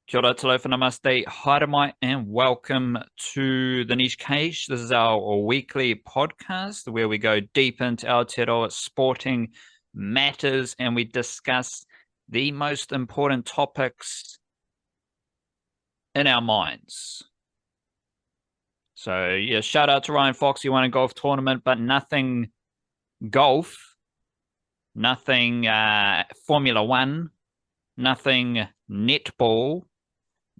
Kia ora, talofa namaste, haere and welcome to the Niche Cage. This is our weekly podcast where we go deep into Aotearoa sporting matters and we discuss the most important topics in our minds. So, yeah, shout out to Ryan Fox. He won a golf tournament, but nothing golf, nothing Formula One, nothing netball,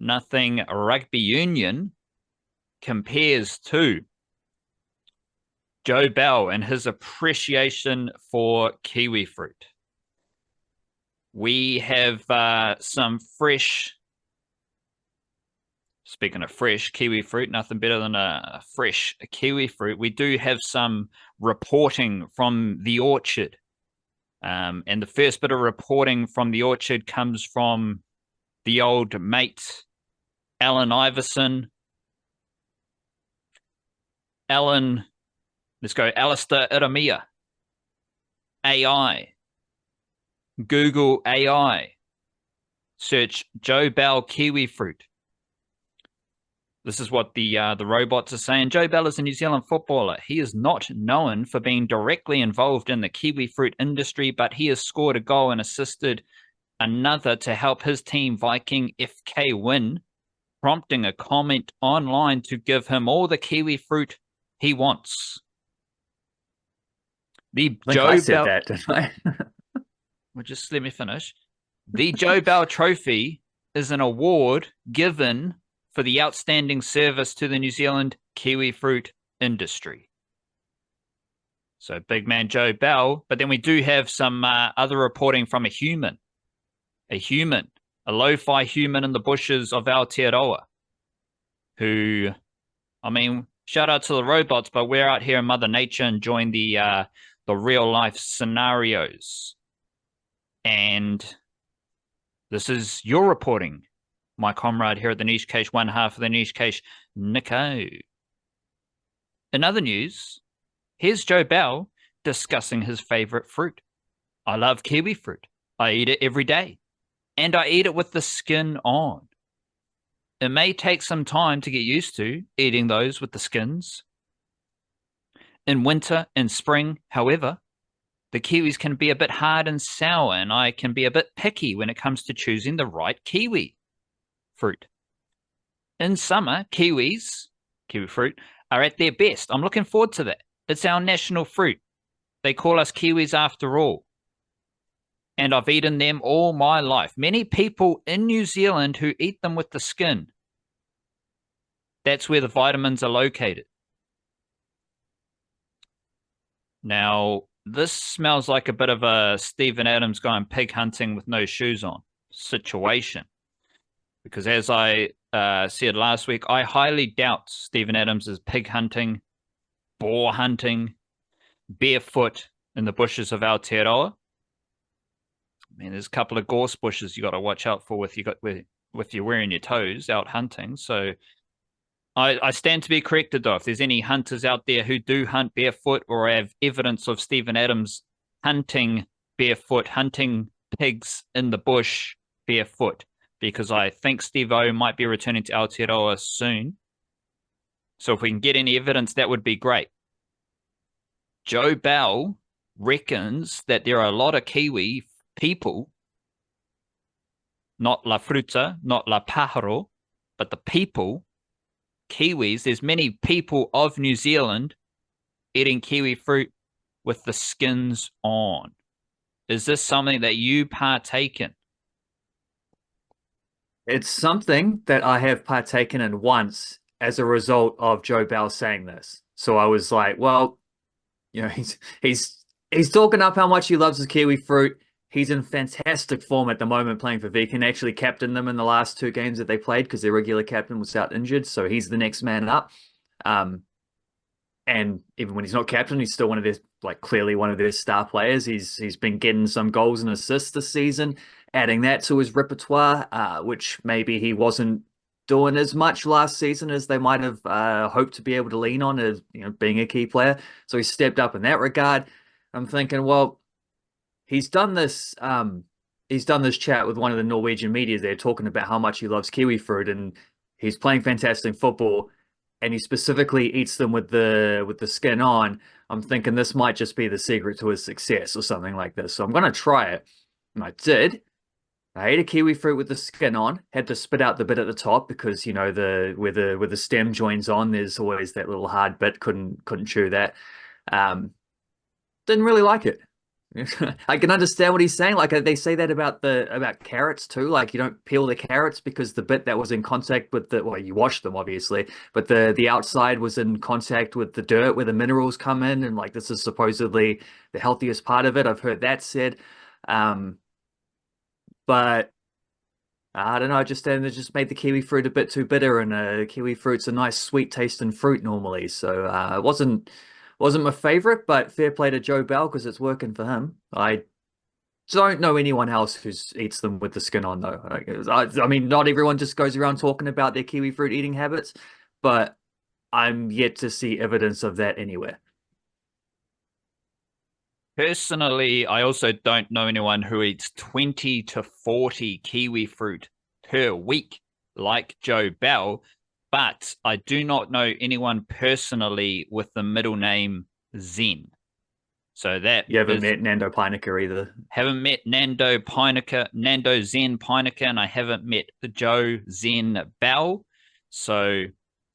nothing rugby union compares to Joe Bell and his appreciation for kiwi fruit. We have some fresh, speaking of fresh kiwi fruit, nothing better than a fresh kiwi fruit. We do have some reporting from the orchard. And the first bit of reporting from the orchard comes from the old mate, Alan Iverson. Alan, let's go, Alistair Iramia. AI. Google AI. Search Joe Bell kiwi fruit. This is what the robots are saying. Joe Bell is a New Zealand footballer. He is not known for being directly involved in the kiwi fruit industry, but he has scored a goal and assisted another to help his team Viking FK win, prompting a comment online to give him all the kiwi fruit he wants. I said that, didn't I? Well, just let me finish. The Joe Bell Trophy is an award given for the outstanding service to the New Zealand kiwi fruit industry. So big man Joe Bell, but then we do have some other reporting from a human, a lo-fi human in the bushes of Aotearoa, who, I mean, shout out to the robots, but we're out here in Mother Nature enjoying the real life scenarios. And this is your reporting, my comrade here at the Niche Cache, one half of the Niche Cache, Nico. In other news, here's Joe Bell discussing his favorite fruit. I love kiwi fruit. I eat it every day. And I eat it with the skin on. It may take some time to get used to eating those with the skins. In winter and spring, however, the kiwis can be a bit hard and sour, and I can be a bit picky when it comes to choosing the right kiwi fruit. In summer, kiwi fruit, are at their best. I'm looking forward to that. It's our national fruit. They call us kiwis after all. And I've eaten them all my life. Many people in New Zealand who eat them with the skin. That's where the vitamins are located. Now, this smells like a bit of a Stephen Adams going pig hunting with no shoes on situation. Because as I said last week, I highly doubt Stephen Adams is pig hunting, boar hunting, barefoot in the bushes of Aotearoa. I mean, there's a couple of gorse bushes you got to watch out for with you wearing your toes out hunting. So I stand to be corrected, though. If there's any hunters out there who do hunt barefoot or have evidence of Stephen Adams hunting barefoot, hunting pigs in the bush barefoot, because I think Steve-O might be returning to Aotearoa soon. So if we can get any evidence, that would be great. Joe Bell reckons that there are a lot of Kiwi people, not La Fruta, not La Pajaro, but the people, Kiwis, there's many people of New Zealand eating kiwi fruit with the skins on. Is this something that you partake in? It's something that I have partaken in once as a result of Joe Bell saying this. So I was like, well, you know, he's talking up how much he loves his kiwi fruit. He's in fantastic form at the moment playing for Viking. Actually captained them in the last two games that they played because their regular captain was out injured. So he's the next man up. And even when he's not captain, he's still one of their, like, clearly one of their star players. He's been getting some goals and assists this season, adding that to his repertoire, which maybe he wasn't doing as much last season as they might have hoped to be able to lean on as, you know, being a key player. So he stepped up in that regard. I'm thinking, well, he's done this he's done this chat with one of the Norwegian media there talking about how much he loves kiwi fruit and he's playing fantastic football and he specifically eats them with the skin on. I'm thinking this might just be the secret to his success or something like this. So I'm gonna try it. And I did. I ate a kiwi fruit with the skin on, had to spit out the bit at the top because you know the where the stem joins on, there's always that little hard bit, couldn't chew that. Didn't really like it. I can understand what he's saying. Like they say that about carrots too. Like you don't peel the carrots because the bit that was in contact with the well, you wash them obviously, but the outside was in contact with the dirt where the minerals come in, and like this is supposedly the healthiest part of it. I've heard that said. But I don't know, just then it just made the kiwi fruit a bit too bitter, and kiwi fruit's a nice sweet tasting fruit normally. So it wasn't my favorite, but fair play to Joe Bell because it's working for him. I don't know anyone else who eats them with the skin on though. I mean, not everyone just goes around talking about their kiwi fruit eating habits, but I'm yet to see evidence of that anywhere. Personally, I also don't know anyone who eats 20 to 40 kiwi fruit per week like Joe Bell, but I do not know anyone personally with the middle name Zen. So that You haven't met Nando Pinecker either. Haven't met Nando Zen Pinecker, and I haven't met Joe Zen Bell. So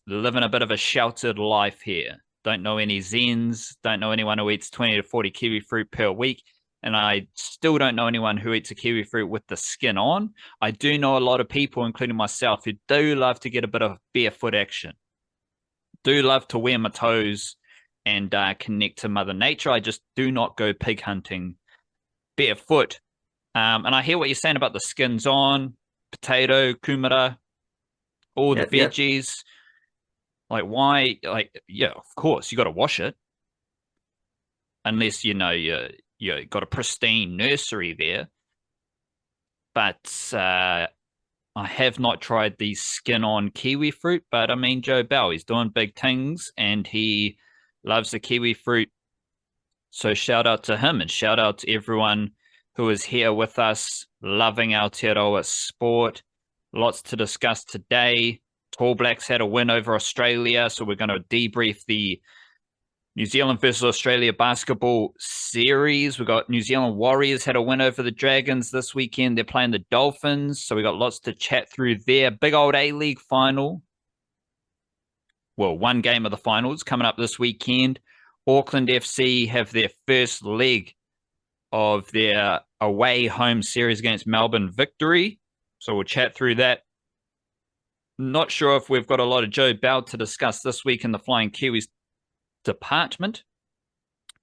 living a bit of a sheltered life here. Don't know any Zens, don't know anyone who eats 20 to 40 kiwi fruit per week. And I still don't know anyone who eats a kiwi fruit with the skin on. I do know a lot of people, including myself, who do love to get a bit of barefoot action. Do love to wear my toes and connect to Mother Nature. I just do not go pig hunting barefoot. And I hear what you're saying about the skins on, potato, kumara, all the veggies. Yep. Like why? Like yeah, of course you got to wash it, unless you know you got a pristine nursery there. But I have not tried the skin-on kiwi fruit. But I mean, Joe Bell, he's doing big things, and he loves the kiwi fruit. So shout out to him, and shout out to everyone who is here with us, loving Aotearoa sport. Lots to discuss today. Tall Blacks had a win over Australia, so we're going to debrief the New Zealand versus Australia basketball series. We got New Zealand Warriors had a win over the Dragons this weekend. They're playing the Dolphins, so we got lots to chat through there. Big old A-League final. Well, one game of the finals coming up this weekend. Auckland FC have their first leg of their away home series against Melbourne Victory. So we'll chat through that. Not sure if we've got a lot of Joe Bell to discuss this week in the Flying Kiwis department,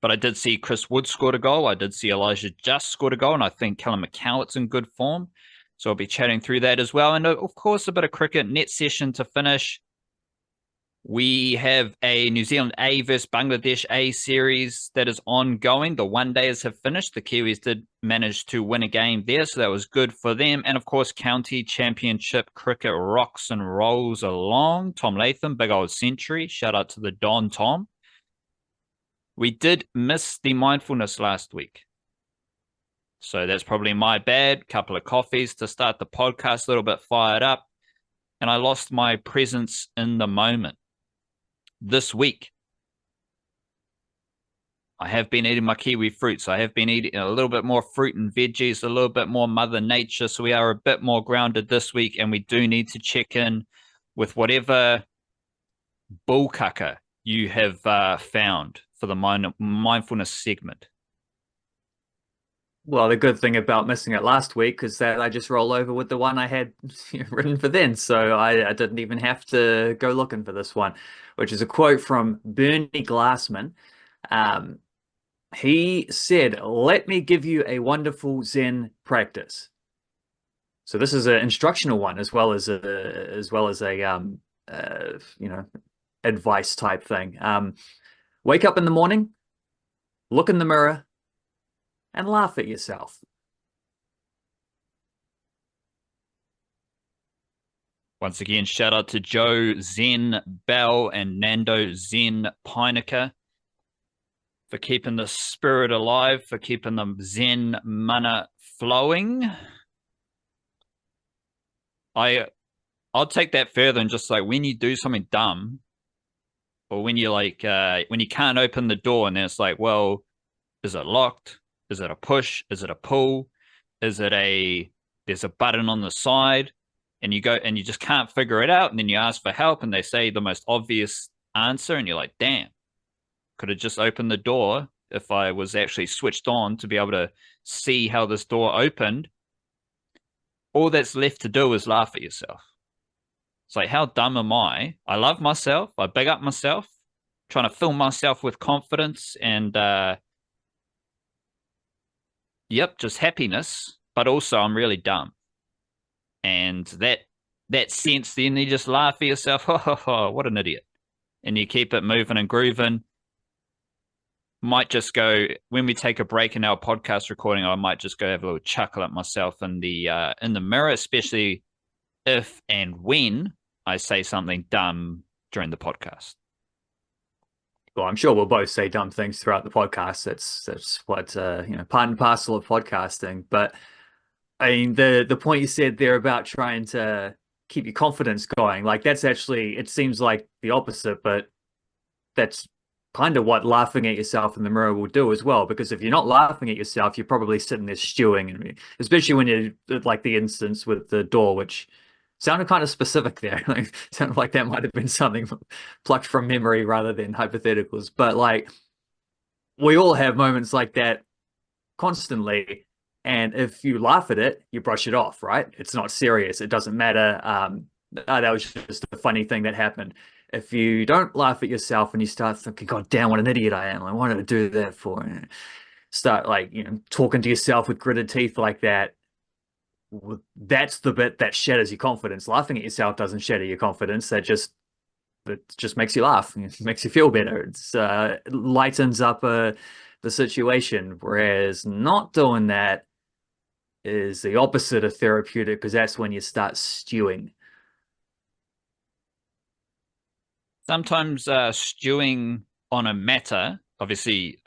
but I did see Chris Wood scored a goal. I did see Elijah Just scored a goal, and I think Callum McCowatt's in good form. So I'll be chatting through that as well. And of course, a bit of cricket net session to finish. We have a New Zealand A versus Bangladesh A series that is ongoing. The one-dayers have finished. The Kiwis did manage to win a game there, so that was good for them. And, of course, County Championship cricket rocks and rolls along. Tom Latham, big old century. Shout out to the Don Tom. We did miss the Mindfulness last week. So that's probably my bad. Couple of coffees to start the podcast, a little bit fired up. And I lost my presence in the moment. This week, I have been eating my kiwi fruits. I have been eating a little bit more fruit and veggies, a little bit more Mother Nature. So we are a bit more grounded this week, and we do need to check in with whatever bullkaka you have found for the mindfulness segment. Well, the good thing about missing it last week is that I just roll over with the one I had written for then. So I didn't even have to go looking for this one, which is a quote from Bernie Glassman. He said, "Let me give you a wonderful Zen practice." So this is an instructional one as well as a advice type thing. Wake up in the morning, look in the mirror, and laugh at yourself. Once again, shout out to Joe Zen Bell and Nando Zen Pinecker for keeping the spirit alive, for keeping the Zen mana flowing. I'll take that further and just like when you do something dumb, or when you like when you can't open the door and then it's like, well, is it locked? Is it a push? Is it a pull? Is it there's a button on the side and you go and you just can't figure it out, and then you ask for help and they say the most obvious answer and you're like, damn, could have just opened the door if I was actually switched on to be able to see how this door opened. All that's left to do is laugh at yourself. It's like, how dumb am I? I love myself. I big up myself, trying to fill myself with confidence and, just happiness. But also, I'm really dumb. And that sense, then you just laugh at yourself. Oh, what an idiot. And you keep it moving and grooving. Might just go, when we take a break in our podcast recording, I might just go have a little chuckle at myself in the mirror, especially if and when I say something dumb during the podcast. Well, I'm sure we'll both say dumb things throughout the podcast. That's what part and parcel of podcasting. But I mean, the point you said there about trying to keep your confidence going, like that's actually, it seems like the opposite, but that's kind of what laughing at yourself in the mirror will do as well. Because if you're not laughing at yourself, you're probably sitting there stewing, and especially when you're like the instance with the door, which sounded kind of specific there. Like, sounded like that might have been something plucked from memory rather than hypotheticals. But like, we all have moments like that constantly. And if you laugh at it, you brush it off, right? It's not serious. It doesn't matter. That was just a funny thing that happened. If you don't laugh at yourself and you start thinking, God damn, what an idiot I am. Like, what did I do that for? And start like, talking to yourself with gritted teeth like that. That's the bit that shatters your confidence. Laughing at yourself doesn't shatter your confidence. It just makes you laugh. It makes you feel better. It lightens up the situation. Whereas not doing that is the opposite of therapeutic, because that's when you start stewing. Sometimes stewing on a matter, obviously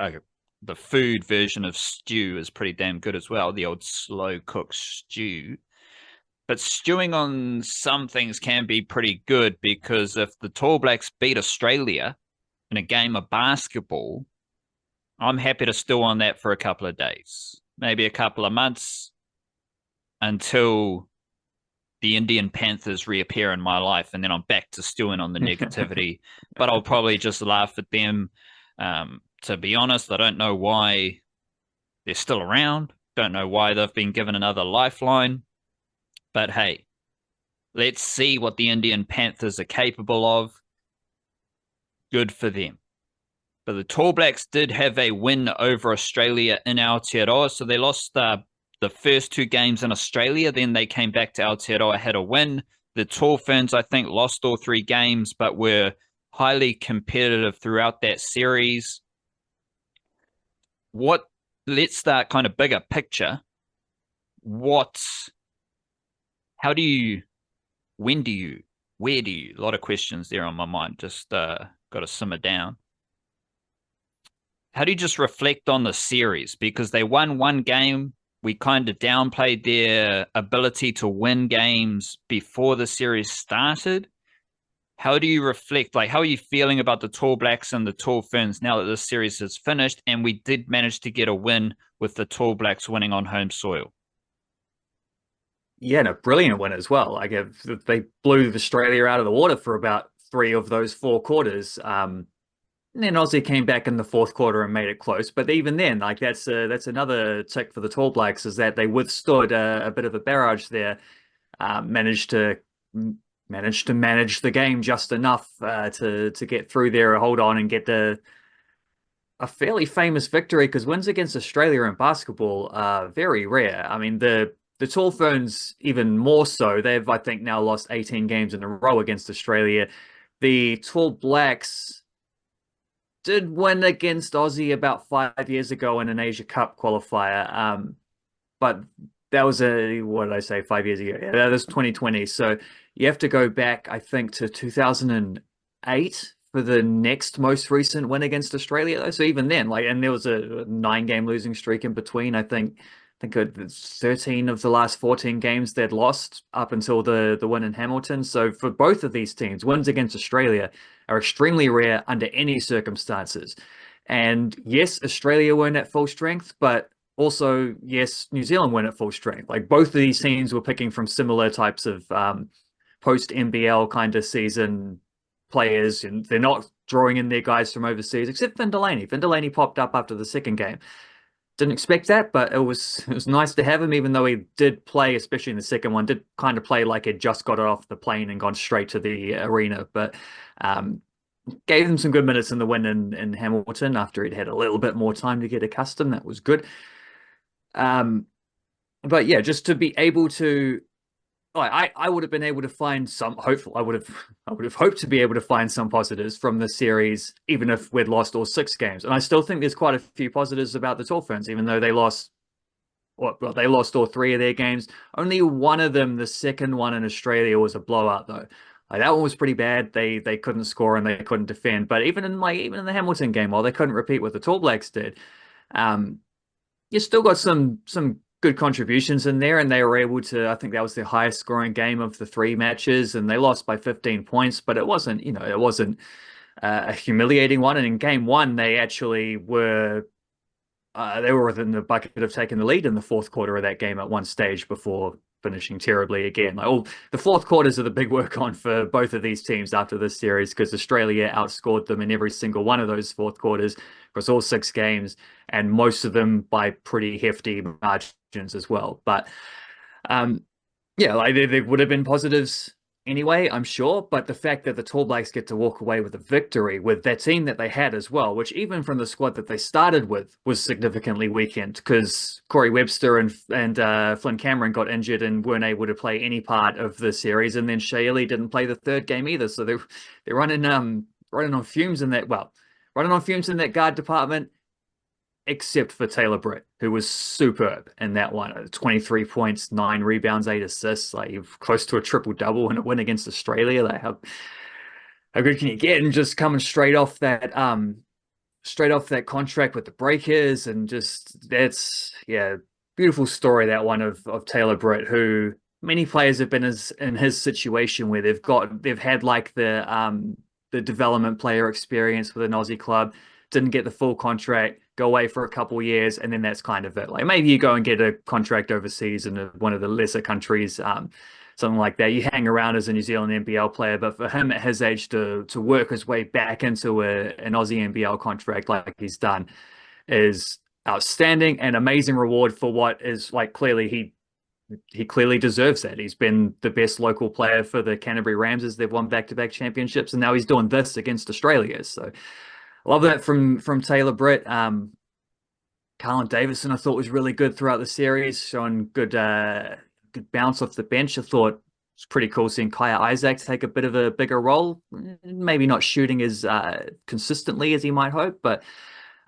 the food version of stew is pretty damn good as well, the old slow cook stew. But stewing on some things can be pretty good, because if the Tall Blacks beat Australia in a game of basketball, I'm happy to stew on that for a couple of days, maybe a couple of months, until the Indian Panthers reappear in my life, and then I'm back to stewing on the negativity. But I'll probably just laugh at them. To be honest, I don't know why they're still around. Don't know why they've been given another lifeline. But hey, let's see what the Indian Panthers are capable of. Good for them. But the Tall Blacks did have a win over Australia in Aotearoa, so they lost the first two games in Australia. Then they came back to Aotearoa, had a win. The Tall Ferns, I think, lost all three games, but were highly competitive throughout that series. Let's start kind of bigger picture. Where do you, a lot of questions there on my mind, just got to simmer down. How do you just reflect on the series? Because they won one game. We kind of downplayed their ability to win games before the series started. How do you reflect? Like, how are you feeling about the Tall Blacks and the Tall Ferns now that this series is finished? And we did manage to get a win with the Tall Blacks winning on home soil. Yeah, and a brilliant win as well. Like, they blew Australia out of the water for about 3 of those 4 quarters. And then Aussie came back in the 4th quarter and made it close. But even then, like, that's another tick for the Tall Blacks, is that they withstood a bit of a barrage there, managed to manage the game just enough to get through there, hold on, and get a fairly famous victory, because wins against Australia in basketball are very rare. I mean, the Tall Ferns even more so. They've, I think, now lost 18 games in a row against Australia. The Tall Blacks did win against Aussie about 5 years ago in an Asia Cup qualifier. But that was what did I say, 5 years ago? Yeah, that was 2020. So you have to go back, I think, to 2008 for the next most recent win against Australia, though. So even then, like, and there was a 9-game losing streak in between. I think it was 13 of the last 14 games they'd lost up until the win in Hamilton. So for both of these teams, wins against Australia are extremely rare under any circumstances. And yes, Australia weren't at full strength, but also, yes, New Zealand weren't at full strength. Like both of these teams were picking from similar types of post NBL kind of season players, and they're not drawing in their guys from overseas, except Finn Delaney. Finn Delaney popped up after the second game. Didn't expect that, but it was nice to have him, even though he did play, especially in the second one, did kind of play like he'd just got off the plane and gone straight to the arena. But gave him some good minutes in the win in Hamilton after he'd had a little bit more time to get accustomed. That was good. But yeah, just to be able to, I would have been able to find some hopeful. I would have hoped to be able to find some positives from the series, even if we'd lost all 6 games. And I still think there's quite a few positives about the Tall Ferns, even though they lost. Well, they lost all 3 of their games. Only one of them, the second one in Australia, was a blowout though. Like that one was pretty bad. They couldn't score and they couldn't defend. But even in the Hamilton game, while they couldn't repeat what the Tall Blacks did, you still got some good contributions in there, and they were able to. I think that was their highest scoring game of the 3 matches, and they lost by 15 points. But it wasn't a humiliating one. And in game 1, they actually were. They were within the bucket of taking the lead in the fourth quarter of that game at one stage before finishing terribly again. Like the fourth quarters are the big work on for both of these teams after this series, because Australia outscored them in every single one of those fourth quarters across all 6 games, and most of them by pretty hefty margins as well. But yeah, like there would have been positives anyway, I'm sure, but the fact that the Tall Blacks get to walk away with a victory with that team that they had as well, which even from the squad that they started with was significantly weakened, because Corey Webster and Flynn Cameron got injured and weren't able to play any part of the series, and then Shaylee didn't play the third game either, so they're running on fumes in that guard department, except for Taylor Britt, who was superb in that one. 23 points, 9 rebounds, 8 assists, like close to a triple-double in a win against Australia. Like how good can you get? And just coming straight off that contract with the Breakers, and just beautiful story, that one of Taylor Britt, who many players have been in his situation where they've had like the development player experience with an Aussie club, didn't get the full contract, go away for a couple of years, and then that's kind of it. Like maybe you go and get a contract overseas in one of the lesser countries, something like that. You hang around as a New Zealand NBL player, but for him at his age to work his way back into an Aussie NBL contract like he's done is outstanding and amazing reward for what is like clearly he clearly deserves that. He's been the best local player for the Canterbury Rams as they've won back-to-back championships, and now he's doing this against Australia. So love that from Taylor Britt. Carlin Davison, I thought, was really good throughout the series, showing good bounce off the bench. I thought it's pretty cool seeing Kaya Isaac take a bit of a bigger role. Maybe not shooting as consistently as he might hope, but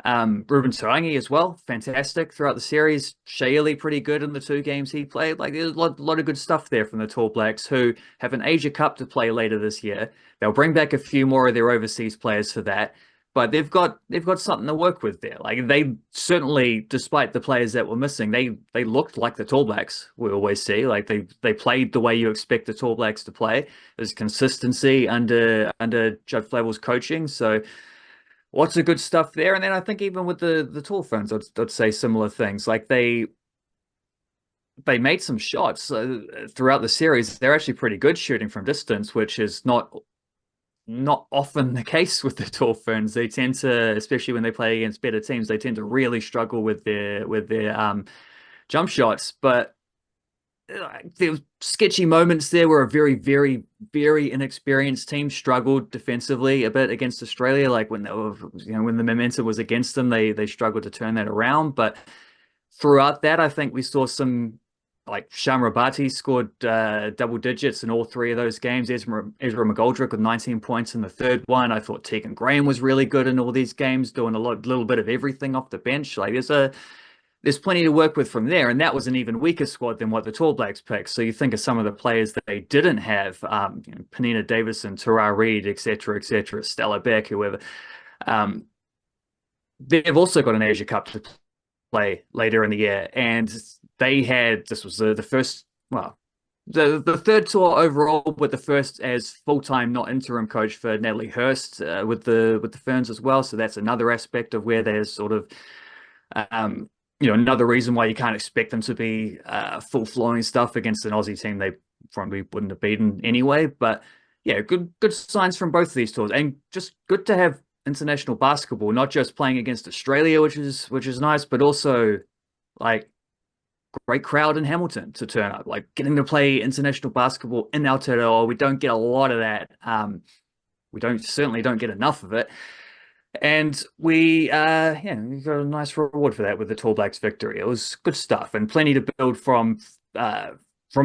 Ruben Tarangi as well, fantastic throughout the series. Shaylee pretty good in the 2 games he played. Like there's a lot of good stuff there from the Tall Blacks, who have an Asia Cup to play later this year. They'll bring back a few more of their overseas players for that. But they've got something to work with there. Like they certainly, despite the players that were missing, they looked like the Tall Blacks we always see. Like they played the way you expect the Tall Blacks to play. There's consistency under Judd Flavel's coaching. So lots of good stuff there. And then I think even with the Tall Ferns, I'd say similar things. Like they made some shots throughout the series. They're actually pretty good shooting from distance, which is not often the case with the Tall Ferns. They tend to, especially when they play against better teams, they tend to really struggle with their jump shots. But there were sketchy moments there where a very, very, very inexperienced team struggled defensively a bit against Australia. Like when when the momentum was against them, they struggled to turn that around. But throughout that, I think we saw some. Like Sham Rabati scored double digits in all 3 of those games. Ezra McGoldrick with 19 points in the third one. I thought Tegan Graham was really good in all these games, doing little bit of everything off the bench. Like there's plenty to work with from there. And that was an even weaker squad than what the Tall Blacks picked. So you think of some of the players that they didn't have, Penina Davison, Tara Reid, etc., Stella Beck, whoever. They've also got an Asia Cup to play later in the year. And this was the first, well, the third tour overall, but the first as full-time, not interim coach for Natalie Hurst with the Ferns as well. So that's another aspect of where there's sort of another reason why you can't expect them to be full-flowing stuff against an Aussie team they probably wouldn't have beaten anyway. But yeah, good signs from both of these tours, and just good to have international basketball, not just playing against Australia, which is nice, but also like great crowd in Hamilton to turn up, like getting to play international basketball in Aotearoa. We don't get a lot of that. We certainly don't get enough of it. And we got a nice reward for that with the Tall Blacks victory. It was good stuff, and plenty to build from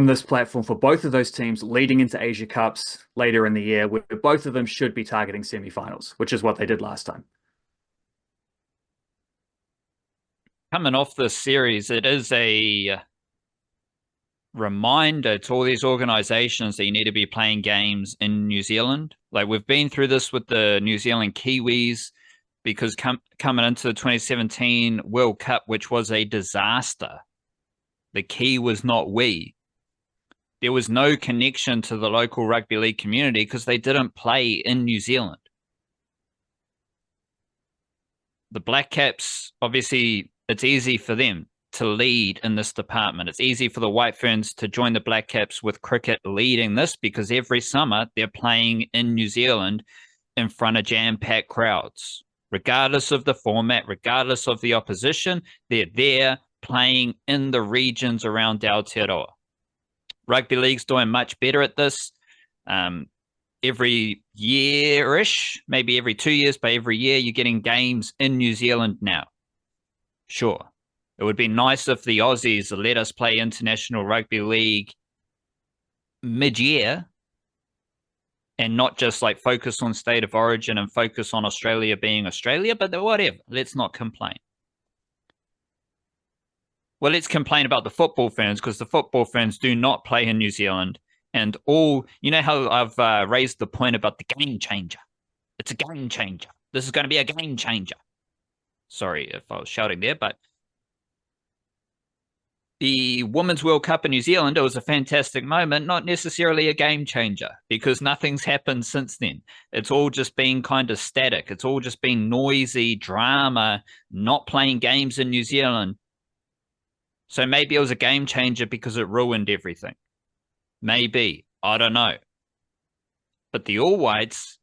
this platform for both of those teams leading into Asia Cups later in the year, where both of them should be targeting semi-finals, which is what they did last time. Coming off this series, it is a reminder to all these organizations that you need to be playing games in New Zealand. Like, we've been through this with the New Zealand Kiwis, because coming into the 2017 World Cup, which was a disaster, the key was not we. There was no connection to the local rugby league community because they didn't play in New Zealand. The Black Caps, obviously, it's easy for them to lead in this department. It's easy for the White Ferns to join the Black Caps with cricket leading this, because every summer they're playing in New Zealand in front of jam-packed crowds. Regardless of the format, regardless of the opposition, they're there playing in the regions around Aotearoa. Rugby League's doing much better at this. Every year-ish, maybe every 2 years, but every year you're getting games in New Zealand now. Sure, it would be nice if the Aussies let us play international rugby league mid-year and not just like focus on state of origin and focus on Australia being Australia, but whatever, let's not complain. Well, let's complain about the football Ferns, because the football Ferns do not play in New Zealand. And how I've raised the point about the game changer. It's a game changer. This is going to be a game changer. Sorry if I was shouting there, but the Women's World Cup in New Zealand, it was a fantastic moment, not necessarily a game changer, because nothing's happened since then. It's all just been kind of static. It's all just been noisy drama, not playing games in New Zealand. So maybe it was a game changer because it ruined everything. Maybe. I don't know. But the All Whites,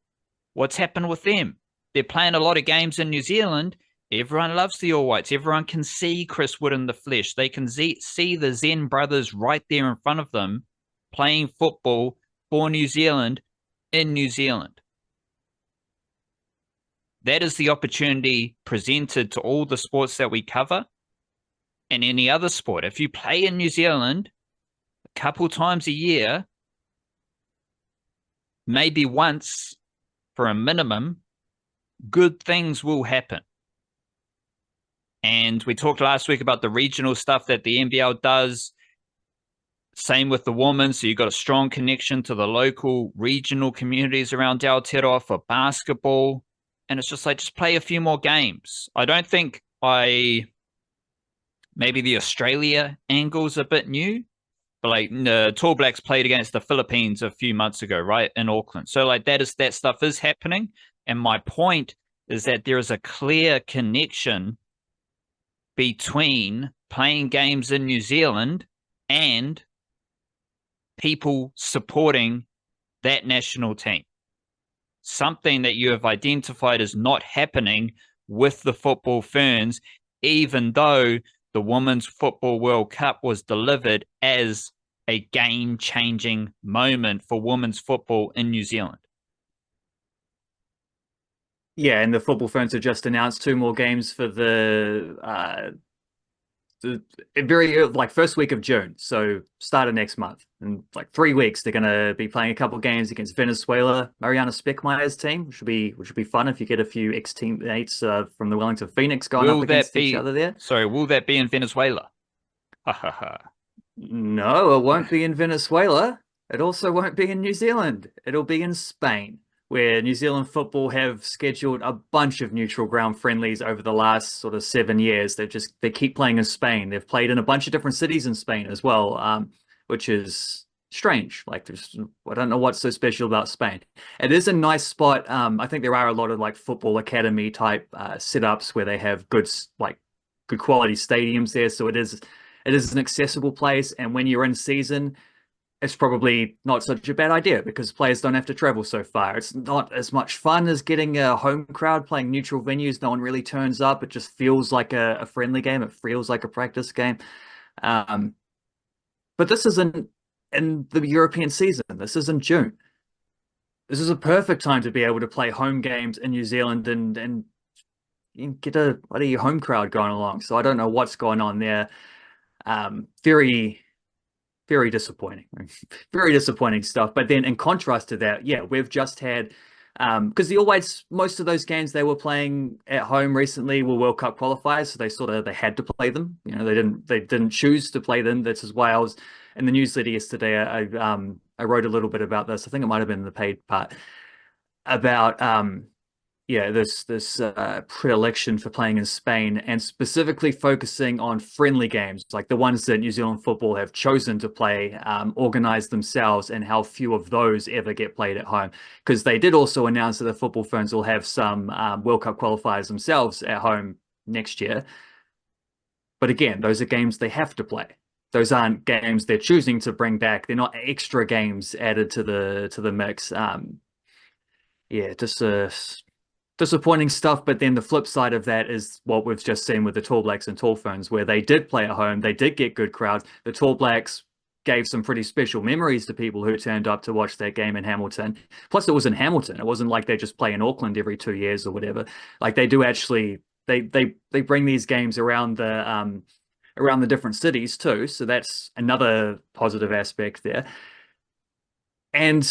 what's happened with them? They're playing a lot of games in New Zealand. Everyone loves the All Whites. Everyone can see Chris Wood in the flesh. They can see the Zen brothers right there in front of them playing football for New Zealand in New Zealand. That is the opportunity presented to all the sports that we cover and any other sport. If you play in New Zealand a couple times a year, maybe once for a minimum, good things will happen. And we talked last week about the regional stuff that the NBL does. Same with the women. So you've got a strong connection to the local regional communities around Aotearoa for basketball. And it's just like, just play a few more games. I don't think maybe the Australia angle's a bit new, but like the Tall Blacks played against the Philippines a few months ago, right, in Auckland. So like that stuff is happening. And my point is that there is a clear connection between playing games in New Zealand and people supporting that national team. Something that you have identified as not happening with the football Ferns, even though the Women's Football World Cup was delivered as a game-changing moment for women's football in New Zealand. Yeah, and the football Ferns have just announced 2 more games for the very like first week of June, so start of next month. In like 3 weeks, they're going to be playing a couple games against Venezuela, Mariana Speckmeyer's team, which would be fun if you get a few ex-teammates from the Wellington Phoenix going up against each other there. Sorry, will that be in Venezuela? Ha ha ha. No, it won't be in Venezuela. It also won't be in New Zealand. It'll be in Spain, where New Zealand football have scheduled a bunch of neutral ground friendlies over the last sort of 7 years. They keep playing in Spain. They've played in a bunch of different cities in Spain as well, which is strange. Like I don't know what's so special about Spain. It is a nice spot. I think there are a lot of like football academy type setups where they have good quality stadiums there. So it is an accessible place, and when you're in season, it's probably not such a bad idea because players don't have to travel so far. It's not as much fun as getting a home crowd playing neutral venues. No one really turns up. It just feels like a friendly game. It feels like a practice game. But this isn't in the European season. This is in June. This is a perfect time to be able to play home games in New Zealand and get a bloody home crowd going along. So I don't know what's going on there. Very, very disappointing. Very disappointing stuff. But then in contrast to that, yeah, we've just had because the All Whites, most of those games they were playing at home recently were World Cup qualifiers, so they had to play them. You know, they didn't choose to play them. This is why I was in the newsletter yesterday. I wrote a little bit about this. I think it might have been the paid part about this predilection for playing in Spain and specifically focusing on friendly games, like the ones that New Zealand football have chosen to play, organized themselves, and how few of those ever get played at home. Because they did also announce that the football Ferns will have some World Cup qualifiers themselves at home next year. But again, those are games they have to play. Those aren't games they're choosing to bring back. They're not extra games added to the mix. Just disappointing stuff. But then the flip side of that is what we've just seen with the Tall Blacks and Tall Ferns, where they did play at home. They did get good crowds. The Tall Blacks gave some pretty special memories to people who turned up to watch that game in Hamilton. Plus, it was in Hamilton. It wasn't like they just play in Auckland every 2 years or whatever. Like they do actually, they bring these games around the different cities too. So that's another positive aspect there. And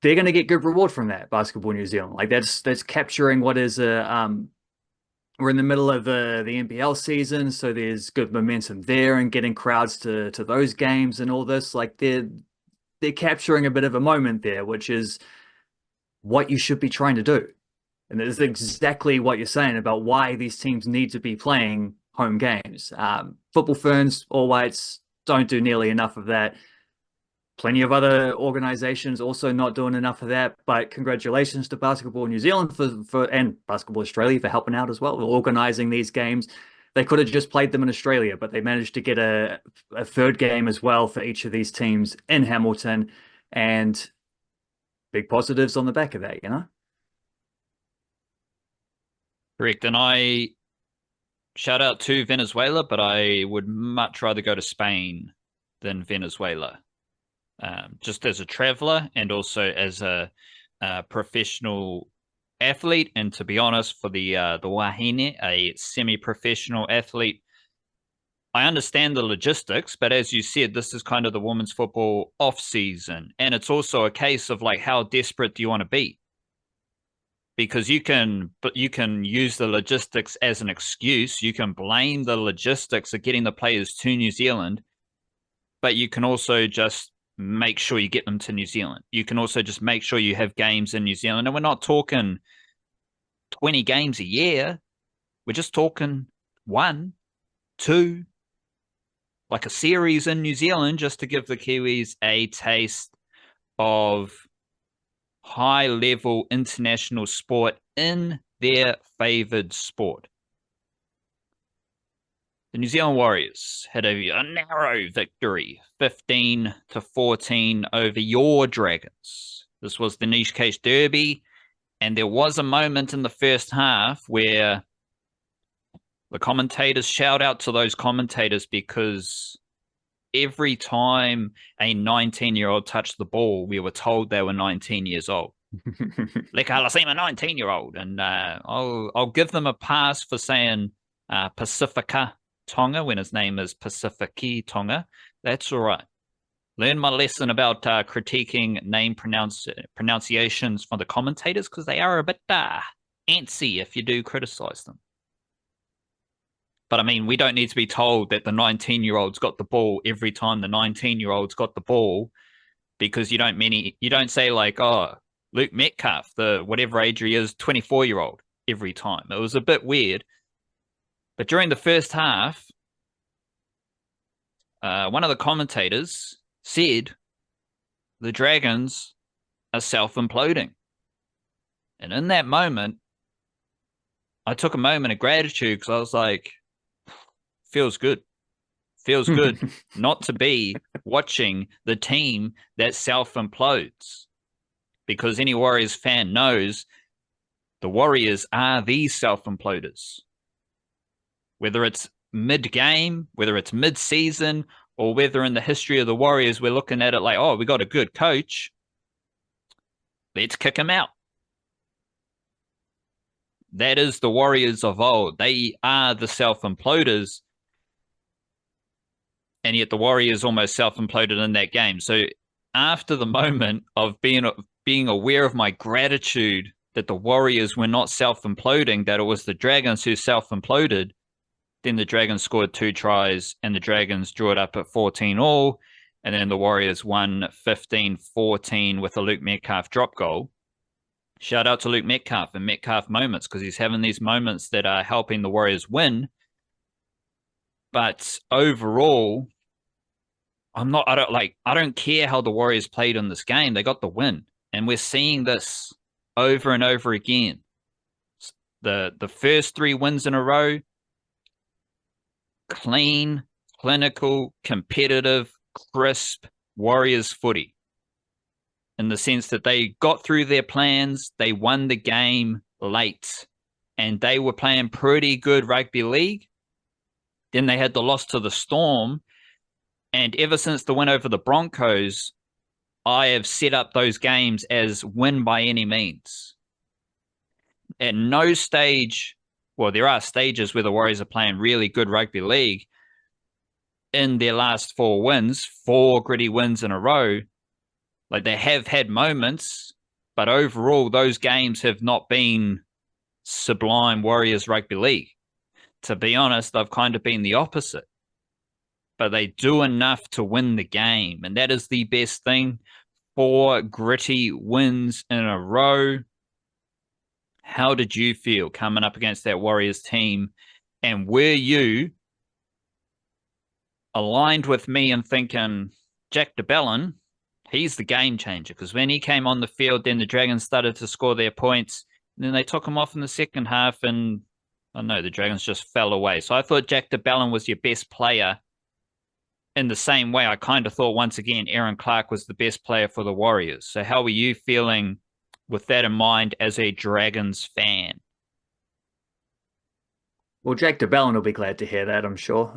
they're going to get good reward from that, Basketball New Zealand. Like that's capturing what is we're in the middle of the NBL season, so there's good momentum there and getting crowds to those games and all this. Like they're capturing a bit of a moment there, which is what you should be trying to do. And it's exactly what you're saying about why these teams need to be playing home games. Football Ferns, All Whites don't do nearly enough of that. Plenty of other organizations also not doing enough of that, but congratulations to Basketball New Zealand and Basketball Australia for helping out as well, organizing these games. They could have just played them in Australia, but they managed to get a third game as well for each of these teams in Hamilton, and big positives on the back of that, you know? Correct. And I shout out to Venezuela, but I would much rather go to Spain than Venezuela. Just as a traveler and also as a professional athlete, and to be honest, for the Wahine, a semi-professional athlete, I understand the logistics, but as you said, this is kind of the women's football off season, and it's also a case of like, how desperate do you want to be? Because you can use the logistics as an excuse. You can blame the logistics of getting the players to New Zealand, but you can also just make sure you get them to New Zealand. You can also just make sure you have games in New Zealand. And we're not talking 20 games a year. We're just talking 1, 2, like a series in New Zealand, just to give the Kiwis a taste of high-level international sport in their favoured sport. The New Zealand Warriors had a narrow victory, 15-14 over your Dragons. This was the NicheCache Derby, and there was a moment in the first half where the commentators, shout out to those commentators, because every time a 19-year-old touched the ball, we were told they were 19 years old. Like, I see a 19-year-old, and I'll give them a pass for saying Pacifica Tonga when his name is Pasifiki Tonga. That's all right. Learn my lesson about critiquing name pronunciations from the commentators because they are a bit antsy if you do criticize them. But I mean, we don't need to be told that the 19-year-old's got the ball every time the 19-year-old's got the ball, because you don't say like, oh, Luke Metcalf, the whatever age he is, 24-year-old every time. It was a bit weird. But during the first half, one of the commentators said the Dragons are self-imploding. And in that moment, I took a moment of gratitude because I was like, feels good. Feels good not to be watching the team that self-implodes. Because any Warriors fan knows the Warriors are these self-imploders. Whether it's mid-game, whether it's mid-season, or whether in the history of the Warriors we're looking at it like, oh, we got a good coach, let's kick him out. That is the Warriors of old. They are the self-imploders, and yet the Warriors almost self-imploded in that game. So after the moment of being aware of my gratitude that the Warriors were not self-imploding, that it was the Dragons who self-imploded, then the Dragons scored 2 tries and the Dragons drew it up at 14 all. And then the Warriors won 15-14 with a Luke Metcalf drop goal. Shout out to Luke Metcalf and Metcalf moments, because he's having these moments that are helping the Warriors win. But overall, I don't care how the Warriors played in this game. They got the win. And we're seeing this over and over again. The first 3 wins in a row, clean, clinical, competitive, crisp Warriors footy. In the sense that they got through their plans, they won the game late, and they were playing pretty good rugby league. Then they had the loss to the Storm, and ever since the win over the Broncos, I have set up those games as win by any means. At no stage, well, there are stages where the Warriors are playing really good rugby league. In their last 4 wins, 4 gritty wins in a row, like they have had moments, but overall those games have not been sublime Warriors rugby league. To be honest, they've kind of been the opposite. But they do enough to win the game, and that is the best thing. 4 gritty wins in a row. How did you feel coming up against that Warriors team? And were you aligned with me in thinking Jack de Belin, he's the game changer? Because when he came on the field, then the Dragons started to score their points. And then they took him off in the second half, and I know the Dragons just fell away. So I thought Jack de Belin was your best player. In the same way, I kind of thought once again Aaron Clark was the best player for the Warriors. So how were you feeling with that in mind as a Dragons fan? Well, Jack de Belin will be glad to hear that, I'm sure.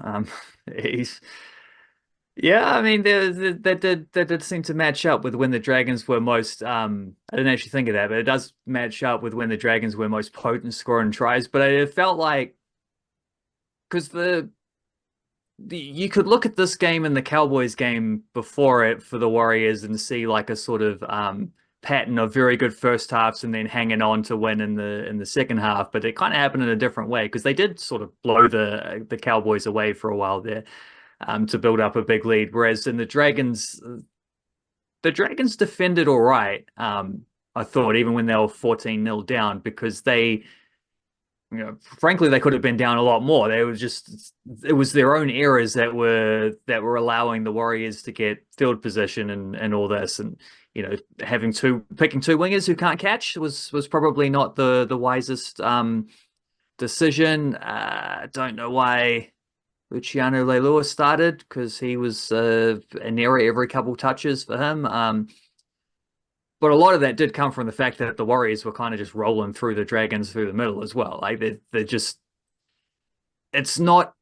Yeah, I mean, that did seem to match up with when the Dragons were most. I didn't actually think of that, but it does match up with when the Dragons were most potent scoring tries. But it felt like, because you could look at this game and the Cowboys game before it for the Warriors and see like a sort of pattern of very good first halves and then hanging on to win in the second half. But it kind of happened in a different way, because they did sort of blow the Cowboys away for a while there to build up a big lead. Whereas in the Dragons defended all right. I thought, even when they were 14-0 down, because they, frankly, they could have been down a lot more. It was their own errors that were allowing the Warriors to get field position and all this. And, picking 2 wingers who can't catch was probably not the wisest decision. Don't know why Luciano Leilua started, because he was an error every couple touches for him. But a lot of that did come from the fact that the Warriors were kind of just rolling through the Dragons through the middle as well. Like they're just, it's not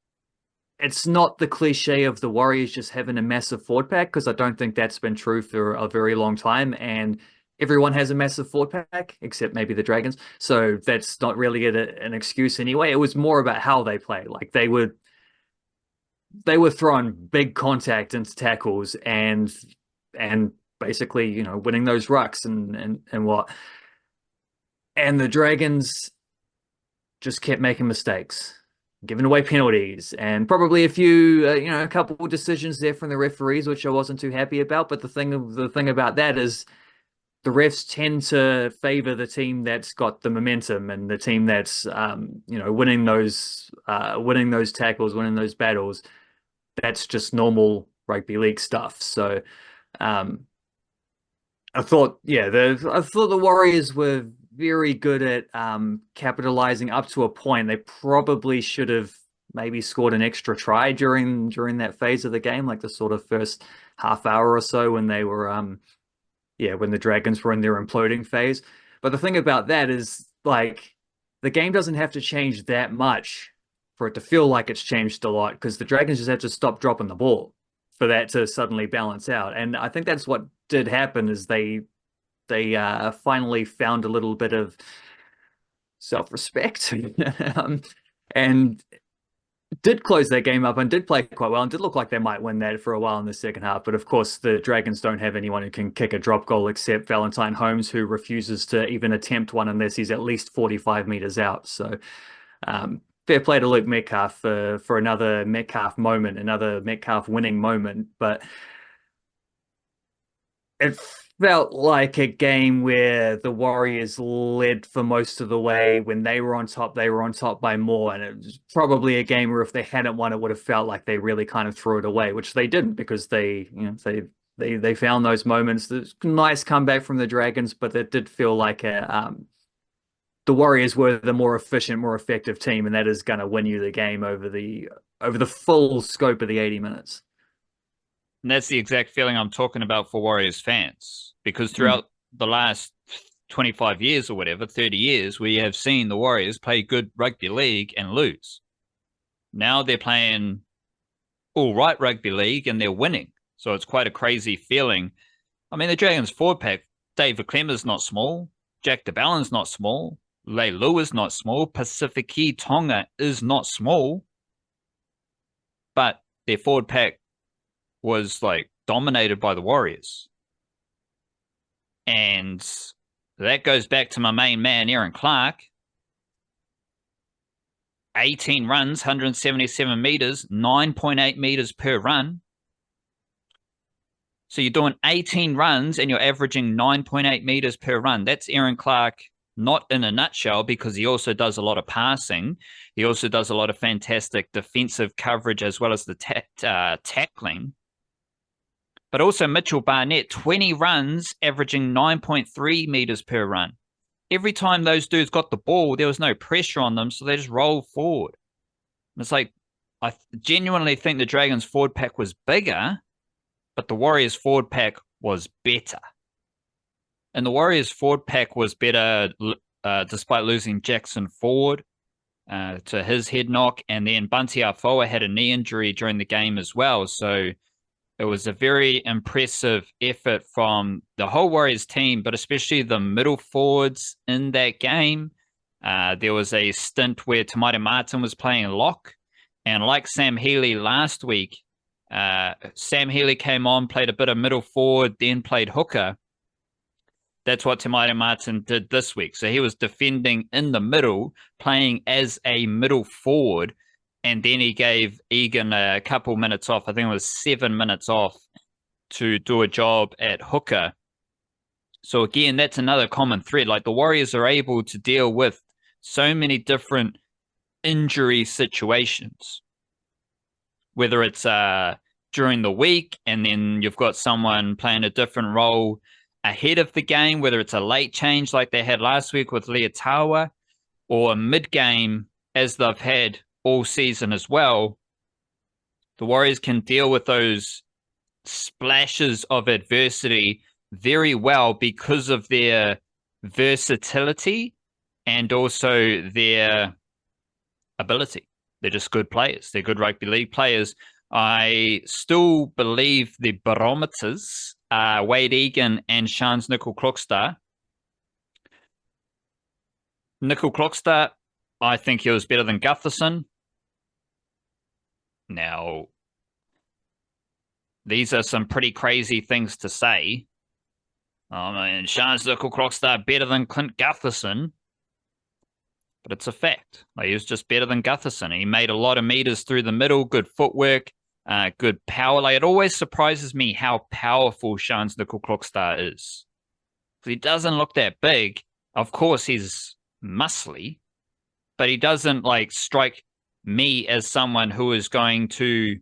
the cliche of the Warriors just having a massive forward pack, because I don't think that's been true for a very long time. And everyone has a massive forward pack, except maybe the Dragons. So that's not really an excuse anyway. It was more about how they play. Like they would they were throwing big contact into tackles and basically, winning those rucks and what. And the Dragons just kept making mistakes, giving away penalties, and probably a few, a couple of decisions there from the referees, which I wasn't too happy about. But the thing about that is the refs tend to favor the team that's got the momentum and the team that's, winning those tackles, winning those battles. That's just normal rugby league stuff. So, um, I thought the Warriors were very good at capitalizing up to a point. They probably should have maybe scored an extra try during that phase of the game, like the sort of first half hour or so when they were when the Dragons were in their imploding phase. But the thing about that is, like, the game doesn't have to change that much for it to feel like it's changed a lot, because the Dragons just have to stop dropping the ball for that to suddenly balance out. And I think that's what did happen, is they finally found a little bit of self-respect and did close that game up and did play quite well and did look like they might win that for a while in the second half. But of course, the Dragons don't have anyone who can kick a drop goal except Valentine Holmes, who refuses to even attempt one unless he's at least 45 meters out. So fair play to Luke Metcalf for another Metcalf moment, another Metcalf winning moment. But it felt like a game where the Warriors led for most of the way. When they were on top by more. And it was probably a game where if they hadn't won, it would have felt like they really kind of threw it away, which they didn't, because they found those moments. There's a nice comeback from the Dragons, but it did feel like the Warriors were the more efficient, more effective team, and that is going to win you the game over the full scope of the 80 minutes. And that's the exact feeling I'm talking about for Warriors fans, because throughout the last 25 years or whatever, 30 years, we have seen the Warriors play good rugby league and lose. Now they're playing all right rugby league and they're winning. So it's quite a crazy feeling. I mean, the Dragons forward pack, David Clemmer's not small. Jack DeBallin's not small. Leilua is not small. Pasifiki Tonga is not small. But their forward pack was like dominated by the Warriors. And that goes back to my main man, Aaron Clark. 18 runs, 177 meters, 9.8 meters per run. So you're doing 18 runs and you're averaging 9.8 meters per run. That's Aaron Clark, not in a nutshell, because he also does a lot of passing. He also does a lot of fantastic defensive coverage as well as the tackling. But also Mitchell Barnett, 20 runs, averaging 9.3 meters per run. Every time those dudes got the ball, there was no pressure on them, so they just rolled forward. And it's like, I genuinely think the Dragons' forward pack was bigger, but the Warriors' forward pack was better. And the Warriors' forward pack was better despite losing Jackson Ford to his head knock. And then Bunty Afoa had a knee injury during the game as well. So it was a very impressive effort from the whole Warriors team, but especially the middle forwards in that game. There was a stint where Tamaita Martin was playing lock. And like Sam Healy last week, Sam Healy came on, played a bit of middle forward, then played hooker. That's what Tamaita Martin did this week. So he was defending in the middle, playing as a middle forward. And then he gave Egan a couple minutes off. I think it was 7 minutes off to do a job at hooker. So again, that's another common thread. Like the Warriors are able to deal with so many different injury situations, whether it's during the week and then you've got someone playing a different role ahead of the game, whether it's a late change like they had last week with Leotawa, or mid-game as they've had all season as well. The Warriors can deal with those splashes of adversity very well because of their versatility and also their ability. They're just good players. They're good rugby league players. I still believe the barometers are Wade Egan and Shans Nickel-Klokstad. Nickel-Klokstad, I think he was better than Gutherson. Now, these are some pretty crazy things to say. I mean, Sean's Nickel Clockstar better than Clint Gutherson. But it's a fact. Like, he was just better than Gutherson. He made a lot of meters through the middle, good footwork, good power. Like, it always surprises me how powerful Sean's Nickel Clockstar is. He doesn't look that big. Of course, he's muscly, but he doesn't like strike me as someone who is going to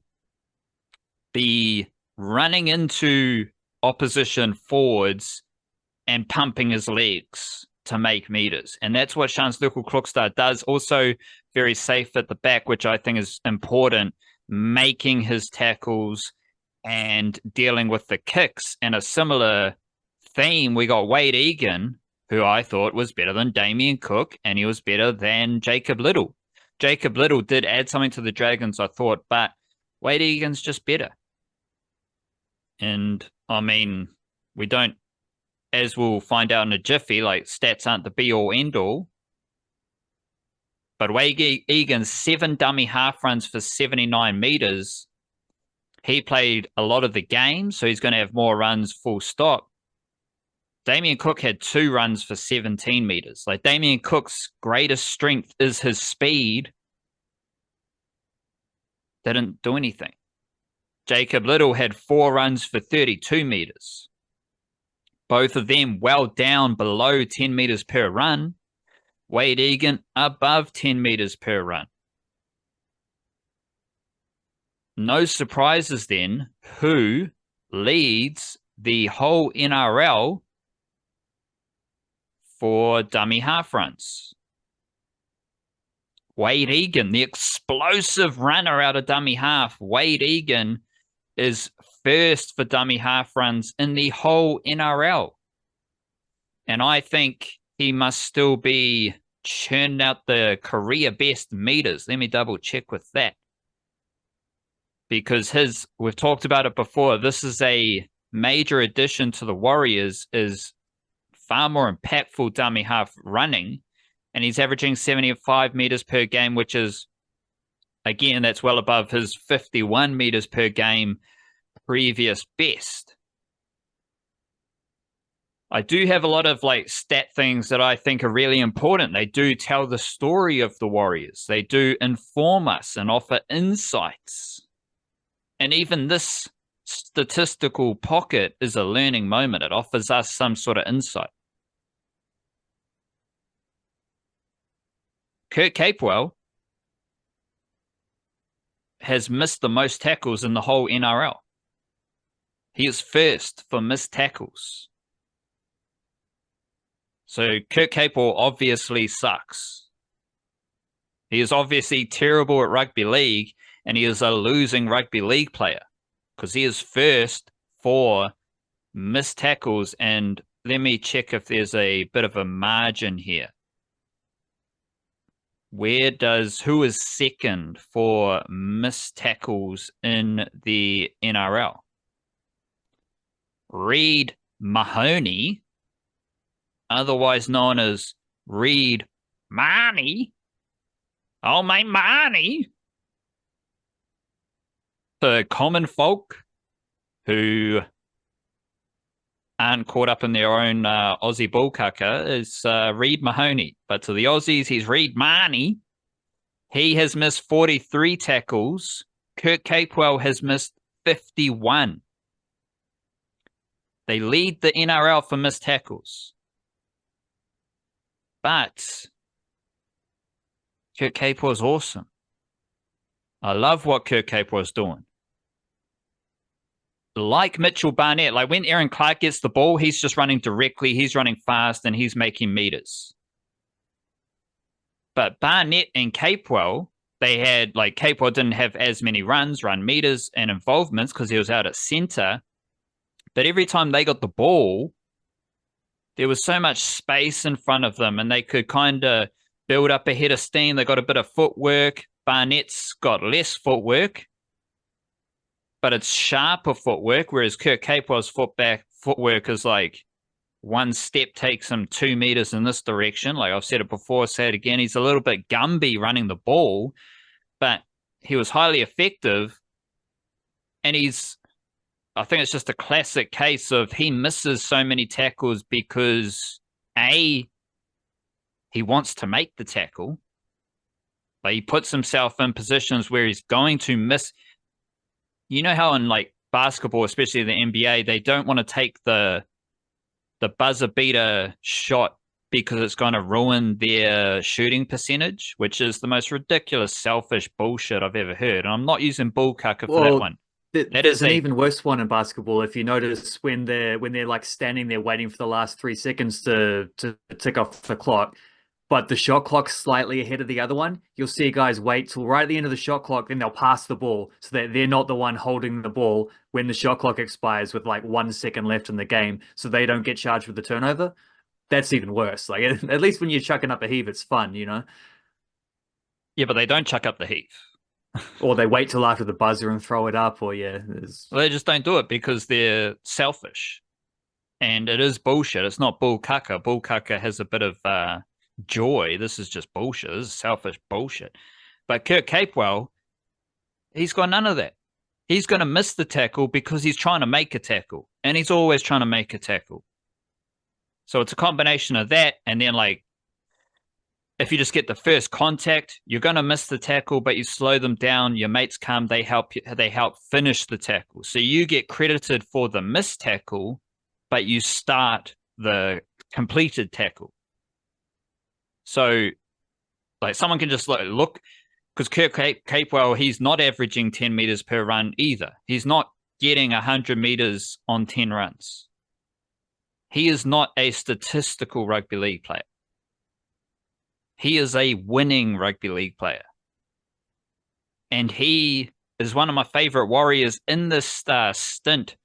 be running into opposition forwards and pumping his legs to make meters. And that's what Sean's Nickel Clockstar does. Also very safe at the back, which I think is important, making his tackles and dealing with the kicks. And a similar theme, we got Wade Egan, who I thought was better than Damien Cook, and he was better than Jacob Little. Jacob Little did add something to the Dragons, I thought, but Wade Egan's just better. And I mean, we don't, as we'll find out in a jiffy, like, stats aren't the be-all, end-all. But Wade Egan's 7 dummy half runs for 79 meters. He played a lot of the game, so he's going to have more runs full stop. Damien Cook had 2 runs for 17 meters. Like, Damien Cook's greatest strength is his speed. They didn't do anything. Jacob Little had 4 runs for 32 meters. Both of them well down below 10 meters per run. Wade Egan above 10 meters per run. No surprises then who leads the whole NRL for dummy half runs. Wade Egan, the explosive runner out of dummy half. Wade Egan is first for dummy half runs in the whole NRL. And I think he must still be churning out the career best meters. Let me double check with that. Because we've talked about it before, this is a major addition to the Warriors, is far more impactful dummy half running. And he's averaging 75 meters per game, which is, again, that's well above his 51 meters per game previous best. I do have a lot of like stat things that I think are really important. They do tell the story of the Warriors. They do inform us and offer insights. And even this statistical pocket is a learning moment. It offers us some sort of insight. Kurt Capewell has missed the most tackles in the whole NRL. He is first for missed tackles. So Kurt Capewell obviously sucks. He is obviously terrible at rugby league, and he is a losing rugby league player because he is first for missed tackles. And let me check if there's a bit of a margin here. Who is second for missed tackles in the NRL? Reed Mahoney, otherwise known as Reed Marnie. Oh, my Marnie. For common folk who aren't caught up in their own Aussie bullcacker is Reed Mahoney. But to the Aussies, he's Reed Marnie. He has missed 43 tackles. Kurt Capewell has missed 51. They lead the NRL for missed tackles. But Kurt Capewell's awesome. I love what Kurt Capewell's doing. Like Mitchell Barnett, like when Aaron Clark gets the ball, he's just running directly, he's running fast, and he's making meters. But Barnett and Capewell, Capewell didn't have as many run meters, and involvements because he was out at center. But every time they got the ball, there was so much space in front of them, and they could kind of build up a head of steam. They got a bit of footwork. Barnett's got less footwork, but it's sharper footwork, whereas Kurt Capewell's footwork is like one step takes him 2 meters in this direction. Like I've said it before, say it again. He's a little bit Gumby running the ball, but he was highly effective, and he's I think it's just a classic case of he misses so many tackles because A, he wants to make the tackle. Like he puts himself in positions where he's going to miss. You know how in like basketball, especially the NBA, they don't want to take the buzzer beater shot because it's going to ruin their shooting percentage, which is the most ridiculous, selfish bullshit I've ever heard. And I'm not using bull cucker for that one. There's an even worse one in basketball. If you notice when they're like standing there waiting for the last 3 seconds to tick off the clock, but the shot clock's slightly ahead of the other one, you'll see guys wait till right at the end of the shot clock, then they'll pass the ball so that they're not the one holding the ball when the shot clock expires with like 1 second left in the game, so they don't get charged with the turnover. That's even worse. Like at least when you're chucking up a heave, it's fun, you know? Yeah, but they don't chuck up the heave. Or they wait till after the buzzer and throw it up, or Well, they just don't do it because they're selfish. And it is bullshit. It's not bull cucker. Bull cucker has a bit of joy. This is just bullshit. This is selfish bullshit. But Kurt Capewell, he's got none of that. He's going to miss the tackle because he's trying to make a tackle. And he's always trying to make a tackle. So it's a combination of that. And then like, if you just get the first contact, you're going to miss the tackle, but you slow them down. Your mates come, they help finish the tackle. So you get credited for the missed tackle, but you start the completed tackle. So like someone can just look, because Kurt Capewell, he's not averaging 10 meters per run either. He's not getting 100 meters on 10 runs. He is not a statistical rugby league player. He is a winning rugby league player. And he is one of my favorite Warriors in this stint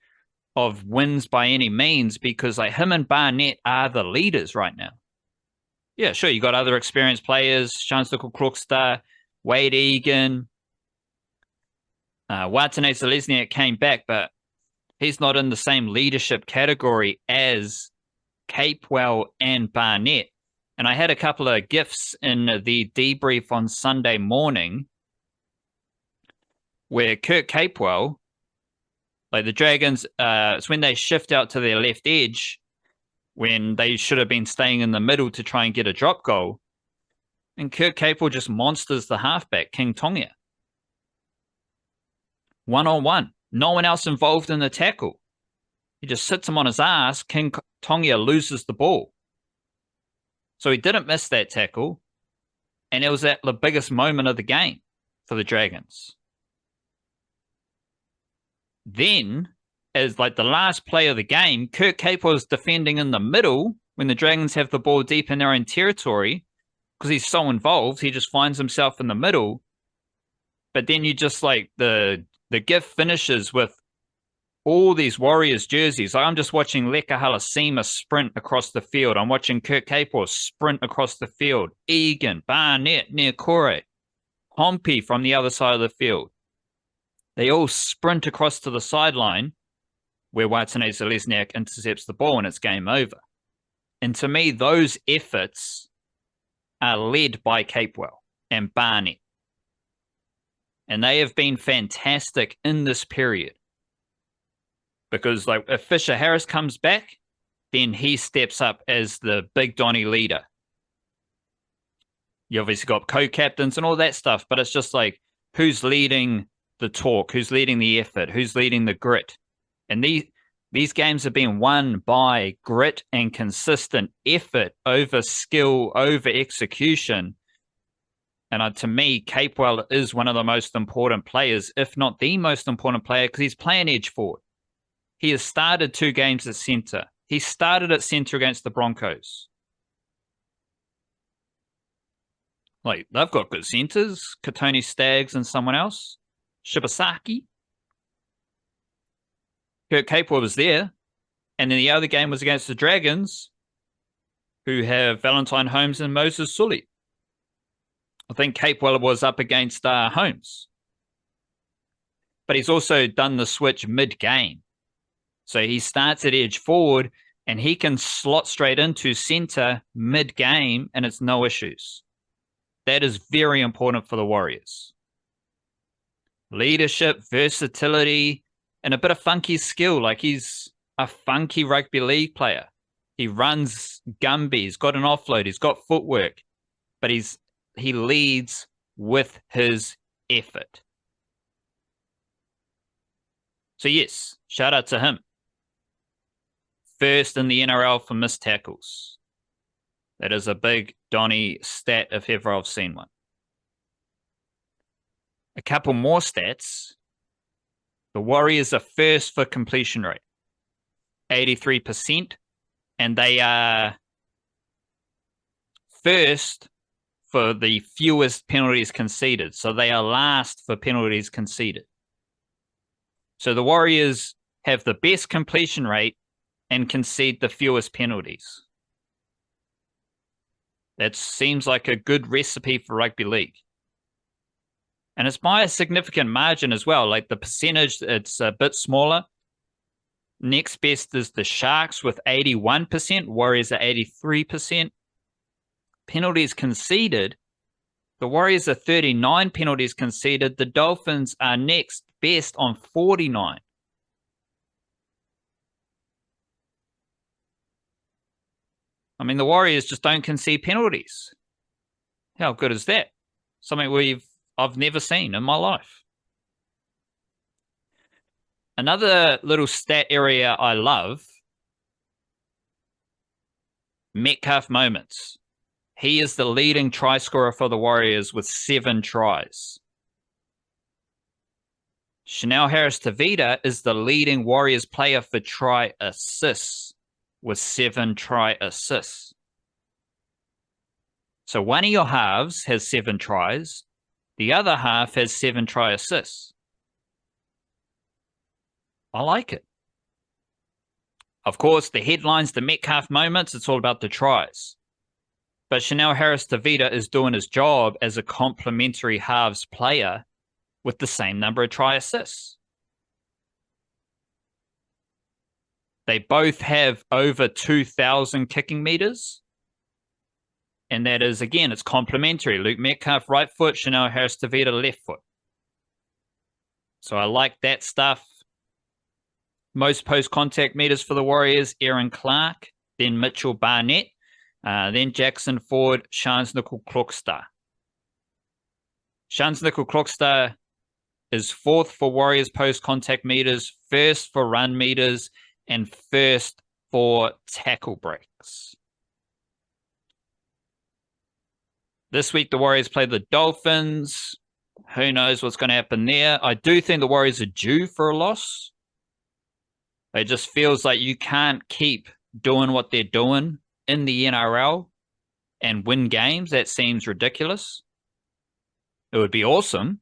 of wins by any means, because like him and Barnett are the leaders right now. Yeah, sure, you got other experienced players, Shanstickle Crookster, Wade Egan, Watane Zelezniak came back, but he's not in the same leadership category as Capewell and Barnett. And I had a couple of GIFs in the debrief on Sunday morning where Kurt Capewell, like the Dragons, it's when they shift out to their left edge when they should have been staying in the middle to try and get a drop goal. And Kurt Capewell just monsters the halfback, King Tongia. 1-on-1. No one else involved in the tackle. He just sits him on his ass. King Tongia loses the ball. So he didn't miss that tackle. And it was at the biggest moment of the game for the Dragons. Then, as like the last play of the game, Kurt Capewell is defending in the middle when the Dragons have the ball deep in their own territory. Because he's so involved, he just finds himself in the middle. But then you just like the GIF finishes with all these Warriors jerseys. Like I'm just watching Leka Halasima sprint across the field. I'm watching Kurt Capewell sprint across the field. Egan, Barnett, Niakore, Pompey from the other side of the field. They all sprint across to the sideline where Watane Zelezniak intercepts the ball and it's game over. And to me, those efforts are led by Capewell and Barnett. And they have been fantastic in this period. Because like if Fisher Harris comes back, then he steps up as the big Donny leader. You obviously got co-captains and all that stuff, but it's just like who's leading the talk, who's leading the effort, who's leading the grit. And these games have been won by grit and consistent effort over skill, over execution. And to me, Capewell is one of the most important players, if not the most important player, because he's playing edge forward. He has started 2 games at centre. He started at centre against the Broncos. Like, they've got good centres. Katoni Staggs and someone else. Shibasaki. Kurt Capewell was there. And then the other game was against the Dragons, who have Valentine Holmes and Moses Sully. I think Capewell was up against Holmes. But he's also done the switch mid-game. So he starts at edge forward and he can slot straight into center mid-game and it's no issues. That is very important for the Warriors. Leadership, versatility, and a bit of funky skill. Like he's a funky rugby league player. He runs Gumby. He's got an offload. He's got footwork, but he leads with his effort. So yes, shout out to him. First in the NRL for missed tackles. That is a big Donny stat if ever I've seen one. A couple more stats. The Warriors are first for completion rate, 83%, and they are first for the fewest penalties conceded. So they are last for penalties conceded. So the Warriors have the best completion rate and concede the fewest penalties. That seems like a good recipe for rugby league. And it's by a significant margin as well. Like the percentage, it's a bit smaller. Next best is the Sharks with 81%. Warriors are 83%. Penalties conceded. The Warriors are 39 penalties conceded. The Dolphins are next best on 49. I mean, the Warriors just don't concede penalties. How good is that? Something I've never seen in my life. Another little stat area I love, Metcalf moments. He is the leading try scorer for the Warriors with 7 tries. Chanel Harris-Tavita is the leading Warriors player for try assists with 7 try assists. So one of your halves has 7 tries. The other half has 7 try assists. I like it. Of course, the headlines, the Metcalf moments, it's all about the tries. But Chanel Harris-Tavita is doing his job as a complementary halves player with the same number of try assists. They both have over 2,000 kicking meters. And that is, again, it's complementary. Luke Metcalf, right foot, Chanel Harris-Tavita, left foot. So I like that stuff. Most post-contact meters for the Warriors, Aaron Clark, then Mitchell Barnett, then Jackson Ford, Shans Nickel-Klokstad. Shans Nickel-Klokstad is 4th for Warriors post-contact meters, 1st for run meters, and 1st for tackle breaks. This week, the Warriors play the Dolphins. Who knows what's going to happen there? I do think the Warriors are due for a loss. It just feels like you can't keep doing what they're doing in the NRL and win games. That seems ridiculous. It would be awesome,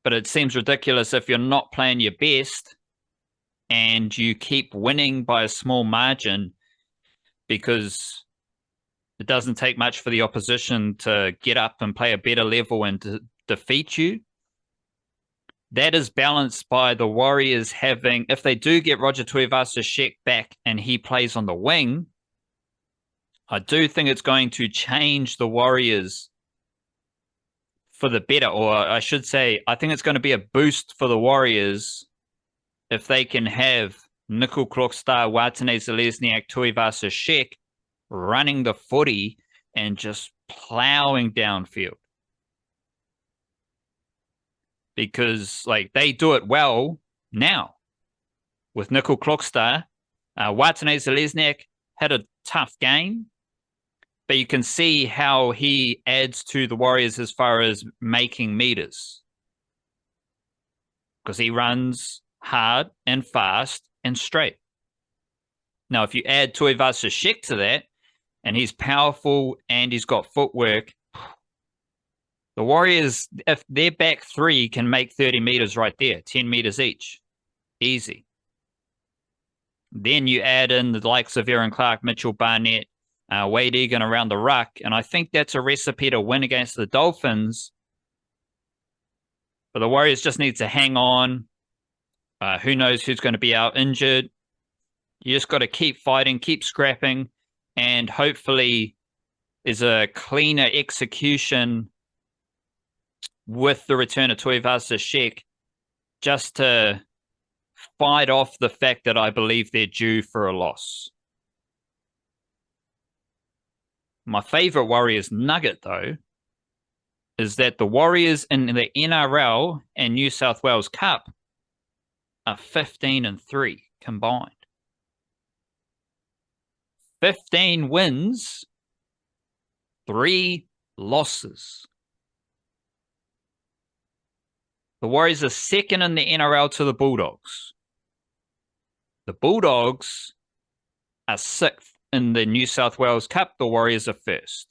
but it seems ridiculous if you're not playing your best and you keep winning by a small margin because it doesn't take much for the opposition to get up and play a better level and to defeat you. That is balanced by the Warriors having, if they do get Roger Tuivasa-Sheck back and he plays on the wing, I do think it's going to change the Warriors for the better, or I should say, I think it's going to be a boost for the Warriors if they can have Nickel-Klokstad, Watene-Zelezniak, Tuivasa-Sheck running the footy and just plowing downfield. Because like they do it well now with Nickel-Klokstad. Watene-Zelezniak had a tough game, but you can see how he adds to the Warriors as far as making meters. Because he runs hard and fast and straight. Now, if you add Tuivasa-Sheck to that, and he's powerful and he's got footwork, the Warriors, if their back three can make 30 meters right there, 10 meters each, easy. Then you add in the likes of Aaron Clark, Mitchell Barnett, Wade Egan around the ruck, and I think that's a recipe to win against the Dolphins. But the Warriors just need to hang on. Who knows who's going to be out injured. You just got to keep fighting, keep scrapping, and hopefully there's a cleaner execution with the return of Tuivasa-Sheck just to fight off the fact that I believe they're due for a loss. My favorite Warriors nugget, though, is that the Warriors in the NRL and New South Wales Cup are 15-3 combined. 15 wins, 3 losses. The Warriors are second in the NRL to the Bulldogs. The Bulldogs are 6th in the New South Wales Cup. The Warriors are 1st.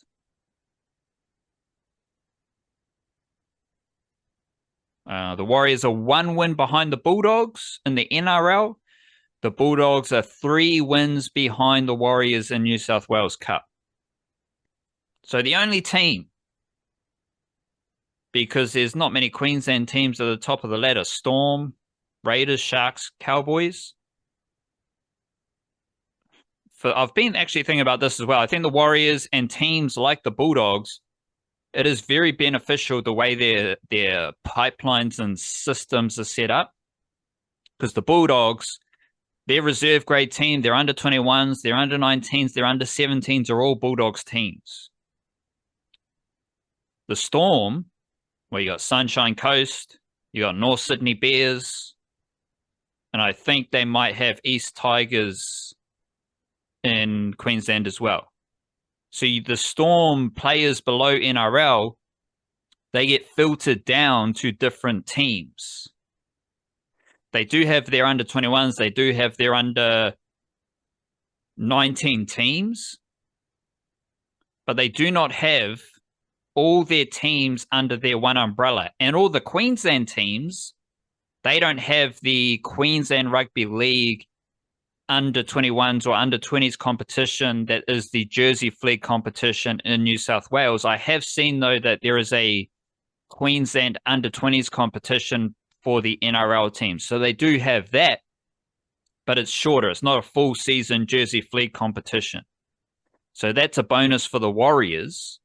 The Warriors are 1 win behind the Bulldogs in the NRL. The Bulldogs are 3 wins behind the Warriors in New South Wales Cup. So the only team, because there's not many Queensland teams at the top of the ladder, Storm, Raiders, Sharks, Cowboys. I've been actually thinking about this as well. I think the Warriors and teams like the Bulldogs, it is very beneficial the way their pipelines and systems are set up. Because the Bulldogs, their reserve grade team, their under 21s, their under 19s, their under 17s are all Bulldogs teams. The Storm, where you got Sunshine Coast, you got North Sydney Bears, and I think they might have East Tigers in Queensland as well. So the Storm players below NRL, they get filtered down to different teams. They do have their under 21s. They do have their under 19 teams. But they do not have all their teams under their one umbrella. And all the Queensland teams, they don't have the Queensland Rugby League under 21s or under 20s competition that is the Jersey Flegg competition in New South Wales. I have seen, though, that there is a Queensland under 20s competition for the NRL team. So they do have that, but it's shorter. It's not a full season Jersey Flegg competition. So that's a bonus for the Warriors.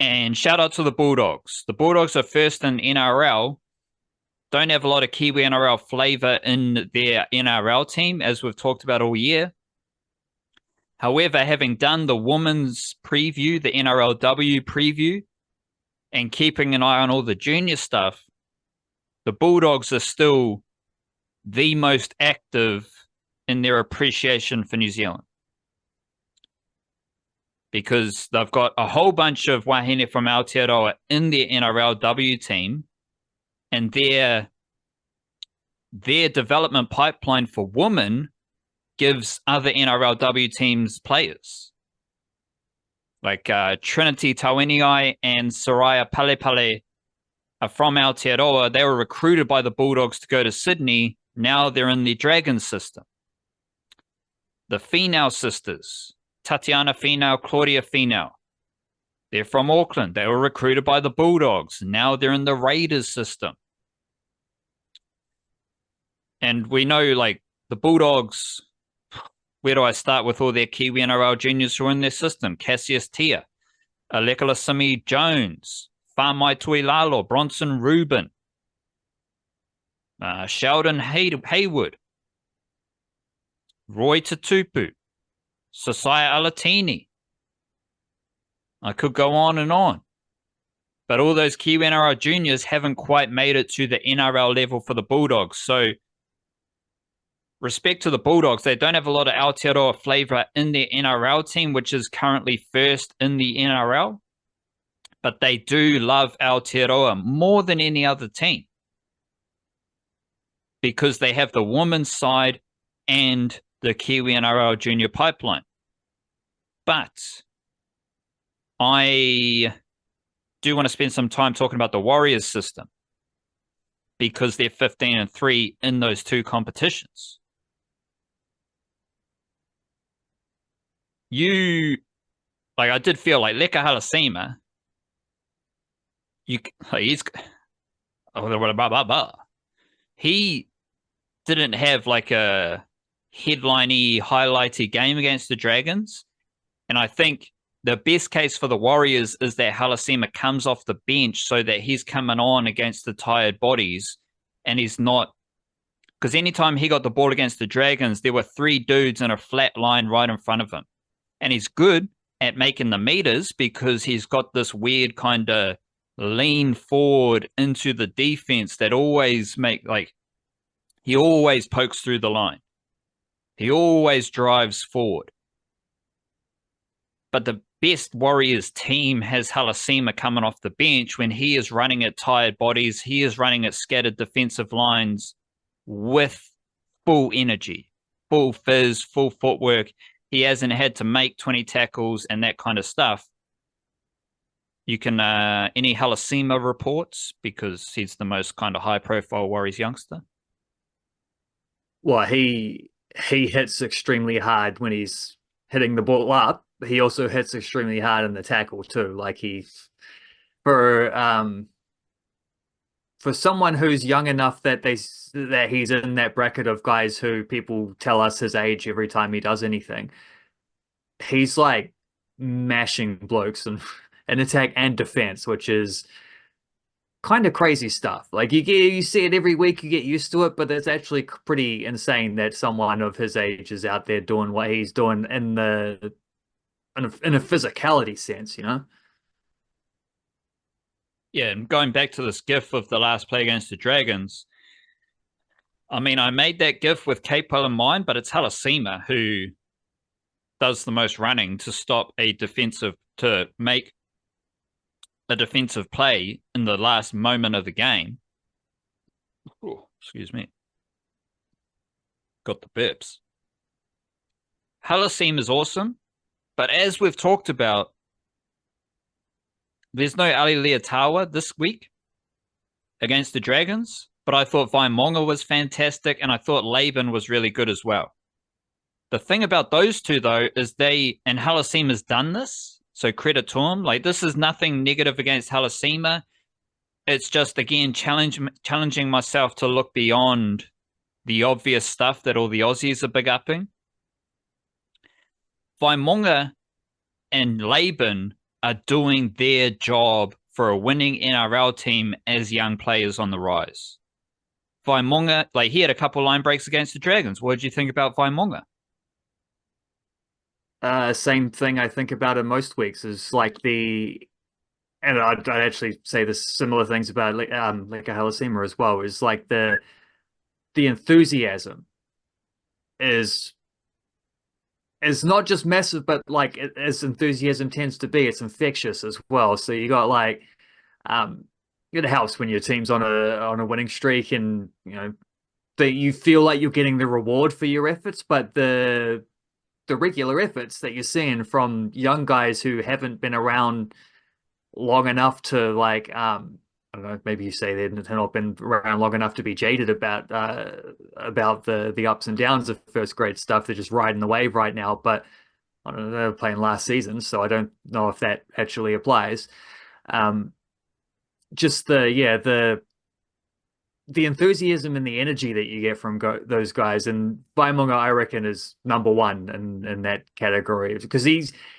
And shout out to the Bulldogs. The Bulldogs are 1st in NRL. Don't have a lot of Kiwi NRL flavor in their NRL team, as we've talked about all year. However, having done the women's preview, the NRLW preview, and keeping an eye on all the junior stuff, the Bulldogs are still the most active in their appreciation for New Zealand. Because they've got a whole bunch of wahine from Aotearoa in their NRLW team, and their development pipeline for women gives other NRLW teams players. Like Trinity Tawiniai and Soraya Palepale are from Aotearoa. They were recruited by the Bulldogs to go to Sydney. Now they're in the Dragons system. The Finau sisters, Tatiana Finau, Claudia Finau, they're from Auckland. They were recruited by the Bulldogs. Now they're in the Raiders system. And we know, like, the Bulldogs, where do I start with all their Kiwi NRL juniors who are in their system? Cassius Tia, Alekala Simi Jones, Whamai Tuilalo, Bronson Rubin, Sheldon Haywood, Roy Tatupu, Sosaya Alatini. I could go on and on. But all those Kiwi NRL juniors haven't quite made it to the NRL level for the Bulldogs. So respect to the Bulldogs, they don't have a lot of Aotearoa flavour in their NRL team, which is currently 1st in the NRL. But they do love Aotearoa more than any other team, because they have the women's side and the Kiwi NRL junior pipeline. But I do want to spend some time talking about the Warriors system, because they're 15-3 in those two competitions. I did feel like Leka Halasima, he didn't have like a headliney, highlighty game against the Dragons. And I think the best case for the Warriors is that Halasima comes off the bench so that he's coming on against the tired bodies and he's not, because anytime he got the ball against the Dragons, there were 3 dudes in a flat line right in front of him. And he's good at making the meters because he's got this weird kind of lean forward into the defense that always he always pokes through the line. He always drives forward. But the best Warriors team has Halasima coming off the bench when he is running at tired bodies. He is running at scattered defensive lines with full energy, full fizz, full footwork. He hasn't had to make 20 tackles and that kind of stuff. You can, any Halasima reports, because he's the most kind of high profile Warriors youngster? Well, he hits extremely hard when he's hitting the ball up. He also hits extremely hard in the tackle too. Like for someone who's young enough that he's in that bracket of guys who people tell us his age every time he does anything, he's like mashing blokes in attack and defense, which is kind of crazy stuff. Like you see it every week, you get used to it, but it's actually pretty insane that someone of his age is out there doing what he's doing in a physicality sense, you know? Yeah, and going back to this GIF of the last play against the Dragons, I mean, I made that GIF with Capewell in mind, but it's Halasima who does the most running to make a defensive play in the last moment of the game. Oh, excuse me. Got the bips. Halasima is awesome, but as we've talked about, there's no Ali Leotawa this week against the Dragons, but I thought Vaimonga was fantastic, and I thought Laban was really good as well. The thing about those two, though, is and Halasima's done this, so credit to him. Like, this is nothing negative against Halasima. It's just, again, challenging myself to look beyond the obvious stuff that all the Aussies are big upping. Vaimonga and Laban are doing their job for a winning NRL team as young players on the rise. Vaimonga, like, he had a couple line breaks against the Dragons. What did you think about Vaimonga? Same thing I think about it most weeks is like and I'd actually say the similar things about like a Halasima as well, is like the enthusiasm is not just massive, but like as enthusiasm tends to be, it's infectious as well. So you got like it helps when your team's on a winning streak, and you know that you feel like you're getting the reward for your efforts, but the regular efforts that you're seeing from young guys who haven't been around long enough to like I don't know, maybe you say they've not been around long enough to be jaded about the ups and downs of first grade stuff. They're just riding the wave right now, but I don't know, they were playing last season, so I don't know if that actually applies. Just the enthusiasm and the energy that you get from those guys, and Vaimonga, I reckon, is number one in that category, because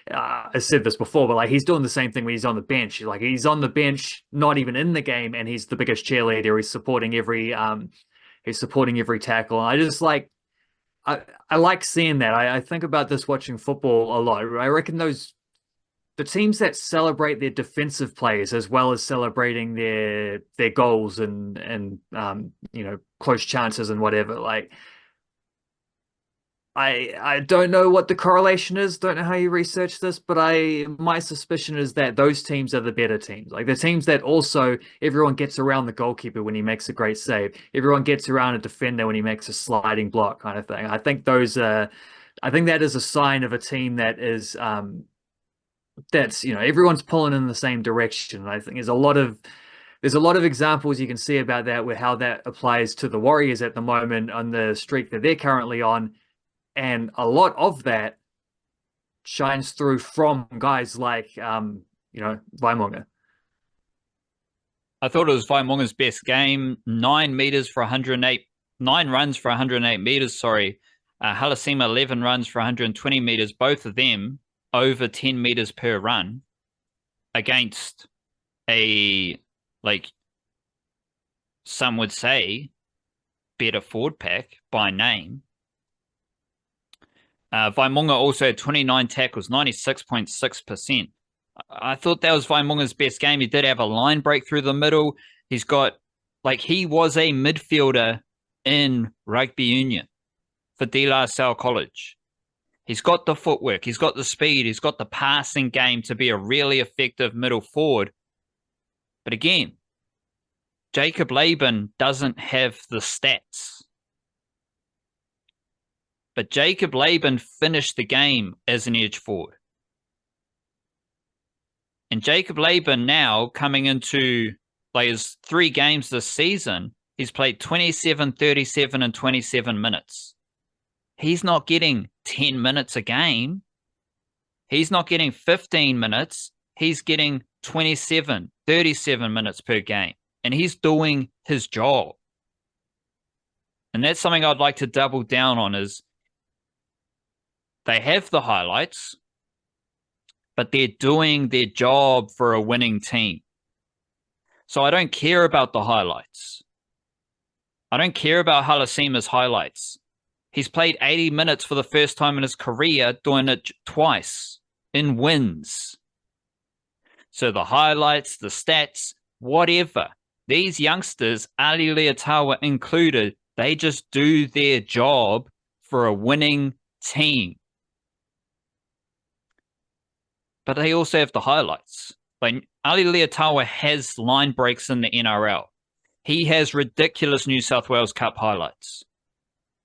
I said this before, but like he's doing the same thing when he's on the bench. Like he's on the bench, not even in the game, and he's the biggest cheerleader. He's supporting every tackle. And I just like I like seeing that. I think about this watching football a lot. I reckon the teams that celebrate their defensive players as well as celebrating their goals and you know, close chances and whatever. Like I don't know what the correlation is. Don't know how you research this, but my suspicion is that those teams are the better teams. Like the teams that also everyone gets around the goalkeeper when he makes a great save. Everyone gets around a defender when he makes a sliding block, kind of thing. I think that is a sign of a team that is that's, you know, everyone's pulling in the same direction. I think there's a lot of examples you can see about that, with how that applies to the Warriors at the moment on the streak that they're currently on, and a lot of that shines through from guys like you know, Vaimonga. I thought it was Vaimonga's best game. 9 runs for 108 meters. Sorry, Halasima 11 runs for 120 meters. Both of them over 10 meters per run against a, like some would say, better forward pack by name. Vaimunga also had 29 tackles, 96.6%. I thought that was Vaimunga's best game. He did have a line break through the middle. He's got, he was a midfielder in rugby union for De La Salle College. He's got the footwork. He's got the speed. He's got the passing game to be a really effective middle forward. But again, Jacob Laban doesn't have the stats. But Jacob Laban finished the game as an edge forward. And Jacob Laban now coming into his 3 games this season, he's played 27, 37, and 27 minutes. He's not getting 10 minutes a game. He's not getting 15 minutes. He's getting 27, 37 minutes per game. And he's doing his job. And that's something I'd like to double down on is they have the highlights, but they're doing their job for a winning team. So I don't care about the highlights. I don't care about Halasima's highlights. He's played 80 minutes for the first time in his career, doing it twice in wins. So the highlights, the stats, whatever. These youngsters, Ali Leotawa included, they just do their job for a winning team. But they also have the highlights. Ali Leotawa has line breaks in the NRL. He has ridiculous New South Wales Cup highlights.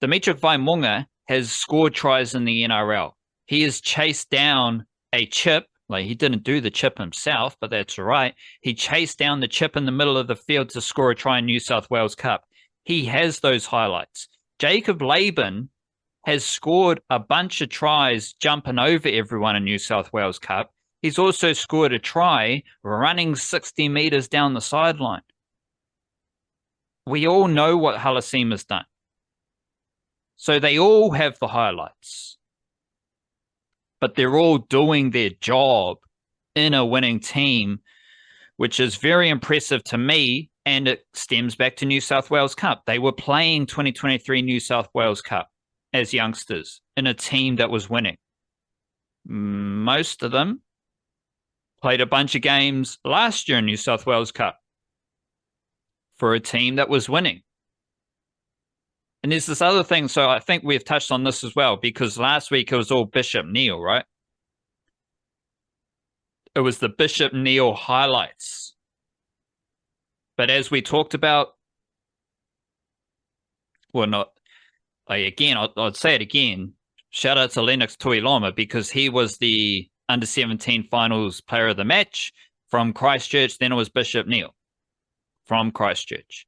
Dimitri Vaimunga has scored tries in the NRL. He has chased down a chip. He didn't do the chip himself, but that's all right. He chased down the chip in the middle of the field to score a try in New South Wales Cup. He has those highlights. Jacob Laban has scored a bunch of tries jumping over everyone in New South Wales Cup. He's also scored a try running 60 meters down the sideline. We all know what Halasima's done. So they all have the highlights. But they're all doing their job in a winning team, which is very impressive to me, and it stems back to New South Wales Cup. They were playing 2023 New South Wales Cup as youngsters in a team that was winning. Most of them played a bunch of games last year in New South Wales Cup for a team that was winning. And there's this other thing, so I think we've touched on this as well, because last week it was all Bishop Neal, right? It was the Bishop Neal highlights. But as we talked about, well, not, again, I'd say it again, shout out to Lennox Tuiloma, because he was the under-17 finals player of the match from Christchurch. Then it was Bishop Neal from Christchurch.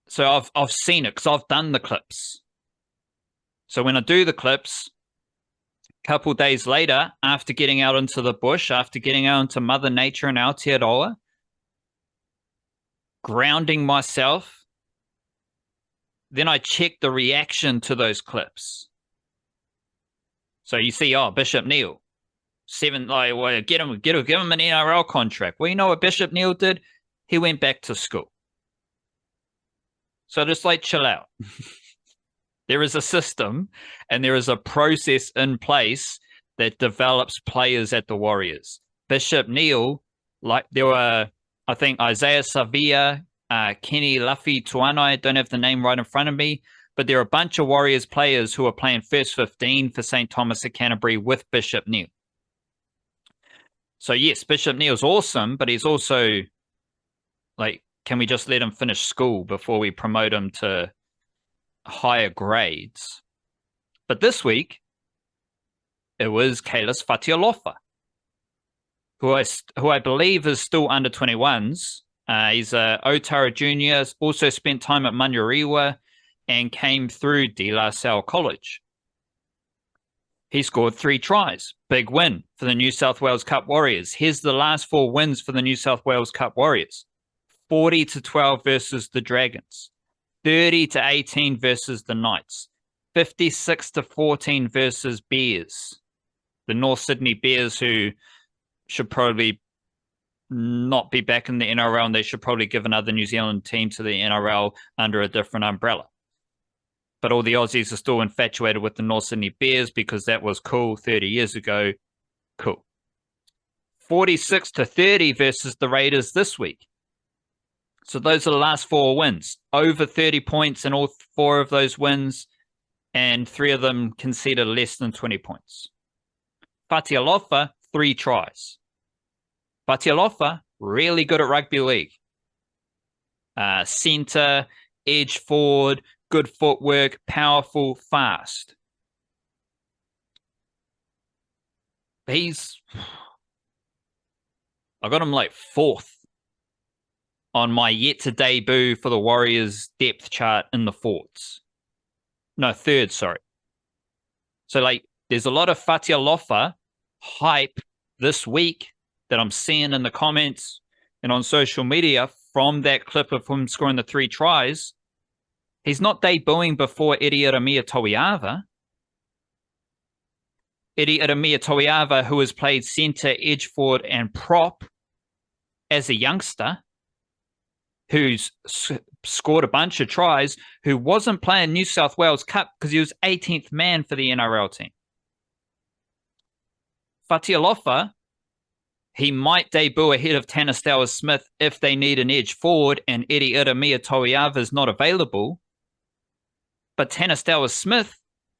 So I've seen it because I've done the clips. So when I do the clips, a couple of days later, after getting out into the bush, after getting out into Mother Nature and Aotearoa, grounding myself, then I check the reaction to those clips. So you see, Bishop Neal, give him an NRL contract. Well, you know what Bishop Neal did? He went back to school. So just chill out. There is a system and there is a process in place that develops players at the Warriors. Bishop Neal, there were, I think, Isaiah Savia, Kenny Luffy Tuanai, I don't have the name right in front of me, but there are a bunch of Warriors players who are playing first 15 for St. Thomas at Canterbury with Bishop Neal. So yes, Bishop Neal's awesome, but he's also can we just let him finish school before we promote him to higher grades? But this week, it was Kalis Fatialofa, who I believe is still under 21s. He's a Otara junior, also spent time at Manurewa and came through De La Salle College. He scored 3 tries. Big win for the New South Wales Cup Warriors. Here's the last 4 wins for the New South Wales Cup Warriors. 40-12 versus the Dragons, 30-18 versus the Knights, 56-14 versus Bears, the North Sydney Bears, who should probably not be back in the NRL, and they should probably give another New Zealand team to the NRL under a different umbrella. But all the Aussies are still infatuated with the North Sydney Bears because that was cool 30 years ago. Cool. 46-30 versus the Raiders this week. So those are the last 4 wins. Over 30 points in all 4 of those wins, and 3 of them conceded less than 20 points. Fatialofa, 3 tries. Fatialofa, really good at rugby league. Centre, edge forward, good footwork, powerful, fast. I got him like 4th on my yet to debut for the Warriors depth chart in the forts. No, 3rd, sorry. So like there's a lot of Fatialofa hype this week that I'm seeing in the comments and on social media from that clip of him scoring the 3 tries. He's not debuting before Eddie Iramia Toiava. Eddie Iramia Toiava, who has played centre, edge forward, and prop as a youngster, who's scored a bunch of tries, who wasn't playing New South Wales Cup because he was 18th man for the NRL team. Fatialofa, he might debut ahead of Tanner Smith if they need an edge forward and Eddie Iramia Toiava is not available. But Tanner Smith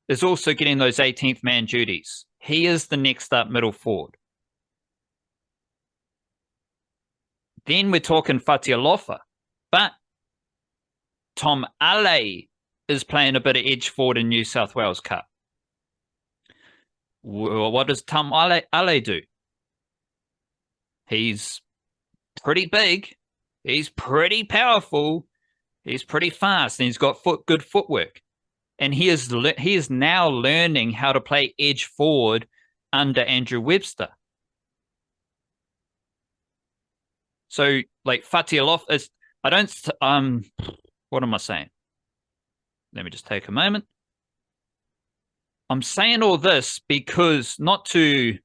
is also getting those 18th man duties. He is the next up middle forward. Then we're talking Fatialofa. But Tom Ale is playing a bit of edge forward in New South Wales Cup. What does Tom Ale do? He's pretty big. He's pretty powerful. He's pretty fast, and he's got good footwork. And he is now learning how to play edge forward under Andrew Webster. So, like Fatialofa is, I don't. What am I saying? Let me just take a moment. I'm saying all this because not to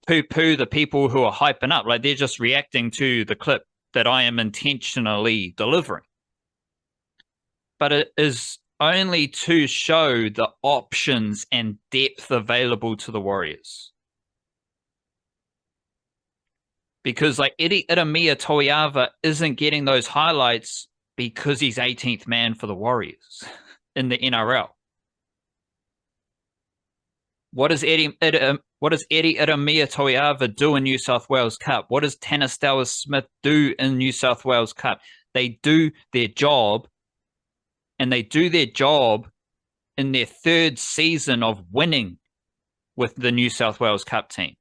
poo-poo the people who are hyping up, like they're just reacting to the clip that I am intentionally delivering. But it is only to show the options and depth available to the Warriors. Because like Eddie Iramia Toiava isn't getting those highlights because he's 18th man for the Warriors in the NRL. What does Eddie Iramia Toiava do in New South Wales Cup? What does Tanner Smith do in New South Wales Cup? They do their job, and they do their job in their 3rd season of winning with the New South Wales Cup team.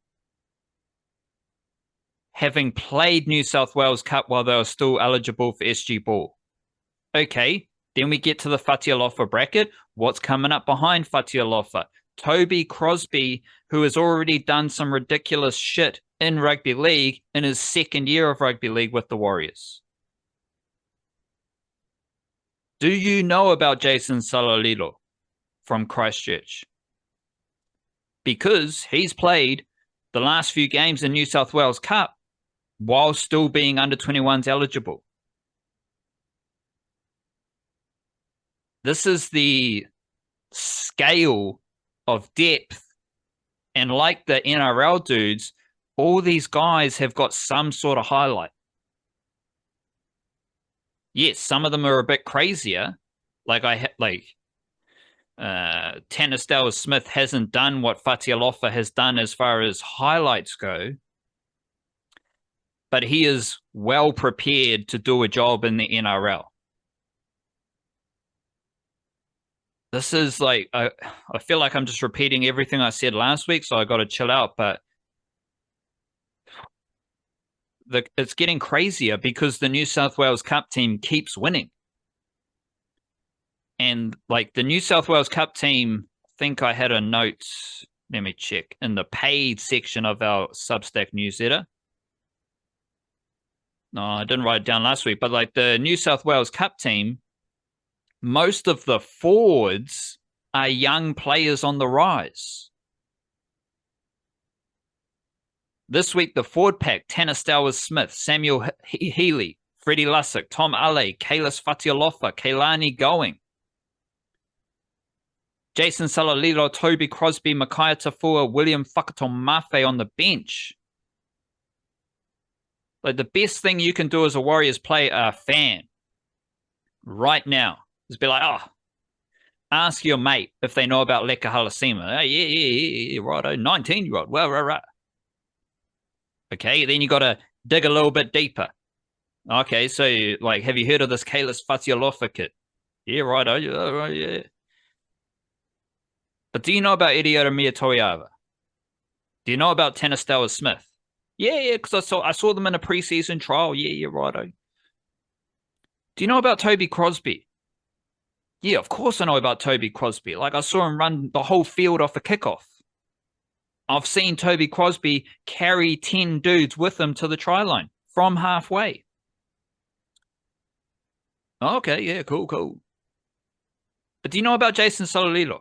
Having played New South Wales Cup while they were still eligible for SG Ball. Okay, then we get to the Fatialofa bracket. What's coming up behind Fatialofa? Toby Crosby, who has already done some ridiculous shit in rugby league in his 2nd year of rugby league with the Warriors. Do you know about Jason Salalilo from Christchurch? Because he's played the last few games in New South Wales Cup while still being under 21s eligible. This is the scale of depth. And like the NRL dudes, all these guys have got some sort of highlight. Yes, some of them are a bit crazier. Like Tanner Smith hasn't done what Fatialofa has done as far as highlights go. But he is well prepared to do a job in the NRL. This is like, I feel like I'm just repeating everything I said last week, so I got to chill out. But it's getting crazier because the New South Wales Cup team keeps winning. And like the New South Wales Cup team, I think I had a note, let me check, in the paid section of our Substack newsletter. No, I didn't write it down last week, but like the New South Wales Cup team, most of the forwards are young players on the rise. This week, the forward pack, Tanner Stowers-Smith, Samuel Healy, Freddie Lussick, Tom Ale, Kalis Fatialofa, Kailani Going, Jason Salalilo, Toby Crosby, Makaya Tafua, William Whakatomafe on the bench. Like, the best thing you can do as a Warriors player, fan, right now, is be like, ask your mate if they know about Leka Halasima. Oh, yeah, right, 19-year-old. Well, right. Okay, then you got to dig a little bit deeper. Okay, so, have you heard of this Kalis Fatialofa kid? Yeah, right, yeah. But do you know about Idiota Miyatoiava? Do you know about Tanner Stowers-Smith? Yeah, because I saw them in a preseason trial. Yeah, righto. Do you know about Toby Crosby? Yeah, of course I know about Toby Crosby. I saw him run the whole field off a kickoff. I've seen Toby Crosby carry 10 dudes with him to the try line from halfway. Okay, yeah, cool. But do you know about Jason Salalilo?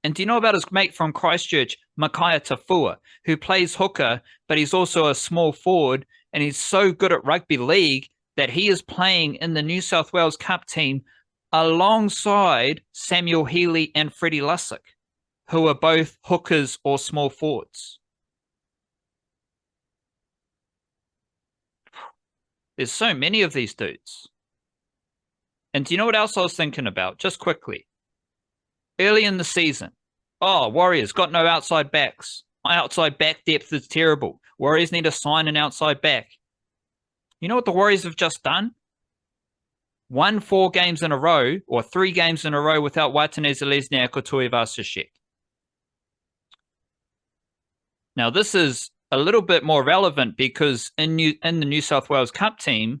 And do you know about his mate from Christchurch, Makaya Tafua, who plays hooker, but he's also a small forward, and he's so good at rugby league that he is playing in the New South Wales Cup team alongside Samuel Healy and Freddie Lussick, who are both hookers or small forwards. There's so many of these dudes. And do you know what else I was thinking about? Just quickly. Early in the season, Warriors got no outside backs. My outside back depth is terrible. Warriors need to sign an outside back. You know what the Warriors have just done? Won 4 games in a row, or 3 games in a row without Watanese Lesniak or Tuivasa-Sheck. Now, this is a little bit more relevant because in the New South Wales Cup team,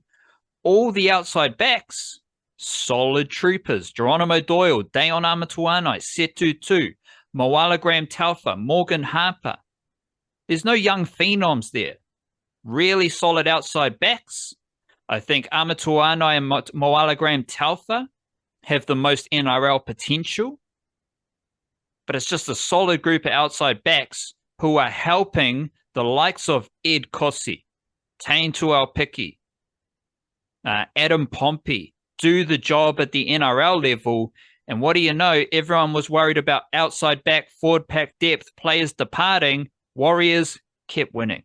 all the outside backs, solid troopers. Geronimo Doyle, Dayon Amatuanai, Setu Tu, Moala Graham Taufa, Morgan Harper. There's no young phenoms there. Really solid outside backs. I think Amatuanai and Moala Graham Taufa have the most NRL potential. But it's just a solid group of outside backs who are helping the likes of Ed Kossi, Tain Tuaupiki, Adam Pompey do the job at the NRL level. And what do you know? Everyone was worried about outside back, forward pack depth, players departing. Warriors kept winning.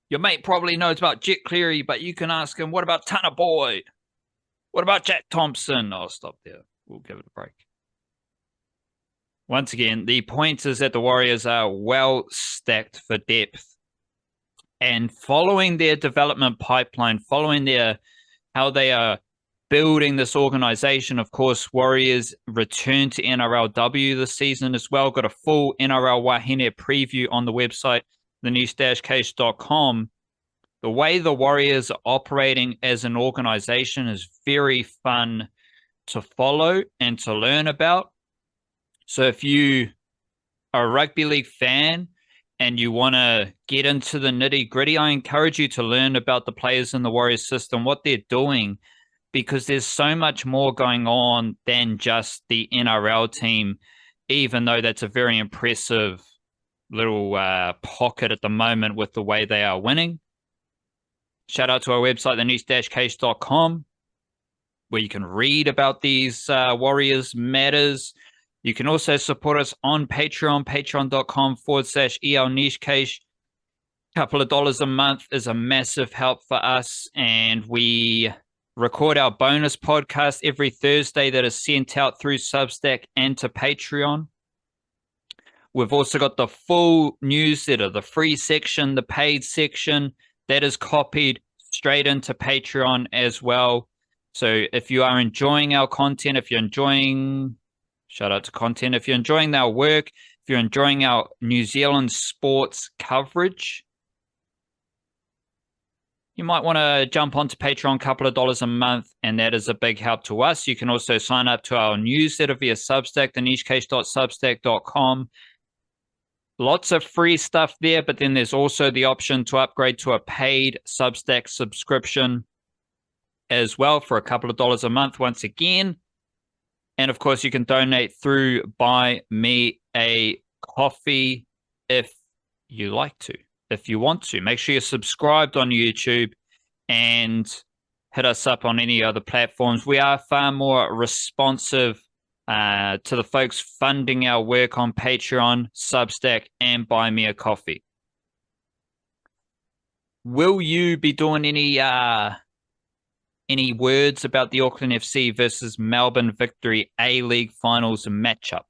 Your mate probably knows about Jet Cleary, but you can ask him, what about Tanner Boyd? What about Jack Thompson? I'll stop there. We'll give it a break. Once again, the point is that the Warriors are well stacked for depth. And following their development pipeline, following how they are building this organization, of course, Warriors return to NRLW this season as well. Got a full NRL Wahine preview on the website, thenichecache.com. The way the Warriors are operating as an organization is very fun to follow and to learn about. So if you are a rugby league fan and you want to get into the nitty gritty, I encourage you to learn about the players in the Warriors system, what they're doing, because there's so much more going on than just the NRL team, even though that's a very impressive little pocket at the moment with the way they are winning. Shout out to our website, thenichecache.com, where you can read about these Warriors matters. You can also support us on Patreon, patreon.com/ELNichecache. A couple of dollars a month is a massive help for us, and we record our bonus podcast every Thursday that is sent out through Substack and to Patreon. We've also got the full newsletter, the free section, the paid section, that is copied straight into Patreon as well. So if you are enjoying our content, shout out to content, if you're enjoying our work, if you're enjoying our New Zealand sports coverage, you might want to jump onto Patreon, a couple of dollars a month, and that is a big help to us. You can also sign up to our newsletter via Substack, thenichecache.substack.com. Lots of free stuff there, but then there's also the option to upgrade to a paid Substack subscription as well for a couple of dollars a month once again. And of course, you can donate through Buy Me a Coffee if you like to. If you want to, make sure you're subscribed on YouTube and hit us up on any other platforms. We are far more responsive to the folks funding our work on Patreon, Substack, and Buy Me a Coffee. Will you be doing any words about the Auckland FC versus Melbourne Victory A-League finals matchup?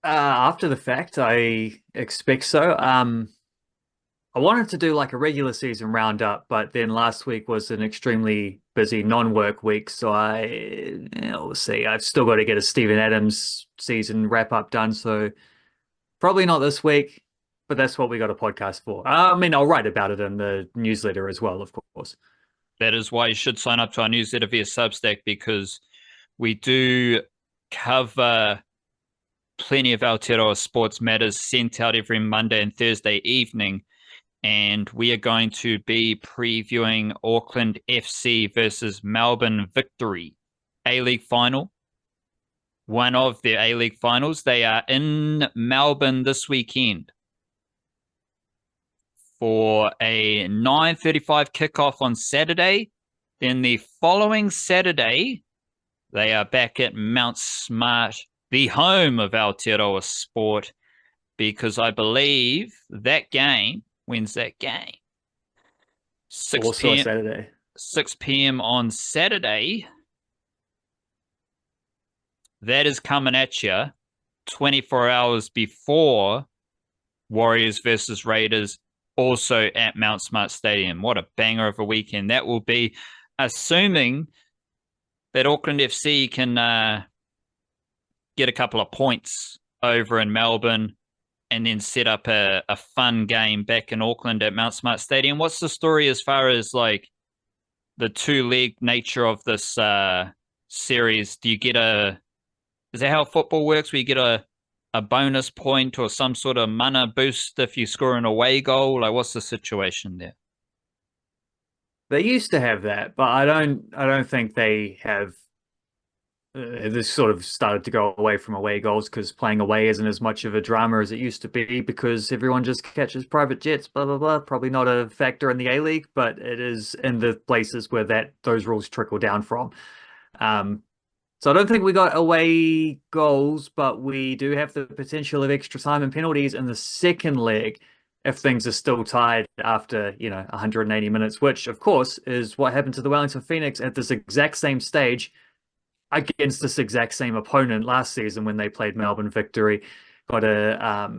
After the fact, I expect so. I wanted to do like a regular season roundup, but then last week was an extremely busy non-work week, so we'll see. I've still got to get a Steven Adams season wrap-up done, so probably not this week, but that's what we got a podcast for. I mean, I'll write about it in the newsletter as well, of course. That is why you should sign up to our newsletter via Substack, because we do cover plenty of Aotearoa sports matters sent out every Monday and Thursday evening. And we are going to be previewing Auckland FC versus Melbourne Victory A-League final. One of their A-League finals. They are in Melbourne this weekend for a 9:35 kickoff on Saturday. Then the following Saturday, they are back at Mount Smart, the home of Aotearoa sport, because I believe that game, when's that game? 6 p.m. Saturday. 6 p.m. on Saturday. That is coming at you 24 hours before Warriors versus Raiders, also at Mount Smart Stadium. What a banger of a weekend that will be, assuming that Auckland FC can get a couple of points over in Melbourne and then set up a fun game back in Auckland at Mount Smart Stadium. What's the story as far as like the two-leg nature of this series? Do you get is that how football works, where you get a bonus point or some sort of mana boost if you score an away goal? Like, what's the situation there? They used to have that, but I don't think they have. This sort of started to go away from away goals because playing away isn't as much of a drama as it used to be because everyone just catches private jets, blah, blah, blah. Probably not a factor in the A-League, but it is in the places where those rules trickle down from. So I don't think we got away goals, but we do have the potential of extra time and penalties in the second leg if things are still tied after, 180 minutes, which, of course, is what happened to the Wellington Phoenix at this exact same stage against this exact same opponent last season when they played Melbourne Victory. Got how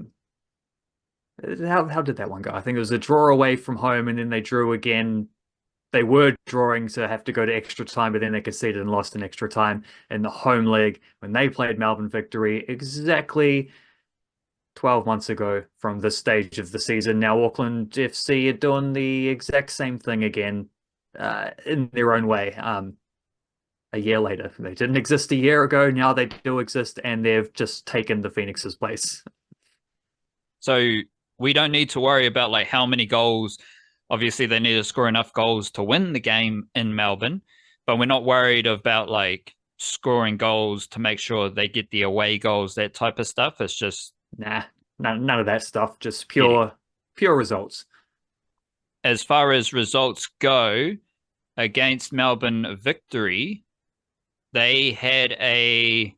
did that one go? I think it was a draw away from home, and then they drew again. They were drawing to have to go to extra time, but then they conceded and lost in extra time in the home leg when they played Melbourne Victory exactly 12 months ago from this stage of the season. Now Auckland FC are doing the exact same thing again in their own way. A year later, they didn't exist a year ago. Now they do exist, and they've just taken the Phoenix's place. So we don't need to worry about like how many goals. Obviously, they need to score enough goals to win the game in Melbourne, but we're not worried about like scoring goals to make sure they get the away goals, that type of stuff. It's just none of that stuff. Just pure results. As far as results go, against Melbourne Victory, they had a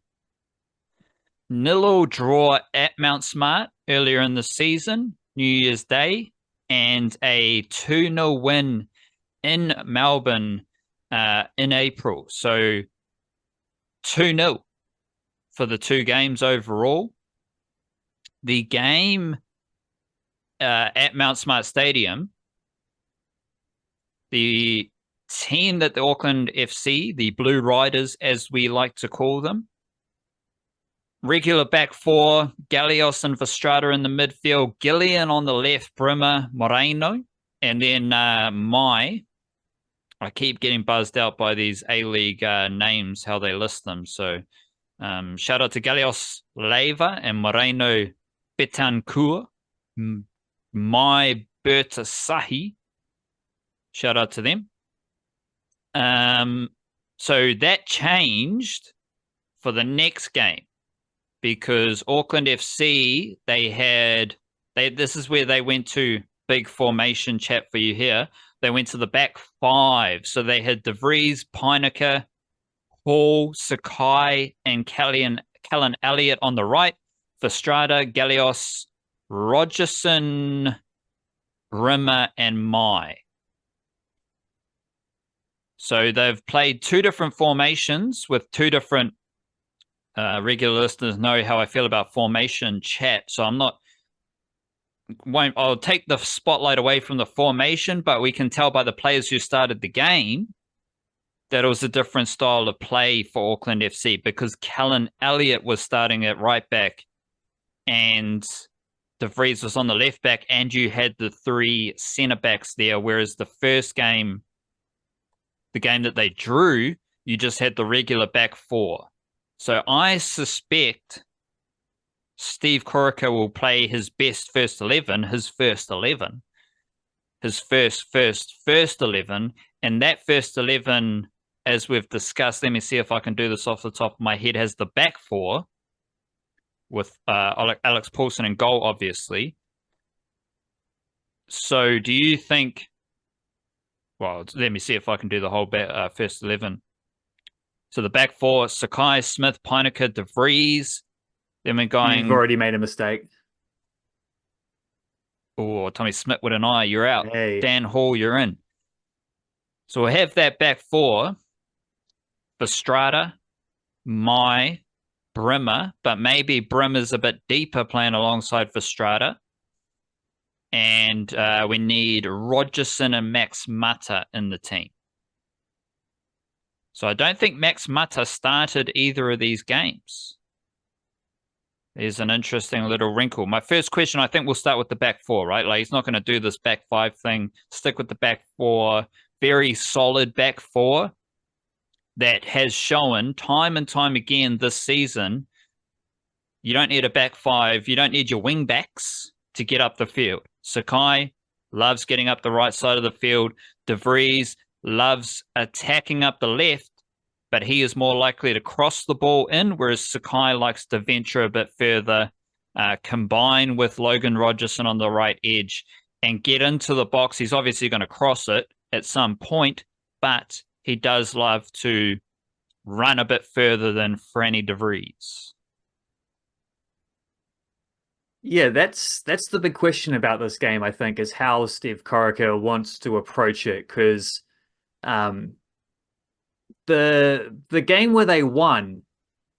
0-0 draw at Mount Smart earlier in the season, New Year's Day, and a 2-0 win in Melbourne in April. So 2-0 for the two games overall. The game at Mount Smart Stadium, the team that the Auckland FC, the Blue Riders, as we like to call them, regular back four, Gallios and Vestrada in the midfield, Gillian on the left, Brimmer, Moreno, and then I keep getting buzzed out by these A-League names, how they list them. So shout out to Gallios Leiva and Moreno Betancourt, my Berta Sahi. Shout out to them. So that changed for the next game. because Auckland FC, this is where they went to, big formation chat for you here. They went to the back five. So they had De Vries, Pinnaker, Hall, Sakai, and Callan Elliott on the right. Verstrada, Gallios, Rogerson, Rimmer, and Mai. So they've played two different formations with two different regular listeners know how I feel about formation chat. So I'll take the spotlight away from the formation, but we can tell by the players who started the game that it was a different style of play for Auckland FC, because Callan Elliott was starting at right back and De Vries was on the left back, and you had the three centre backs there, whereas the first game, the game that they drew, you just had the regular back four. So I suspect Steve Corica will play his best first 11, his first 11, his first 11, and that first 11, as we've discussed, let me see if I can do this off the top of my head, has the back four with Alex Paulson in goal, obviously. So do you think, well, let me see if I can do the whole first 11. So the back four, Sakai, Smith, Pinnaker, De Vries. Then we're going... You've already made a mistake. Oh, Tommy Smith with an eye, you're out. Hey. Dan Hall, you're in. So we'll have that back four. Verstrada, Mai, Brimmer, but maybe Brimmer's a bit deeper playing alongside Verstrada. And we need Rogerson and Max Mata in the team. So I don't think Max Mata started either of these games. There's an interesting little wrinkle. My first question, I think we'll start with the back four, right? Like, he's not going to do this back five thing. Stick with the back four. Very solid back four that has shown time and time again this season, you don't need a back five. You don't need your wing backs to get up the field. Sakai loves getting up the right side of the field. De Vries loves attacking up the left, but he is more likely to cross the ball in, whereas Sakai likes to venture a bit further, combine with Logan Rogerson on the right edge and get into the box. He's obviously going to cross it at some point, but he does love to run a bit further than Franny De Vries. Yeah, that's the big question about this game, I think, is how Steve Corica wants to approach it, because the game where they won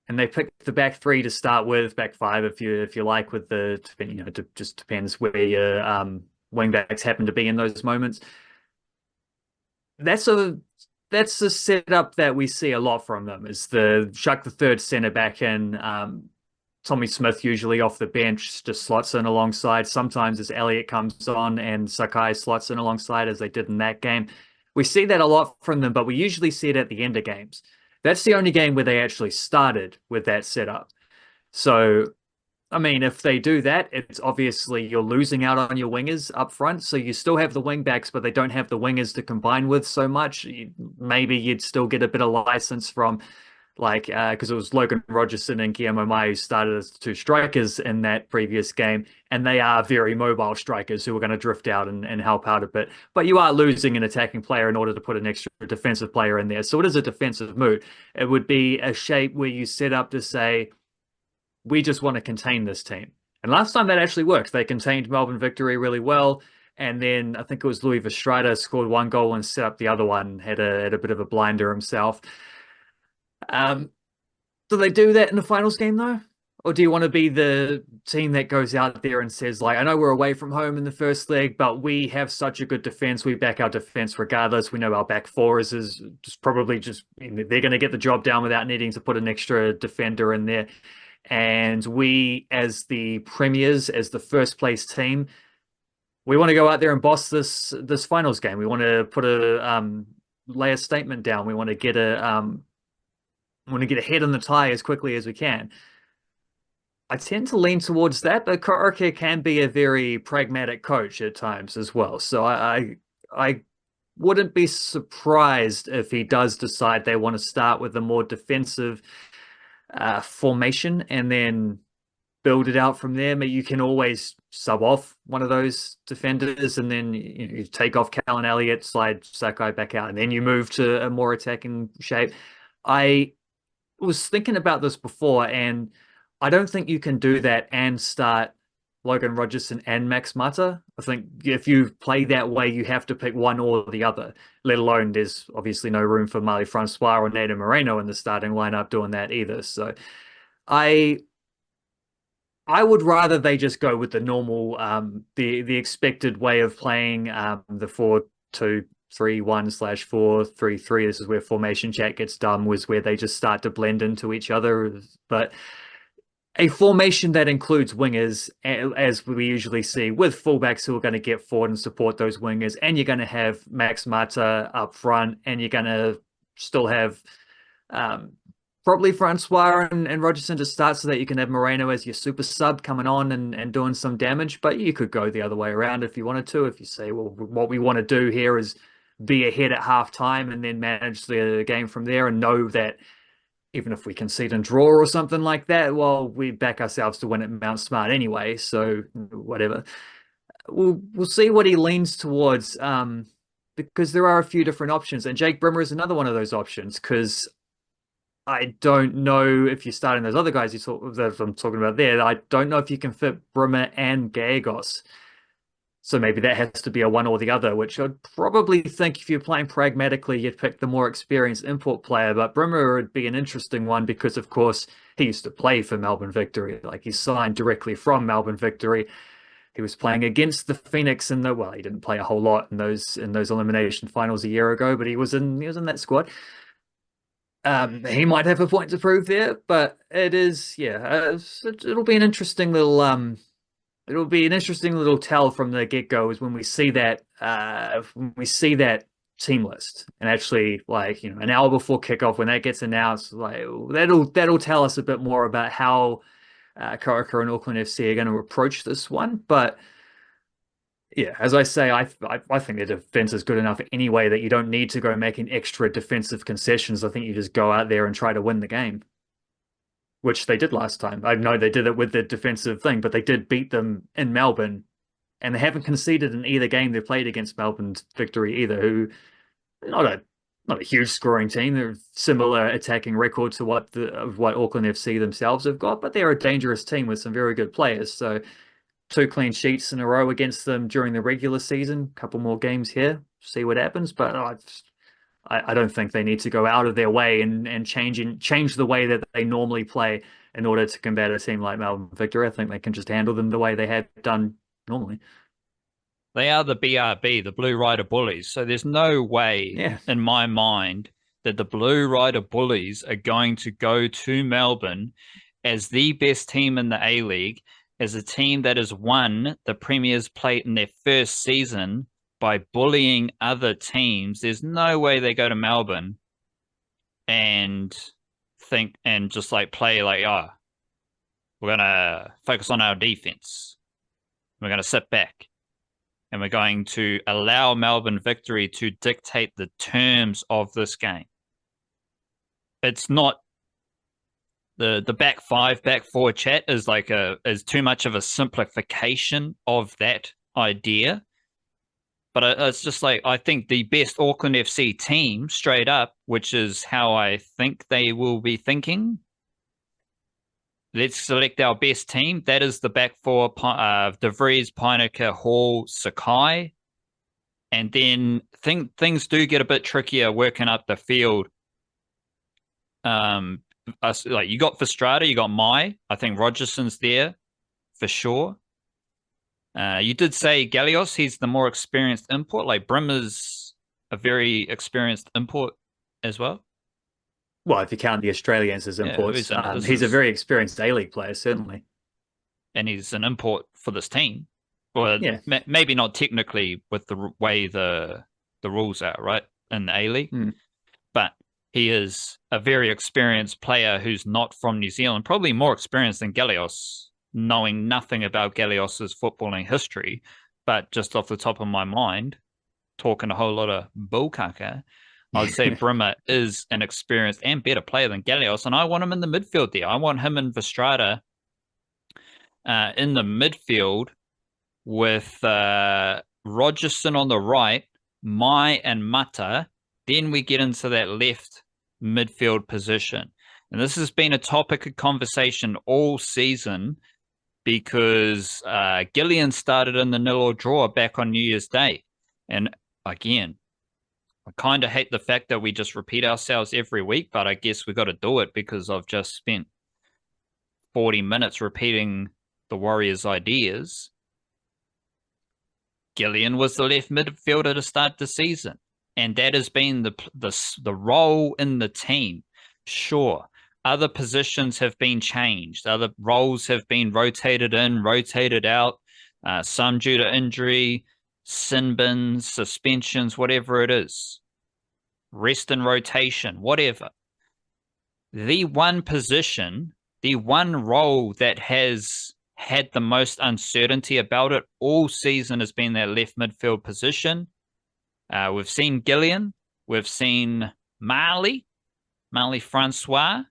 and they picked the back three to start with, back five if you like, with the, it just depends where your wing backs happen to be in those moments. That's a setup that we see a lot from them, is the chuck the third centre back in. Tommy Smith usually off the bench just slots in alongside. Sometimes as Elliott comes on and Sakai slots in alongside, as they did in that game. We see that a lot from them, but we usually see it at the end of games. That's the only game where they actually started with that setup. So, I mean, if they do that, it's obviously you're losing out on your wingers up front. So you still have the wing backs, but they don't have the wingers to combine with so much. Maybe you'd still get a bit of license from, like, because it was Logan Rogerson and Guillermo Mai who started as two strikers in that previous game, and they are very mobile strikers who are going to drift out and help out a bit. But you are losing an attacking player in order to put an extra defensive player in there. So it is a defensive move. It would be a shape where you set up to say, we just want to contain this team. And last time that actually worked. They contained Melbourne Victory really well. And then I think it was Louis Verstrada scored one goal and set up the other one, had a bit of a blinder himself. Do they do that in the finals game though? Or do you want to be the team that goes out there and says, like, I know we're away from home in the first leg, but we have such a good defense. We back our defense regardless. We know our back four is just probably they're going to get the job done without needing to put an extra defender in there. And we, as the premiers, as the first place team, we want to go out there and boss this finals game. We want to lay a statement down. We want to get a head in the tie as quickly as we can. I tend to lean towards that, but Corica can be a very pragmatic coach at times as well. So I wouldn't be surprised if he does decide they want to start with a more defensive formation and then build it out from there. But you can always sub off one of those defenders and then you take off Callan Elliott, slide Sakai back out, and then you move to a more attacking shape. I was thinking about this before, and I don't think you can do that and start Logan Rogerson and Max Mata. I think if you play that way, you have to pick one or the other, let alone there's obviously no room for Marley Francois or Nathan Moreno in the starting lineup doing that either. So I would rather they just go with the normal, the expected way of playing, the 4-2-3-1/4-3-3. This is where formation chat gets done, was where they just start to blend into each other. But a formation that includes wingers, as we usually see, with fullbacks who are going to get forward and support those wingers, and you're going to have Max Mata up front, and you're going to still have probably Francois and Rogerson to start, so that you can have Moreno as your super sub coming on and doing some damage. But you could go the other way around if you wanted to. If you say, well, what we want to do here is be ahead at halftime and then manage the game from there, and know that even if we concede and draw or something like that, well, we back ourselves to win at Mount Smart anyway. So whatever. We'll see what he leans towards, because there are a few different options, and Jake Brimmer is another one of those options, because I don't know if you're starting those other guys that I'm talking about there. I don't know if you can fit Brimmer and Gallegos. So maybe that has to be a one or the other, which I'd probably think if you're playing pragmatically, you'd pick the more experienced import player. But Brimmer would be an interesting one because, of course, he used to play for Melbourne Victory. Like, he signed directly from Melbourne Victory. He was playing against the Phoenix he didn't play a whole lot in those elimination finals a year ago, but he was in that squad. He might have a point to prove there, but it is, it'll be an interesting little tell from the get-go, is when we see that team list, and actually, like, an hour before kickoff, when that gets announced, like, that'll tell us a bit more about how Kauraka and Auckland FC are going to approach this one. But yeah, as I say, I think their defense is good enough anyway that you don't need to go making extra defensive concessions. I think you just go out there and try to win the game, which they did last time. I know they did it with the defensive thing, but they did beat them in Melbourne, and they haven't conceded in either game they've played against Melbourne Victory either, who not a huge scoring team. They're similar attacking record to what Auckland FC themselves have got, but they're a dangerous team with some very good players. So 2 clean sheets in a row against them during the regular season. A couple more games here, see what happens. But I don't think they need to go out of their way and change the way that they normally play in order to combat a team like Melbourne Victory. I think they can just handle them the way they have done normally. They are the BRB, the Blue Rider Bullies. So there's no way in my mind that the Blue Rider Bullies are going to go to Melbourne as the best team in the A-League, as a team that has won the Premier's Plate in their first season by bullying other teams. There's no way they go to Melbourne and think and just like play like, we're going to focus on our defense. We're going to sit back and we're going to allow Melbourne Victory to dictate the terms of this game. It's not the back 5, back 4 chat is too much of a simplification of that idea. But it's just like, I think the best Auckland FC team, straight up, which is how I think they will be thinking. Let's select our best team. That is the back 4, De Vries, Peinecker, Hall, Sakai. And then things do get a bit trickier working up the field. Like, you got Verstrada, you got Mai. I think Rogerson's there for sure. You did say Gallegos, he's the more experienced import. Like, Brimmer's a very experienced import as well. Well, if you count the Australians as imports, he's a very experienced A-League player, certainly. And he's an import for this team. Well, maybe not technically with the way the rules are, right, in the A-League. But he is a very experienced player who's not from New Zealand, probably more experienced than Gallegos, knowing nothing about Gallegos' footballing history. But just off the top of my mind, talking a whole lot of bullkaka, I would say Brimmer is an experienced and better player than Gallios, and I want him in the midfield there. I want him and Vestrada in the midfield with Rogerson on the right, Mai and Mata. Then we get into that left midfield position. And this has been a topic of conversation all season because Gillian started in the 0-0 draw back on New Year's Day. And again, I kind of hate the fact that we just repeat ourselves every week, but I guess we got to do it because I've just spent 40 minutes repeating the Warriors' ideas. Gillian was the left midfielder to start the season, and that has been the role in the team. Sure, other positions have been changed. Other roles have been rotated in, rotated out, some due to injury, sin bins, suspensions, whatever it is. Rest and rotation, whatever. The one position, the one role that has had the most uncertainty about it all season has been that left midfield position. We've seen Gillian. We've seen Marley Francois.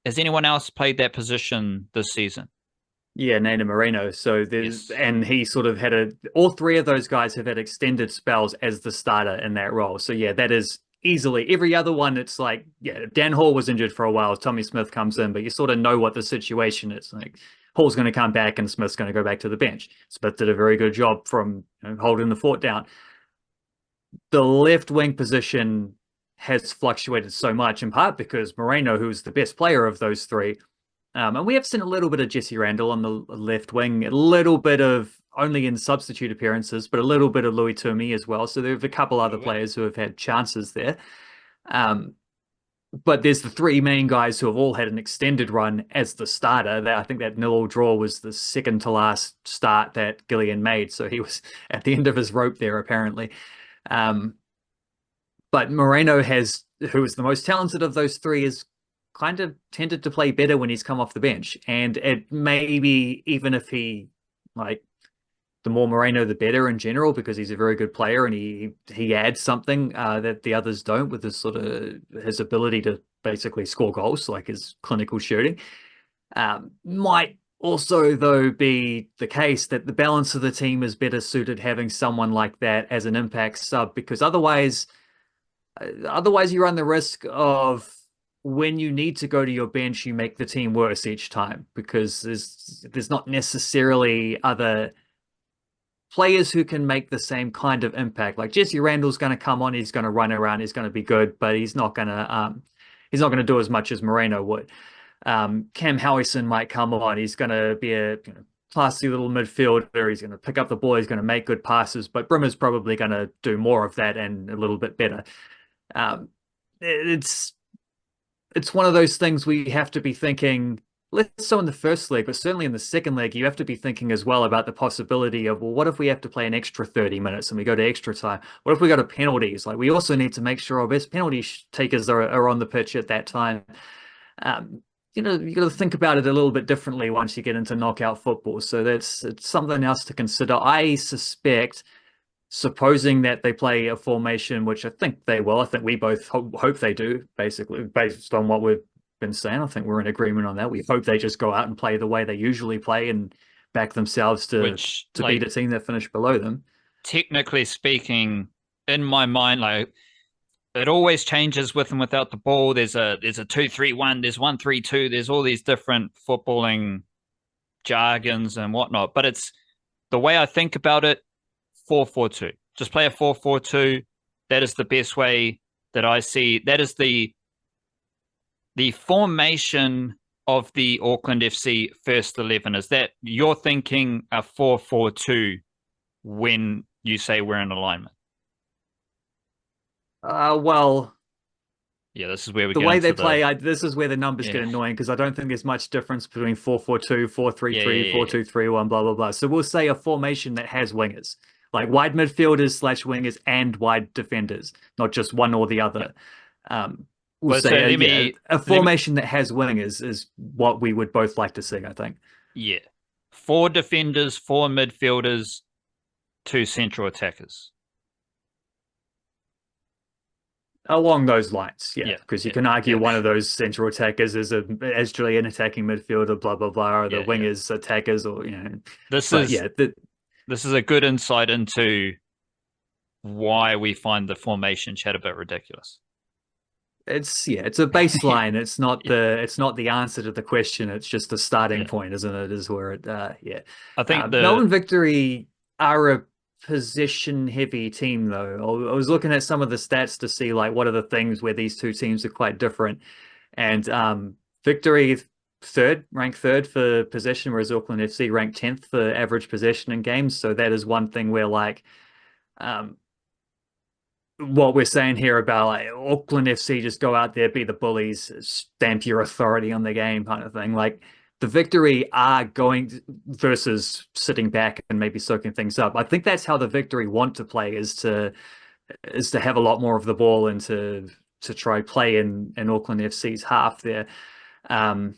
Has anyone else played that position this season? Yeah, Nana Moreno. So there's, Yes. and he sort of had all three of those guys have had extended spells as the starter in that role. So yeah, that is easily every other one. It's like, yeah, Dan Hall was injured for a while. Tommy Smith comes in, but you sort of know what the situation is. Like Hall's going to come back and Smith's going to go back to the bench. Smith did a very good job from holding the fort down. The left wing position has fluctuated so much in part because Moreno, who's the best player of those three, and we have seen a little bit of Jesse Randall on the left wing, a little bit of only in substitute appearances, but a little bit of Louis Toomey as well. So there are a couple other players who have had chances there. But there's the three main guys who have all had an extended run as the starter. I think that 0-0 draw was the second to last start that Gillian made. So he was at the end of his rope there, apparently. But Moreno who is the most talented of those three, is kind of tended to play better when he's come off the bench. And it maybe even if he, like, the more Moreno, the better in general, because he's a very good player and he adds something that the others don't with his sort of his ability to basically score goals, like his clinical shooting. Might also, though, be the case that the balance of the team is better suited having someone like that as an impact sub, because otherwise you run the risk of when you need to go to your bench, you make the team worse each time because there's not necessarily other players who can make the same kind of impact. Like Jesse Randall's going to come on, he's going to run around, he's going to be good, but he's not going to do as much as Moreno would. Cam Howison might come on, he's going to be a classy little midfielder, he's going to pick up the ball, he's going to make good passes, but Brimmer's probably going to do more of that and a little bit better. It's one of those things we have to be thinking, less so in the first leg, but certainly in the second leg, you have to be thinking as well about the possibility of, well, what if we have to play an extra 30 minutes and we go to extra time? What if we go to penalties? Like, we also need to make sure our best penalty takers are on the pitch at that time. You got to think about it a little bit differently once you get into knockout football. So it's something else to consider. I suspect, supposing that they play a formation, which I think they will, I think we both hope they do, basically, based on what we've been saying. I think we're in agreement on that. We hope they just go out and play the way they usually play and back themselves to beat a team that finished below them. Technically speaking, in my mind, like, it always changes with and without the ball. There's a 2-3-1, there's 1-3-2, there's all these different footballing jargons and whatnot. But it's the way I think about it, 4-4-2. Just play a 4-4-2. That is the best way that I see. That is the formation of the Auckland FC first 11. Is that you're thinking a 4-4-2 when you say we're in alignment? Well, yeah, this is where we the get way into they play. This is where the numbers get annoying because I don't think there's much difference between 4-4-2, 4-3-3, 4-2-3-1, blah blah blah. So we'll say a formation that has wingers, like wide midfielders / wingers and wide defenders, not just one or the other. We'll say a formation that has wingers is what we would both like to see, I think. Yeah. 4 defenders, 4 midfielders, 2 central attackers. Along those lines, yeah, Yeah, because you yeah, can argue yeah, one of those central attackers is as truly an attacking midfielder, blah blah blah, or the yeah, yeah. wingers attackers, or This But is yeah, this is a good insight into why we find the formation chat a bit ridiculous. it's a baseline. Yeah, It's not the answer to the question. It's just a starting yeah. point, isn't it? Is where it yeah. I think Melbourne Victory are a possession heavy team though. I was looking at some of the stats to see like what are the things where these two teams are quite different. And Victory ranked third for possession, whereas Auckland FC ranked 10th for average possession in games. So that is one thing where like um, what we're saying here about like Auckland FC just go out there, be the bullies, stamp your authority on the game kind of thing. Like the Victory are going versus sitting back and maybe soaking things up. I think that's how the Victory want to play is to have a lot more of the ball and to try play in Auckland FC's half there. Um,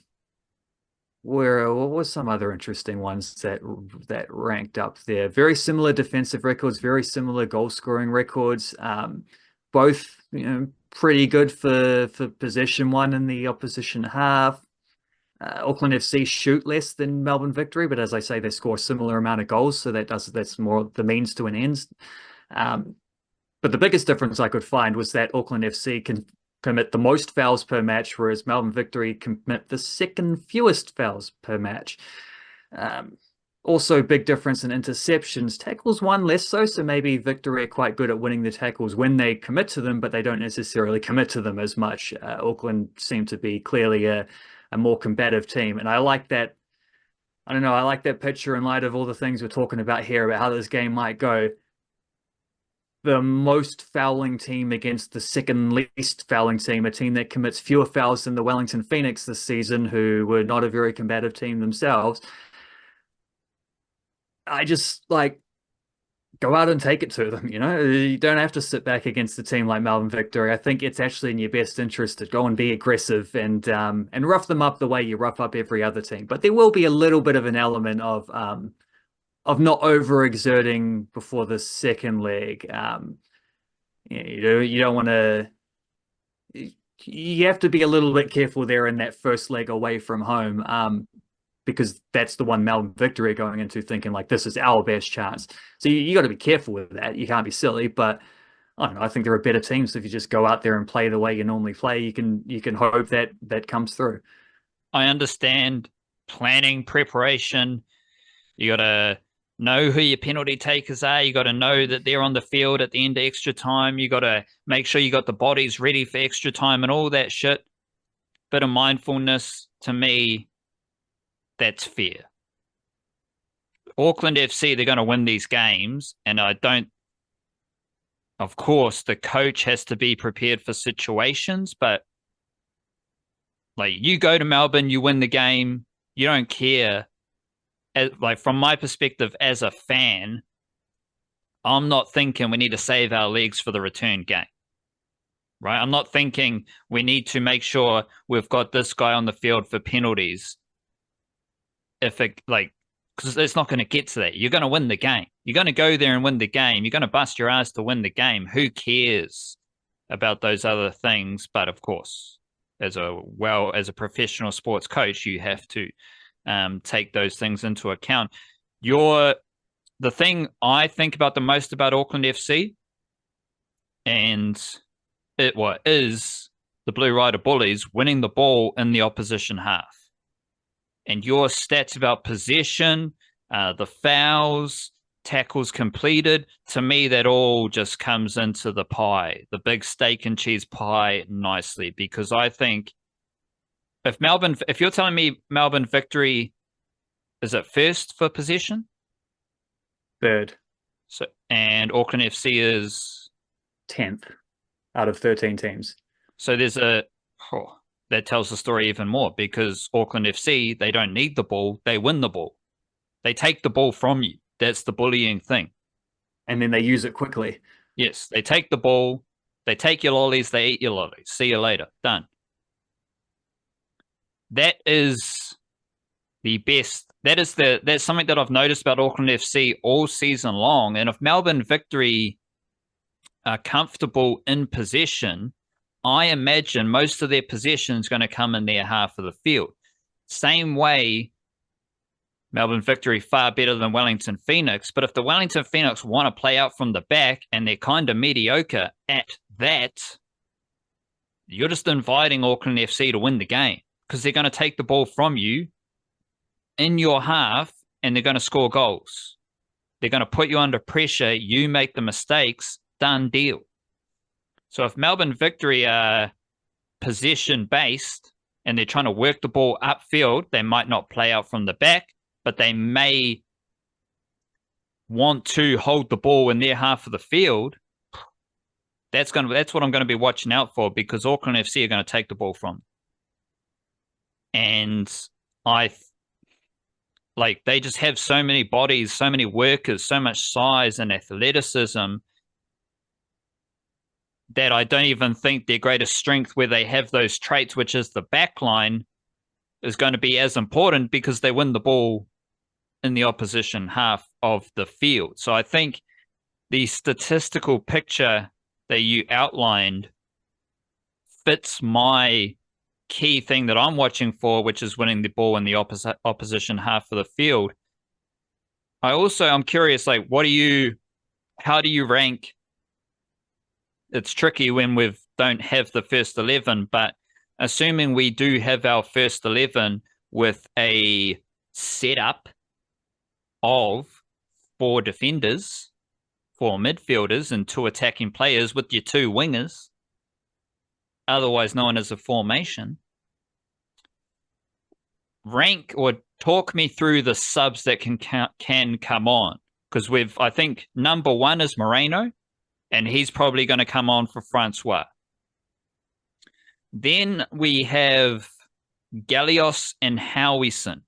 what was some other interesting ones that ranked up there? Very similar defensive records, very similar goal scoring records. Both pretty good for possession one in the opposition half. Auckland FC shoot less than Melbourne Victory, but as I say, they score a similar amount of goals, so that's more the means to an end. But the biggest difference I could find was that Auckland FC can commit the most fouls per match, whereas Melbourne Victory commit the second fewest fouls per match. Also, big difference in interceptions. Tackles one less so maybe Victory are quite good at winning the tackles when they commit to them, but they don't necessarily commit to them as much. Auckland seem to be clearly a more combative team, and I like that. I don't know. I like that picture in light of all the things we're talking about here about how this game might go. The most fouling team against the second least fouling team, a team that commits fewer fouls than the Wellington Phoenix this season, who were not a very combative team themselves. I just like go out and take it to them. You don't have to sit back against a team like Melbourne Victory. I think it's actually in your best interest to go and be aggressive and rough them up the way you rough up every other team. But there will be a little bit of an element of not overexerting before the second leg. You don't want to. You have to be a little bit careful there in that first leg away from home, because that's the one Melbourne Victory are going into thinking like this is our best chance. So you got to be careful with that. You can't be silly, but I don't know. I think there are better teams. If you just go out there and play the way you normally play, you can hope that comes through. I understand planning, preparation. You got to know who your penalty takers are. You got to know that they're on the field at the end of extra time. You got to make sure you got the bodies ready for extra time and all that shit. Bit of mindfulness, to me, that's fair. Auckland FC, they're going to win these games, and I don't. Of course, the coach has to be prepared for situations, but like you go to Melbourne, you win the game, you don't care. Like from my perspective as a fan, I'm not thinking we need to save our legs for the return game, right? I'm not thinking we need to make sure we've got this guy on the field for penalties. Because it's not going to get to that. You're going to win the game. You're going to go there and win the game. You're going to bust your ass to win the game. Who cares about those other things? But of course, as a professional sports coach, you have to take those things into account. The thing I think about the most about Auckland FC, and is the Blue Rider Bullies winning the ball in the opposition half. And your stats about possession, the fouls, tackles completed, to me, that all just comes into the pie, the big steak and cheese pie nicely. Because I think if you're telling me Melbourne Victory is at first for possession? Third. And Auckland FC is 10th out of 13 teams. So there's that tells the story even more, because Auckland FC, they don't need the ball, they win the ball. They take the ball from you. That's the bullying thing. And then they use it quickly. Yes, they take the ball, they take your lollies, they eat your lollies. See you later. Done. That is the best. That's something that I've noticed about Auckland FC all season long. And if Melbourne Victory are comfortable in possession, I imagine most of their possession is going to come in their half of the field. Same way, Melbourne Victory far better than Wellington Phoenix. But if the Wellington Phoenix want to play out from the back and they're kind of mediocre at that, you're just inviting Auckland FC to win the game because they're going to take the ball from you in your half and they're going to score goals. They're going to put you under pressure. You make the mistakes, done deal. So if Melbourne Victory are possession-based and they're trying to work the ball upfield, they might not play out from the back, but they may want to hold the ball in their half of the field. That's what I'm going to be watching out for, because Auckland FC are going to take the ball from them. And they just have so many bodies, so many workers, so much size and athleticism that I don't even think their greatest strength where they have those traits, which is the back line, is going to be as important because they win the ball in the opposition half of the field. So I think the statistical picture that you outlined fits my key thing that I'm watching for, which is winning the ball in the opposition half of the field. I'm curious, how do you rank? It's tricky when we don't have the first 11, but assuming we do have our first 11 with a setup of 4 defenders, 4 midfielders, and 2 attacking players with your 2 wingers, otherwise known as a formation, rank or talk me through the subs that can come on. Because I think number 1 is Moreno, and he's probably going to come on for Francois. Then we have Gallios and Howison,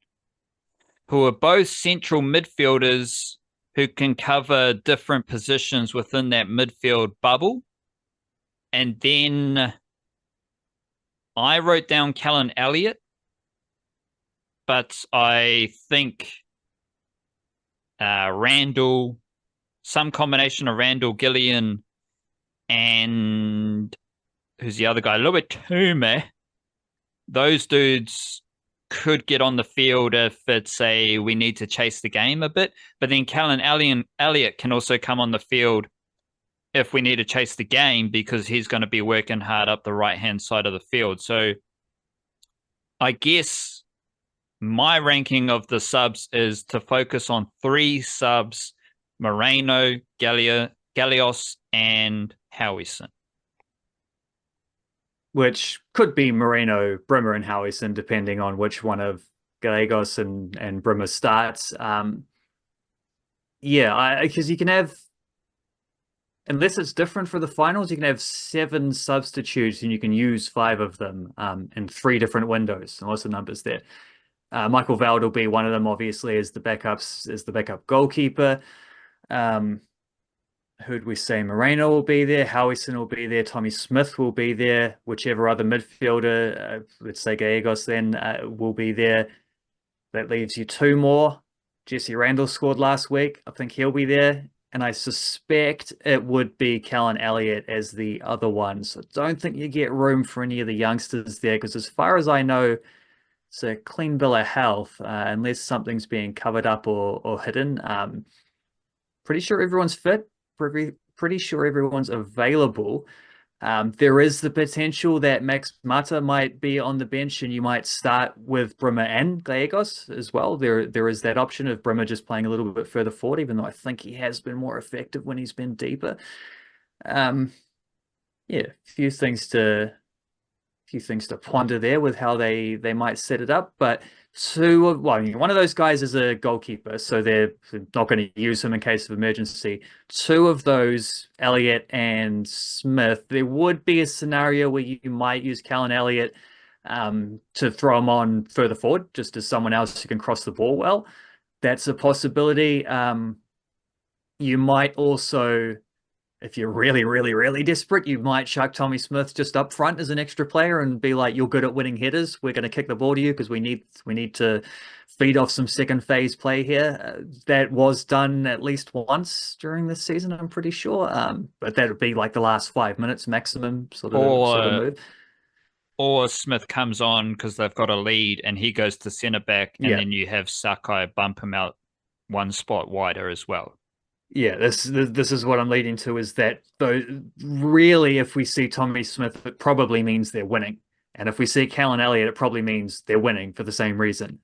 who are both central midfielders who can cover different positions within that midfield bubble. And then I wrote down Callan Elliott, but I think Randall, some combination of Randall, Gillian, and who's the other guy? Luatume. Those dudes could get on the field if it's we need to chase the game a bit. But then Callan Elliott can also come on the field if we need to chase the game, because he's going to be working hard up the right-hand side of the field. So I guess my ranking of the subs is to focus on 3 subs: Moreno, Gallios, and Howison. Which could be Moreno, Brimmer, and Howison, depending on which one of Gallegos and Brimmer starts. Because you can have, unless it's different for the finals, you can have 7 substitutes and you can use 5 of them in 3 different windows. And lots of numbers there. Michael Veld will be one of them, obviously, as the backup goalkeeper. Who'd we say? Moreno will be there, Howison will be there, Tommy Smith will be there, whichever other midfielder, let's say Gallegos then, will be there. That leaves you 2 more. Jesse Randall scored last week. I think he'll be there. And I suspect it would be Callan Elliott as the other one. So I don't think you get room for any of the youngsters there, because as far as I know, it's a clean bill of health, unless something's being covered up or hidden. Pretty sure everyone's fit. Pretty sure everyone's available. There is the potential that Max Mata might be on the bench, and you might start with Brimmer and Gallegos as well. There is that option of Brimmer just playing a little bit further forward, even though I think he has been more effective when he's been deeper. A few things to ponder there with how they might set it up, but one of those guys is a goalkeeper, so they're not going to use him in case of emergency. 2 of those, Elliott and Smith, there would be a scenario where you might use Callan Elliott to throw him on further forward, just as someone else who can cross the ball well. That's a possibility. You might also, if you're really, really, really desperate, you might chuck Tommy Smith just up front as an extra player and be like, "You're good at winning headers. We're going to kick the ball to you because we need to feed off some second phase play here." That was done at least once during this season, I'm pretty sure. But that would be like the last 5 minutes maximum sort of Or move. or Smith comes on because they've got a lead and he goes to centre back, and Yeah. then you have Sakai bump him out one spot wider as well. Yeah, this is what I'm leading to, is that though really if we see Tommy Smith, it probably means they're winning. And if we see Callan Elliott, it probably means they're winning for the same reason.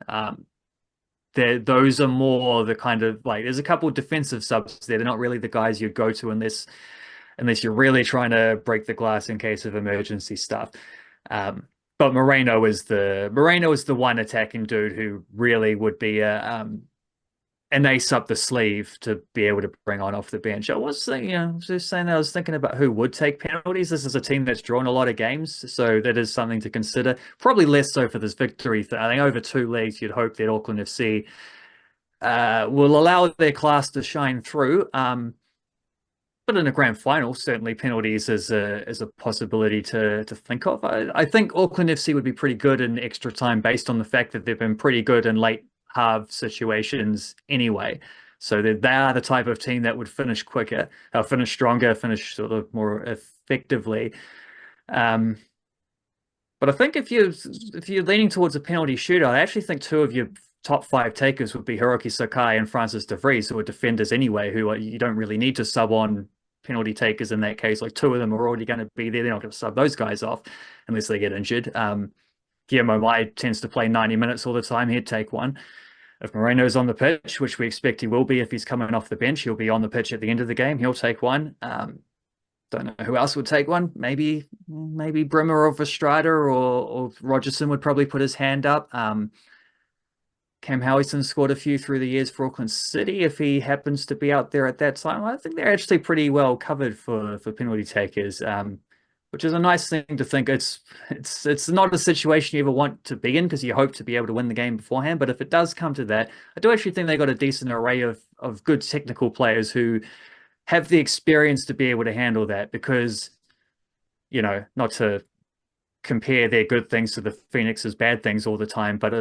Those are more the kind of like, there's a couple of defensive subs there. They're not really the guys you'd go to unless you're really trying to break the glass in case of emergency stuff. But Moreno is the one attacking dude who really would be an ace up the sleeve to be able to bring on off the bench. I was just saying that I was thinking about who would take penalties. This is a team that's drawn a lot of games, so that is something to consider. Probably less so for this victory. I think over 2 legs, you'd hope that Auckland FC will allow their class to shine through. But in a grand final, certainly penalties is a possibility to think of. I think Auckland FC would be pretty good in extra time based on the fact that they've been pretty good in late half situations anyway. So they are the type of team that would finish quicker, finish stronger, finish sort of more effectively. But I think if you're leaning towards a penalty shootout, I actually think 2 of your top 5 takers would be Hiroki Sakai and Francis de Vries, who are defenders anyway, who you don't really need to sub on penalty takers in that case. Like 2 of them are already going to be there. They're not going to sub those guys off unless they get injured. Guillermo Mai tends to play 90 minutes all the time. He'd take one. If Moreno's on the pitch, which we expect he will be if he's coming off the bench, he'll be on the pitch at the end of the game. He'll take one. Don't know who else would take one. Maybe Brimmer or Verstrada or Rogerson would probably put his hand up. Cam Howison scored a few through the years for Auckland City if he happens to be out there at that time. I think they're actually pretty well covered for penalty takers, which is a nice thing to think. It's not a situation you ever want to be in because you hope to be able to win the game beforehand. But if it does come to that, I do actually think they got a decent array of good technical players who have the experience to be able to handle that, because, not to compare their good things to the Phoenix's bad things all the time, but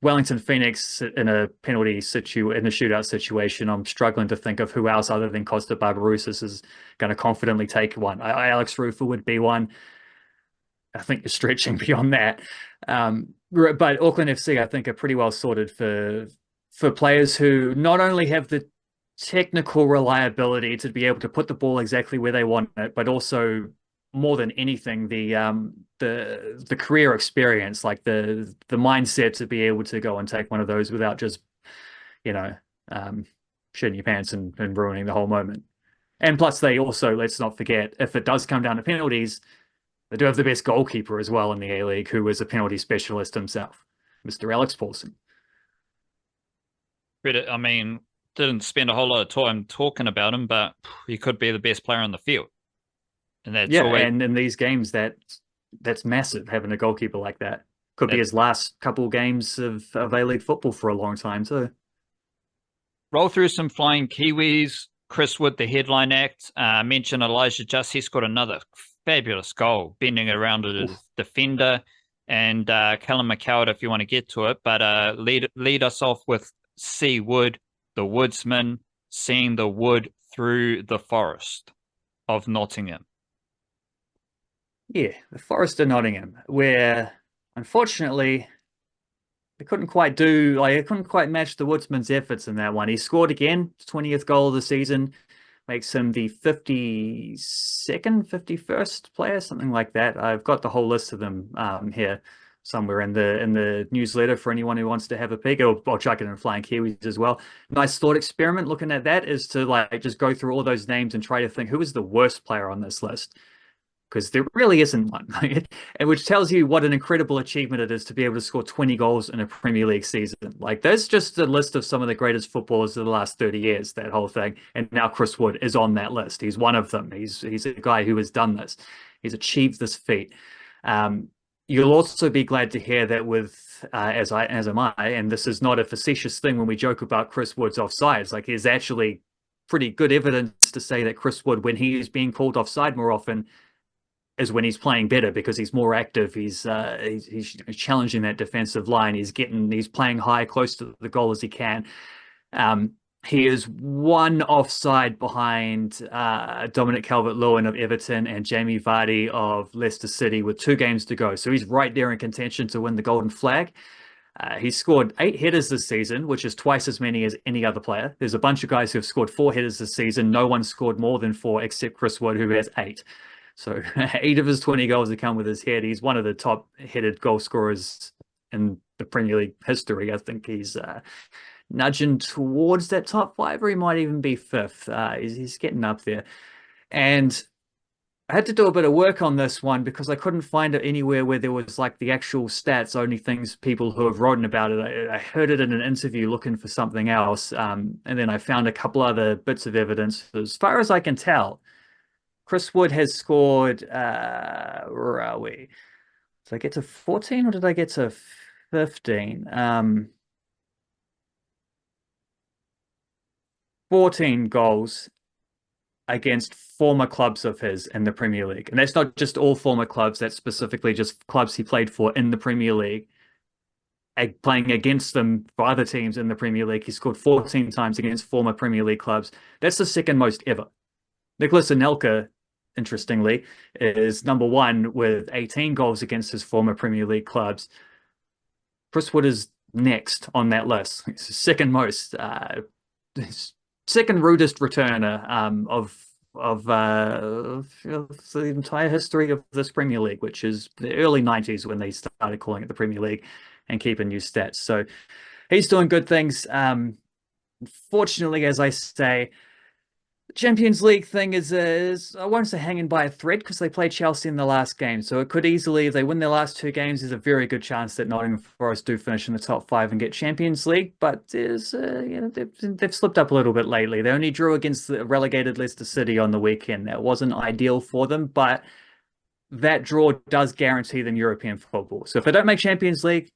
Wellington Phoenix in a shootout situation, I'm struggling to think of who else other than Costa Barbarouses is going to confidently take one. Alex Rufer would be one. I think you're stretching beyond that. But Auckland FC, I think, are pretty well sorted for players who not only have the technical reliability to be able to put the ball exactly where they want it, but also, more than anything, the career experience, like the mindset to be able to go and take one of those without just shitting your pants and ruining the whole moment. And plus, they also, let's not forget, if it does come down to penalties, they do have the best goalkeeper as well in the A-League, who is a penalty specialist himself, Mr. Alex Paulson. I mean, didn't spend a whole lot of time talking about him, but he could be the best player on the field. And that's and in these games, that's massive, having a goalkeeper like that. Could be his last couple games of A-League football for a long time too. Roll through some Flying Kiwis. Chris Wood, the headline act. Mention Elijah Just. He scored another fabulous goal, bending around a defender. And Callum McCowatt, if you want to get to it. But lead us off with C. Wood, the woodsman, seeing the wood through the forest of Nottingham. Yeah, the Forest of Nottingham, where unfortunately they couldn't quite match the Woodsman's efforts in that one. He scored again, 20th goal of the season, makes him the 52nd, 51st player, something like that. I've got the whole list of them here somewhere in the newsletter for anyone who wants to have a peek. I'll chuck it in Flying Kiwis as well. Nice thought experiment looking at that is to just go through all those names and try to think who is the worst player on this list, because there really isn't one. And which tells you what an incredible achievement it is to be able to score 20 goals in a Premier League season. There's just a list of some of the greatest footballers of the last 30 years, that whole thing. And now Chris Wood is on that list. He's one of them. He's a guy who has done this. He's achieved this feat. You'll also be glad to hear that as am I, and this is not a facetious thing when we joke about Chris Wood's offsides. He's actually pretty good evidence to say that Chris Wood, when he is being called offside more often, is when he's playing better because he's more active. He's challenging that defensive line. He's playing high, close to the goal as he can. He is one offside behind Dominic Calvert-Lewin of Everton and Jamie Vardy of Leicester City with 2 games to go. So he's right there in contention to win the Golden Flag. He's scored 8 headers this season, which is twice as many as any other player. There's a bunch of guys who have scored 4 headers this season. No one scored more than 4 except Chris Wood, who has 8. So 8 of his 20 goals have come with his head. He's one of the top headed goal scorers in the Premier League history. I think he's nudging towards that top 5, or he might even be 5th. He's getting up there. And I had to do a bit of work on this one because I couldn't find it anywhere where there was like the actual stats, only things people who have written about it. I heard it in an interview looking for something else. And then I found a couple other bits of evidence. As far as I can tell, Chris Wood has scored, where are we? Did I get to 14 or did I get to 15? 14 goals against former clubs of his in the Premier League. And that's not just all former clubs, that's specifically just clubs he played for in the Premier League. Playing against them for other teams in the Premier League. He scored 14 times against former Premier League clubs. That's the second most ever. Nicholas Anelka, interestingly, is number 1 with 18 goals against his former Premier League clubs. Chris Wood is next on that list. He's the second most, second rudest returner of the entire history of this Premier League, which is the early 90s when they started calling it the Premier League and keeping new stats. So he's doing good things. Fortunately, as I say, Champions League thing is I won't say hanging by a thread because they played Chelsea in the last game. So it could easily, if they win their last 2 games, there's a very good chance that Nottingham Forest do finish in the top 5 and get Champions League. But there's, they've slipped up a little bit lately. They only drew against the relegated Leicester City on the weekend. That wasn't ideal for them, but that draw does guarantee them European football. So if they don't make Champions League,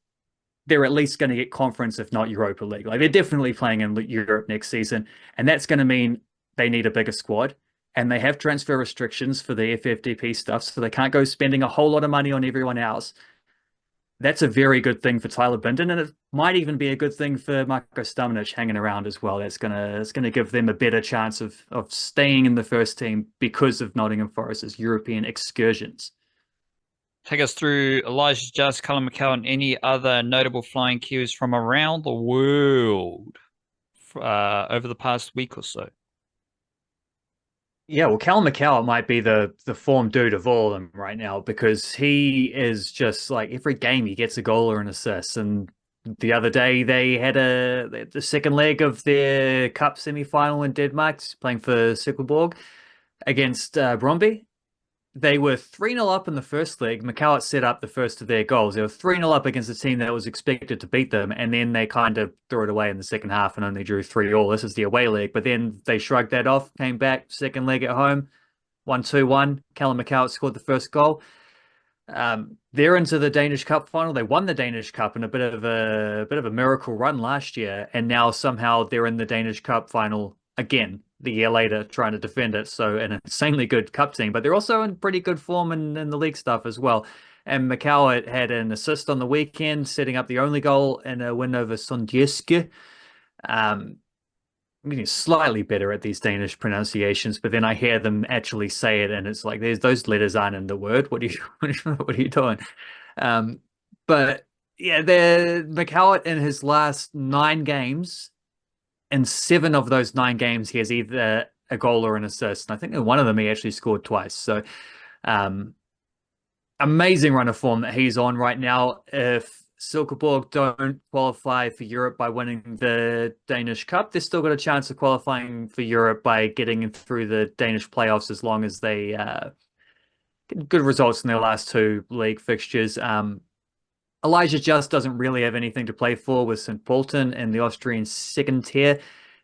they're at least going to get Conference, if not Europa League. Like they're definitely playing in Europe next season, and that's going to mean they need a bigger squad, and they have transfer restrictions for the FFDP stuff, so they can't go spending a whole lot of money on everyone else. That's a very good thing for Tyler Bindon, and it might even be a good thing for Marko Stamenic hanging around as well. It's gonna give them a better chance of staying in the first team because of Nottingham Forest's European excursions. Take us through Elijah Just, Callum McCowatt, and any other notable Flying Kiwis from around the world over the past week or so. Yeah, well, Callum McCowatt might be the form dude of all of them right now because he is just like every game he gets a goal or an assist. And the other day they had the second leg of their cup semi-final in Denmark, playing for Silkeborg against Brøndby. They were 3-0 up in the first leg. McCowatt set up the first of their goals. They were 3-0 up against a team that was expected to beat them, and then they kind of threw it away in the second half and only drew 3-3. This is the away leg, but then they shrugged that off, came back, second leg at home, 1-2-1. Callum McCowatt scored the first goal. They're into the Danish Cup final. They won the Danish Cup in a bit of a miracle run last year, and now somehow they're in the Danish Cup final again the year later, trying to defend it. So an insanely good cup team, but they're also in pretty good form in the league stuff as well. And McCowatt had an assist on the weekend, setting up the only goal in a win over Sondjeske. I'm getting slightly better at these Danish pronunciations, but then I hear them actually say it, and it's like those letters aren't in the word. What are you doing? But yeah, McCowatt in his last 9 games. In 7 of those 9 games, he has either a goal or an assist. And I think in one of them, he actually scored twice. So amazing run of form that he's on right now. If Silkeborg don't qualify for Europe by winning the Danish Cup, they've still got a chance of qualifying for Europe by getting through the Danish playoffs as long as they get good results in their last 2 league fixtures. Elijah Just doesn't really have anything to play for with St. Pölten in the Austrian second tier.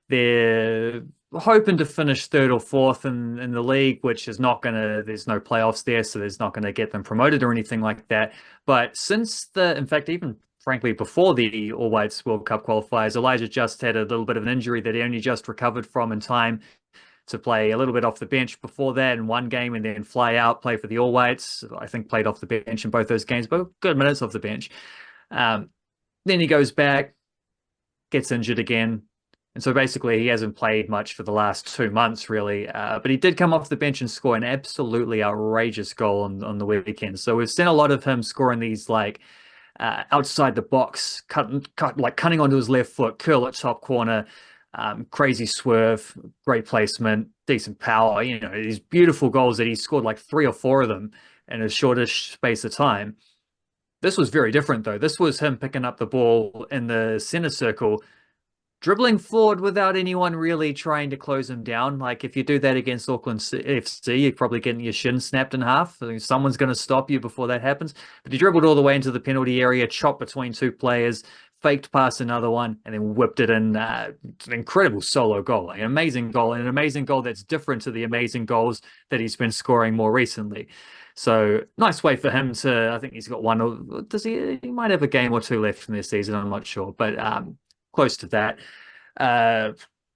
They're hoping to finish 3rd or 4th in the league, which is not going to, there's no playoffs there, so there's not going to get them promoted or anything like that. But since in fact, even frankly, before the All Whites World Cup qualifiers. Elijah just had a little bit of an injury that he only just recovered from in time to play a little bit off the bench before that in one game and then fly out, play for the All Whites. I think played off the bench in both those games, but good minutes off the bench. Then he goes back, gets injured again. And so basically he hasn't played much for the last 2 months, really. But he did come off the bench and score an absolutely outrageous goal on the weekend. So we've seen a lot of him scoring these like outside the box, cutting onto his left foot, curl at top corner, crazy swerve, great placement, decent power. You know, these beautiful goals that he scored like 3 or 4 of them in a shortish space of time. This was very different, though. This was him picking up the ball in the center circle, dribbling forward without anyone really trying to close him down. Like if you do that against Auckland FC, you're probably getting your shin snapped in half. I think someone's going to stop you before that happens. But he dribbled all the way into the penalty area, chopped between 2 players, faked past another one, and then whipped it in. It's an incredible solo goal, an amazing goal, and an amazing goal that's different to the amazing goals that he's been scoring more recently. So nice way for him to, I think he's got one, does he might have a game or 2 left from this season, I'm not sure, but close to that.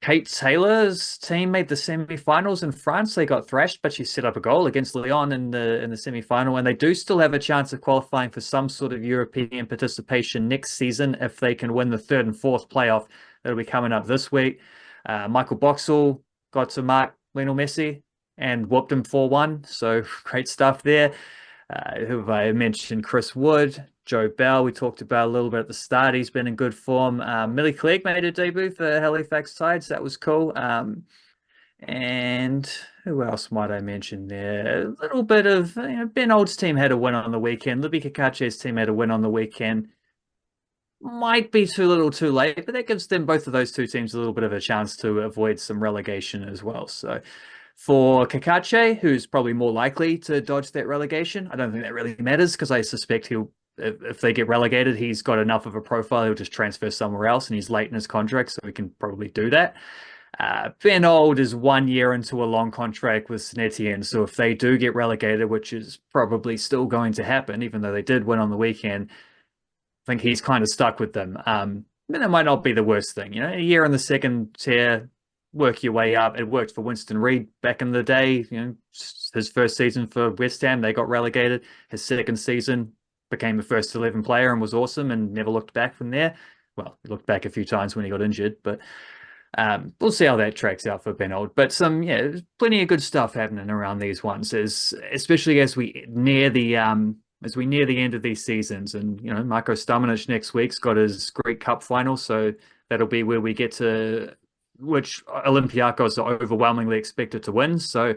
Kate Taylor's team made the semi-finals in France. They got thrashed, but she set up a goal against Lyon in the semi-final, and they do still have a chance of qualifying for some sort of European participation next season if they can win the 3rd and 4th playoff that'll be coming up this week. Michael Boxall got to mark Lionel Messi and whooped him 4-1, so great stuff there. Who have I mentioned? Chris Wood, Joe Bell, we talked about a little bit at the start. He's been in good form. Millie Clegg made a debut for Halifax Tides. That was cool. And who else might I mention there? A little bit of Ben Old's team had a win on the weekend. Libby Kakache's team had a win on the weekend. Might be too little too late, but that gives them, both of those 2 teams, a little bit of a chance to avoid some relegation as well. So for Kakache, who's probably more likely to dodge that relegation, I don't think that really matters because I suspect if they get relegated, he's got enough of a profile, he'll just transfer somewhere else, and he's late in his contract, so he can probably do that. Ben Old is 1 year into a long contract with St Etienne, so if they do get relegated, which is probably still going to happen, even though they did win on the weekend, I think he's kind of stuck with them. That might not be the worst thing. A year in the 2nd tier, work your way up. It worked for Winston Reid back in the day. His first season for West Ham, they got relegated. His 2nd season, became the first 11 player and was awesome and never looked back from there. Well, he looked back a few times when he got injured, but we'll see how that tracks out for Ben Old. But there's plenty of good stuff happening around these ones, especially as we near the end of these seasons. And Marko Stamenic next week's got his Greek Cup final, so that'll be where we get to which Olympiacos are overwhelmingly expected to win. So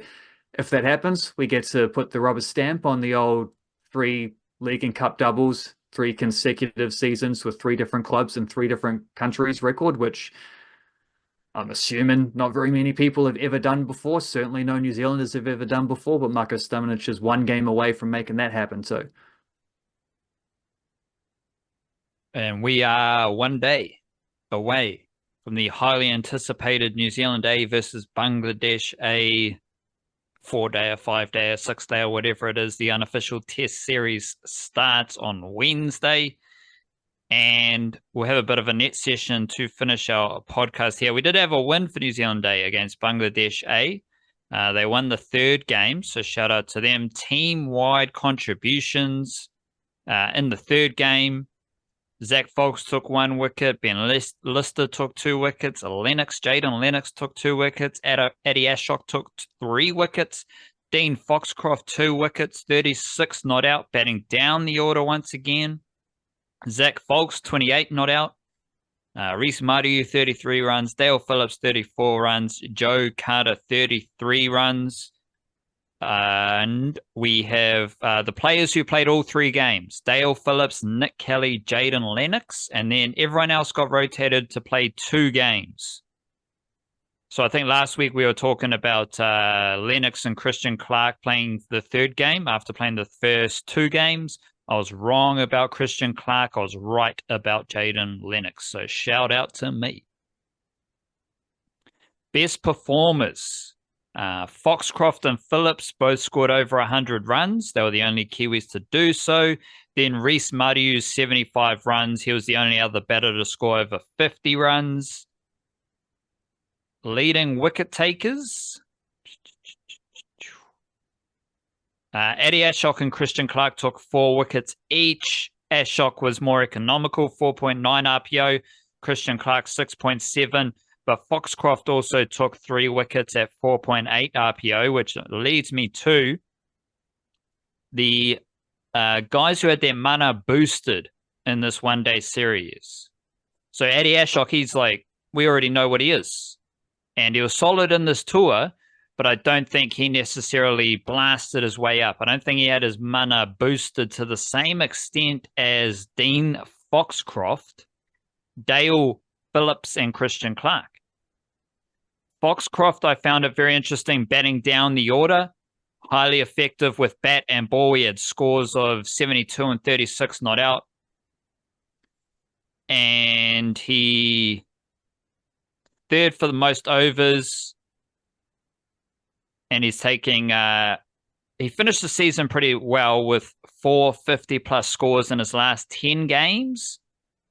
if that happens, we get to put the rubber stamp on the old 3 League and Cup doubles, 3 consecutive seasons with 3 different clubs in 3 different countries record, which I'm assuming not very many people have ever done before. Certainly no New Zealanders have ever done before, but Marko Stamenic is 1 game away from making that happen too. And we are 1 day away from the highly anticipated New Zealand A versus Bangladesh A 4-day, a 5-day, a 6-day, or whatever it is. The unofficial test series starts on Wednesday, and we'll have a bit of a net session to finish our podcast here. We did have a win for New Zealand A against Bangladesh A. They won the 3rd game, so shout out to them. Team-wide contributions in the 3rd game. Zach Folks took 1 wicket. Ben Lister took 2 wickets. Jaden Lennox took 2 wickets. Eddie Ashok took 3 wickets. Dean Foxcroft 2 wickets. 36 not out, batting down the order once again. Zach Folks 28 not out. Reece Mariu 33 runs. Dale Phillips 34 runs. Joe Carter 33 runs. And we have the players who played all 3 games: Dale Phillips, Nick Kelly, Jaden Lennox, and then everyone else got rotated to play 2 games. So I think last week we were talking about Lennox and Christian Clark playing the 3rd game after playing the first 2 games. I was wrong about Christian Clark. I was right about Jaden Lennox. So shout out to me. Best performers. Foxcroft and Phillips both scored over 100 runs. They were the only Kiwis to do so. Then Reese Mariu's 75 runs. He was the only other batter to score over 50 runs. Leading wicket takers. Eddie Ashok and Christian Clark took 4 wickets each. Ashok was more economical, 4.9 RPO. Christian Clark, 6.7. But Foxcroft also took 3 wickets at 4.8 RPO, which leads me to the guys who had their mana boosted in this one-day series. So Eddie Ashok, he's like, we already know what he is. And he was solid in this tour, but I don't think he necessarily blasted his way up. I don't think he had his mana boosted to the same extent as Dean Foxcroft, Dale Phillips, and Christian Clark. Foxcroft, I found it very interesting batting down the order. Highly effective with bat and ball. He had scores of 72 and 36 not out. And he third for the most overs. And he's taking, he finished the season pretty well with 450 plus scores in his last 10 games.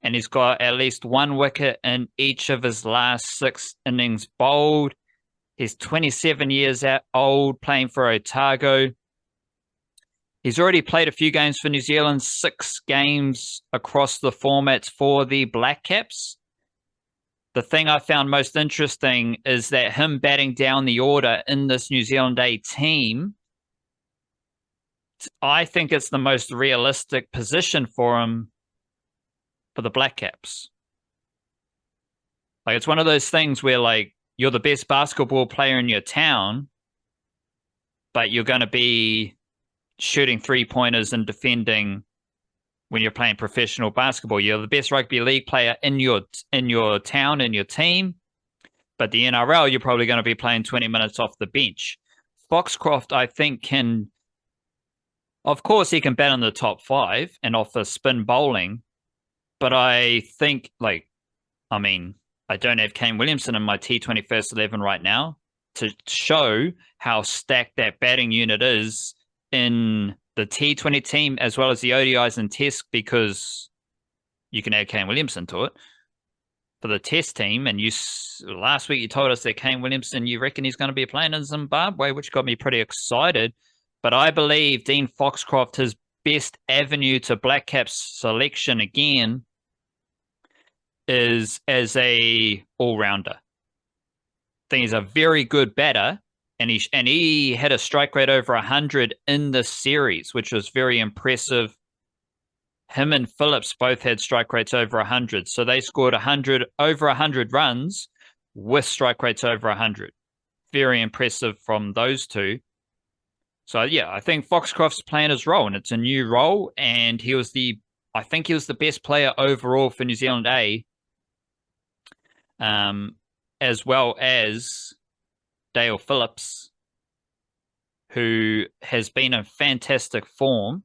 And he's got at least 1 wicket in each of his last 6 innings bowled. He's 27 years old, playing for Otago. He's already played a few games for New Zealand, 6 games across the formats for the Black Caps. The thing I found most interesting is that him batting down the order in this New Zealand A team, I think it's the most realistic position for him for the Black Caps. Like, it's one of those things where, like, you're the best basketball player in your town, but you're going to be shooting 3-pointers and defending when you're playing professional basketball. You're the best rugby league player in your town, in your team, but the NRL, you're probably going to be playing 20 minutes off the bench. Foxcroft, I think, can, of course, he can bat in the top 5 and offer spin bowling, but I think, like, I mean, I don't have Kane Williamson in my T20 first 11 right now to show how stacked that batting unit is in the T20 team as well as the ODIs and Test, because you can add Kane Williamson to it for the Test team. And you last week you told us that Kane Williamson, you reckon he's going to be playing in Zimbabwe, which got me pretty excited. But I believe Dean Foxcroft, his best avenue to Black Caps selection again is as a all-rounder. I think he's a very good batter. And he had a strike rate over 100 in this series, which was very impressive. Him and Phillips both had strike rates over 100. So they scored over 100 runs with strike rates over 100. Very impressive from those two. So, yeah, I think Foxcroft's playing his role, and it's a new role. And I think he was the best player overall for New Zealand A, as well as Dale Phillips, who has been in fantastic form.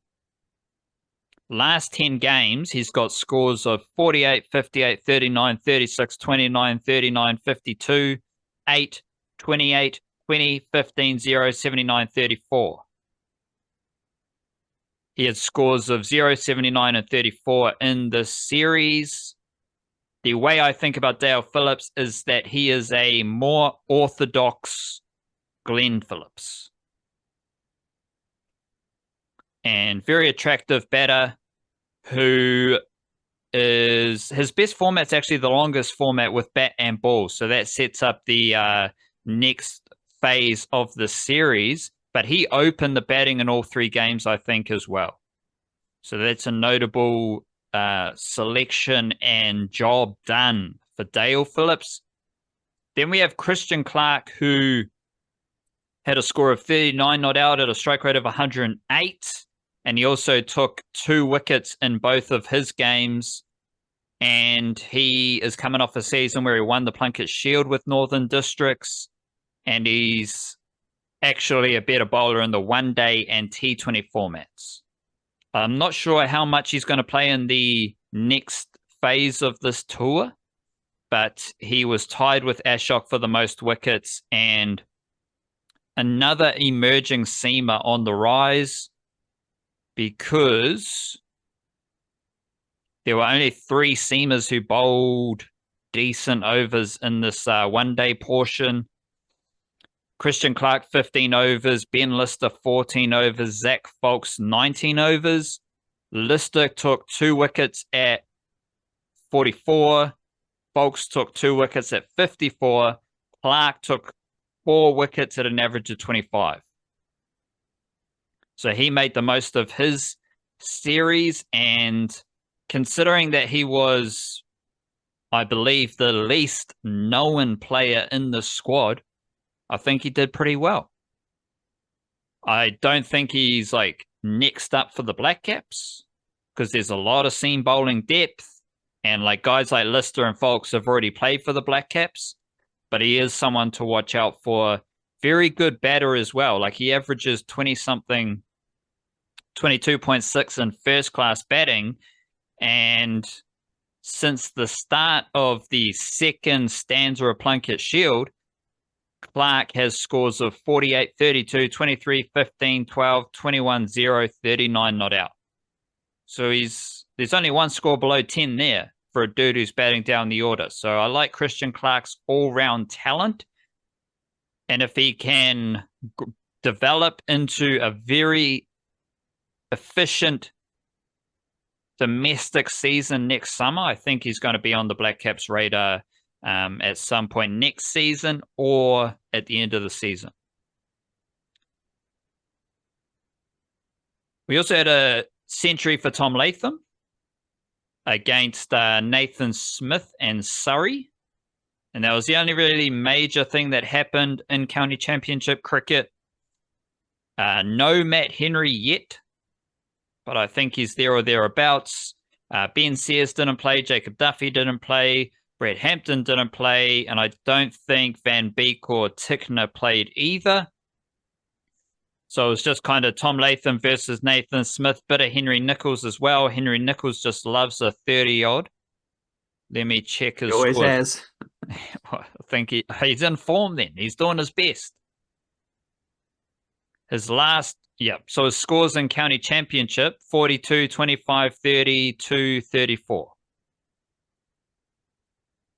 Last 10 games, he's got scores of 48, 58, 39, 36, 29, 39, 52, 8, 28, 20, 15, 0, 79, 34. He had scores of 0, 79, and 34 in this series. The way I think about Dale Phillips is that he is a more orthodox Glenn Phillips. And very attractive batter who is, his best format's actually the longest format with bat and ball. So that sets up the next phase of the series. But he opened the batting in all 3 games, I think, as well. So that's a notable selection and job done for Dale Phillips. Then we have Christian Clark, who had a score of 39 not out at a strike rate of 108. And he also took 2 wickets in both of his games. And he is coming off a season where he won the Plunket Shield with Northern Districts. And he's actually a better bowler in the one-day and T20 formats. I'm not sure how much he's going to play in the next phase of this tour, but he was tied with Ashok for the most wickets, and another emerging seamer on the rise because there were only 3 seamers who bowled decent overs in this one-day portion. Christian Clark, 15 overs. Ben Lister, 14 overs. Zach Folks, 19 overs. Lister took 2 wickets at 44. Folks took 2 wickets at 54. Clark took 4 wickets at an average of 25. So he made the most of his series, and considering that he was, I believe, the least known player in the squad, I think he did pretty well. I don't think he's like next up for the Black Caps because there's a lot of seam bowling depth, and like guys like Lister and Folks have already played for the Black Caps, but he is someone to watch out for. Very good batter as well. Like he averages 20-something, 22.6 in first class batting, and since the start of the second stanza of Plunkett Shield, Clark has scores of 48, 32, 23, 15, 12, 21, 0, 39 not out. So there's only one score below 10 there for a dude who's batting down the order. So I like Christian Clark's all-round talent. And if he can develop into a very efficient domestic season next summer, I think he's going to be on the Black Caps radar at some point next season or at the end of the season. We also had a century for Tom Latham against Nathan Smith and Surrey. And that was the only really major thing that happened in county championship cricket. No Matt Henry yet, but I think he's there or thereabouts. Ben Sears didn't play. Jacob Duffy didn't play. Brad Hampton didn't play. And I don't think Van Beek or Tickner played either. So it was just kind of Tom Latham versus Nathan Smith. Bit of Henry Nichols as well. Henry Nichols just loves a 30-odd. Let me check his He always scores. has. I think he's in form then. He's doing his best. His last, so his scores in county championship, 42, 25, 32, 34.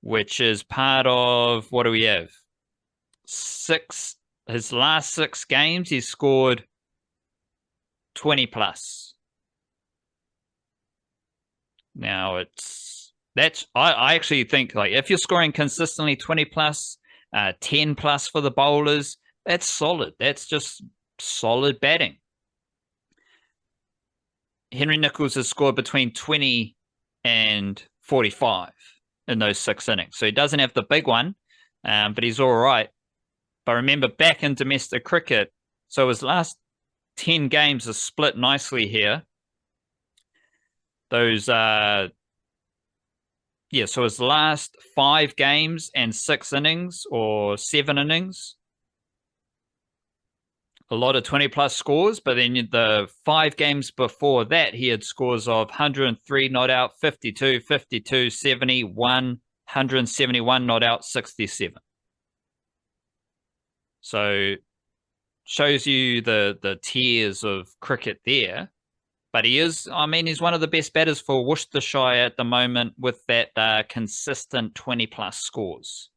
Which is part of, what do we have? His last 6 games, he's scored 20 plus. Now I actually think like if you're scoring consistently 20 plus, 10 plus for the bowlers, that's solid. That's just solid batting. Henry Nichols has scored between 20 and 45 in those 6 innings. So he doesn't have the big one, but he's all right. But remember, back in domestic cricket, so his last 10 games are split nicely here. Those, so his last 5 games and 6 innings or 7 innings, a lot of 20-plus scores, but then the 5 games before that, he had scores of 103 not out, 52, 52, 71, 171 not out, 67. So shows you the tiers of cricket there. But he's one of the best batters for Worcestershire at the moment with that consistent 20-plus scores.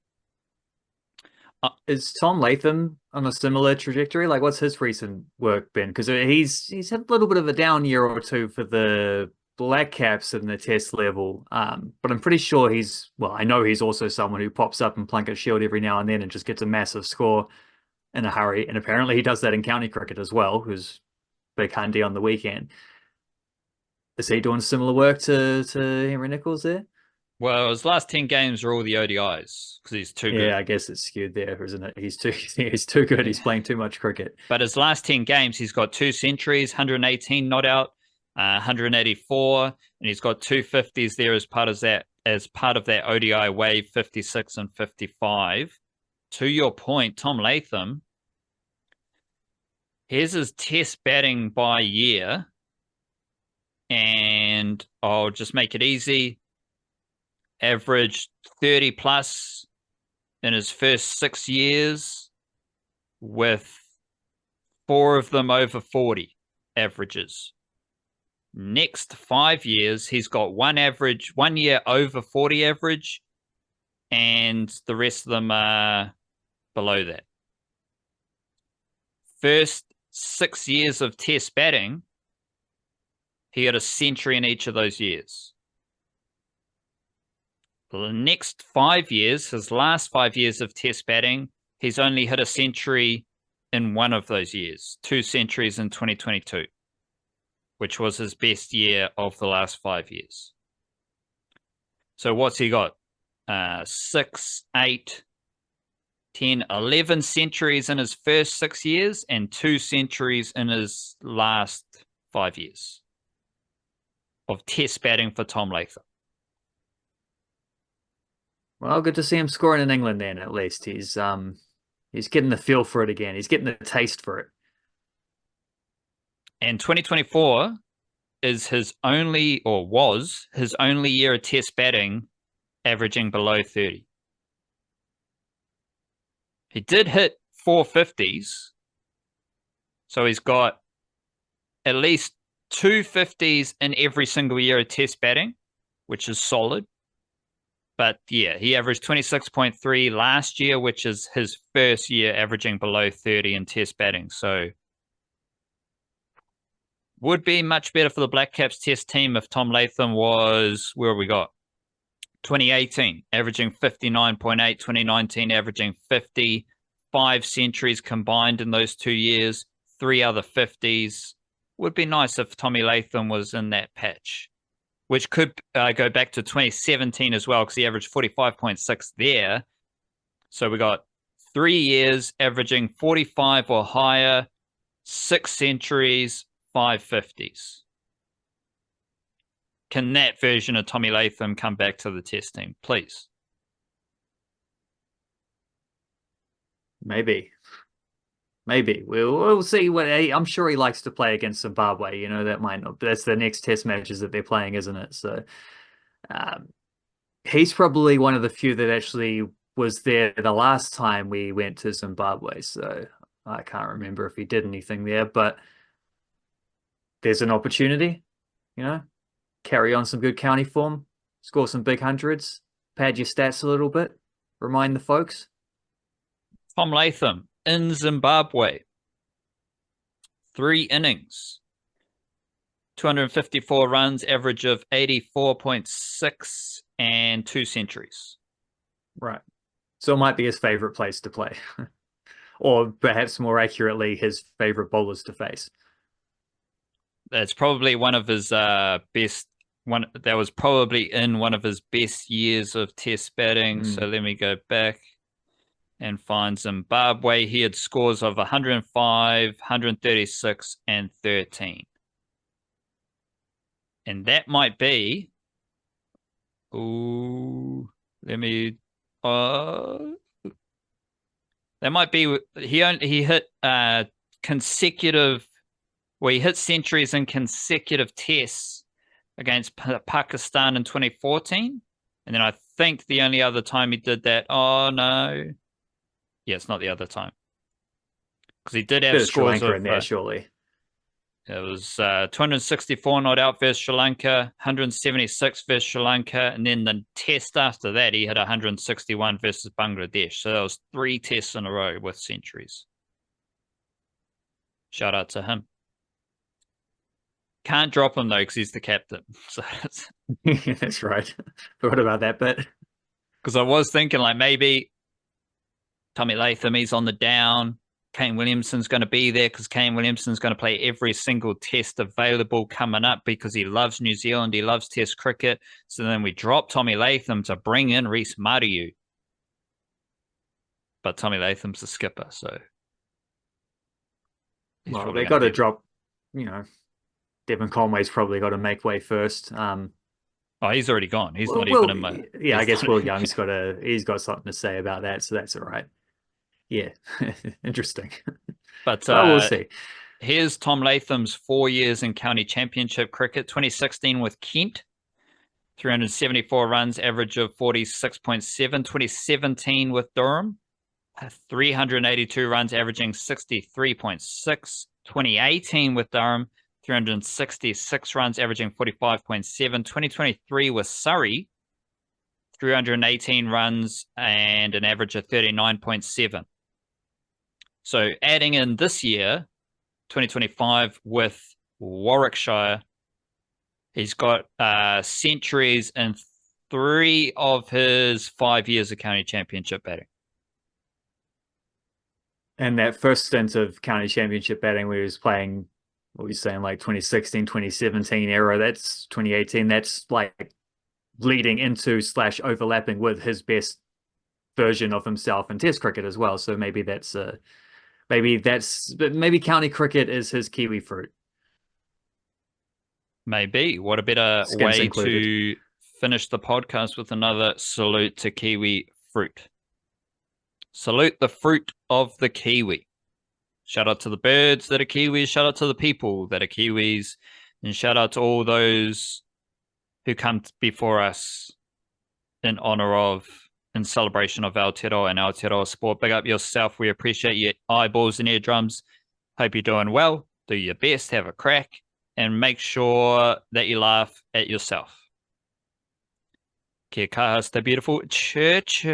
Is Tom Latham on a similar trajectory? Like, what's his recent work been? Because he's had a little bit of a down year or two for the Black Caps in the Test level. But I'm pretty sure I know he's also someone who pops up in Plunkett Shield every now and then and just gets a massive score in a hurry. And apparently he does that in county cricket as well, who's big handy on the weekend. Is he doing similar work to Henry Nichols there? Well, his last 10 games are all the ODIs because he's too good. Yeah, I guess it's skewed there, isn't it? He's too good. He's playing too much cricket. But his last 10 games, he's got 2 centuries, 118 not out, 184, and he's got 2 50s there as part of that ODI wave, 56 and 55. To your point, Tom Latham, here's his Test batting by year, and I'll just make it easy. Averaged 30 plus in his first 6 years with 4 of them over 40 averages. Next 5 years, he's got 1 year over 40 average, and the rest of them are below that. First 6 years of Test batting, he had a century in each of those years. The next 5 years, his last 5 years of Test batting, he's only hit a century in one of those years, 2 centuries in 2022, which was his best year of the last 5 years. So what's he got? 6, 8, 10, 11 centuries in his first 6 years and 2 centuries in his last 5 years of Test batting for Tom Latham. Well, good to see him scoring in England then, at least. He's getting the feel for it again. He's getting the taste for it. And 2024 is was his only year of Test batting averaging below 30. He did hit 450s. So he's got at least 250s in every single year of Test batting, which is solid. But yeah, he averaged 26.3 last year, which is his first year averaging below 30 in Test batting. So would be much better for the Black Caps Test team if Tom Latham was, where we got? 2018, averaging 59.8, 2019, averaging 50, 5 centuries combined in those 2 years, 3 other 50s. Would be nice if Tommy Latham was in that patch, which could go back to 2017 as well, because he averaged 45.6 there. So we got 3 years averaging 45 or higher, 6 centuries, 5 50s. Can that version of Tommy Latham come back to the Test team, please? Maybe. We'll see. I'm sure he likes to play against Zimbabwe. You know, that might not. That's the next Test matches that they're playing, isn't it? So, he's probably one of the few that actually was there the last time we went to Zimbabwe. So I can't remember if he did anything there, but there's an opportunity. You know, carry on some good county form, score some big hundreds, pad your stats a little bit, remind the folks. Tom Latham in Zimbabwe, 3 innings, 254 runs, average of 84.6 and 2 centuries. Right. So it might be his favorite place to play, or perhaps more accurately, his favorite bowlers to face. That's probably one of his best. That was probably in one of his best years of Test batting. So let me go back and find Zimbabwe. He had scores of 105, 136, and 13. And that might be. That might be. He hit consecutive. Well, he hit centuries in consecutive tests against Pakistan in 2014. And then I think the only other time he did that, yeah, it's not the other time. Because he did have scores of... in there, surely. It was 264 not out versus Sri Lanka, 176 versus Sri Lanka, and then the test after that, he had 161 versus Bangladesh. So that was 3 tests in a row with centuries. Shout out to him. Can't drop him, though, because he's the captain. So that's right. Forgot about that bit. Because I was thinking, like, maybe Tommy Latham, he's on the down. Kane Williamson's going to be there because Kane Williamson's going to play every single test available coming up because he loves New Zealand. He loves Test cricket. So then we drop Tommy Latham to bring in Reece Mariu. But Tommy Latham's the skipper, so... Well, they got to drop, you know... Devon Conway's probably got to make way first. Oh, he's already gone. He's not even in my... Yeah, I guess Will Young's he's got something to say about that, so that's all right. Yeah, interesting. But well, we'll see. Here's Tom Latham's 4 years in county championship cricket. 2016 with Kent, 374 runs, average of 46.7. 2017 with Durham, 382 runs, averaging 63.6. 2018 with Durham, 366 runs, averaging 45.7. 2023 with Surrey, 318 runs and an average of 39.7. So adding in this year, 2025 with Warwickshire, he's got centuries in 3 of his 5 years of county championship batting. And that first stint of county championship batting where he was playing, what were you saying, like 2016, 2017 era, that's 2018, that's like leading into / overlapping with his best version of himself in Test cricket as well. So maybe maybe county cricket is his kiwi fruit. Maybe. What a better Skins way included. to finish the podcast with another salute to kiwi fruit. Salute the fruit of the kiwi. Shout out to the birds that are kiwis. Shout out to the people that are kiwis. And shout out to all those who come before us in honor of, in celebration of Aotearoa and Aotearoa sport. Big up yourself. We appreciate your eyeballs and eardrums. Hope you're doing well. Do your best. Have a crack. And make sure that you laugh at yourself. Kia kaha, stay beautiful. Church.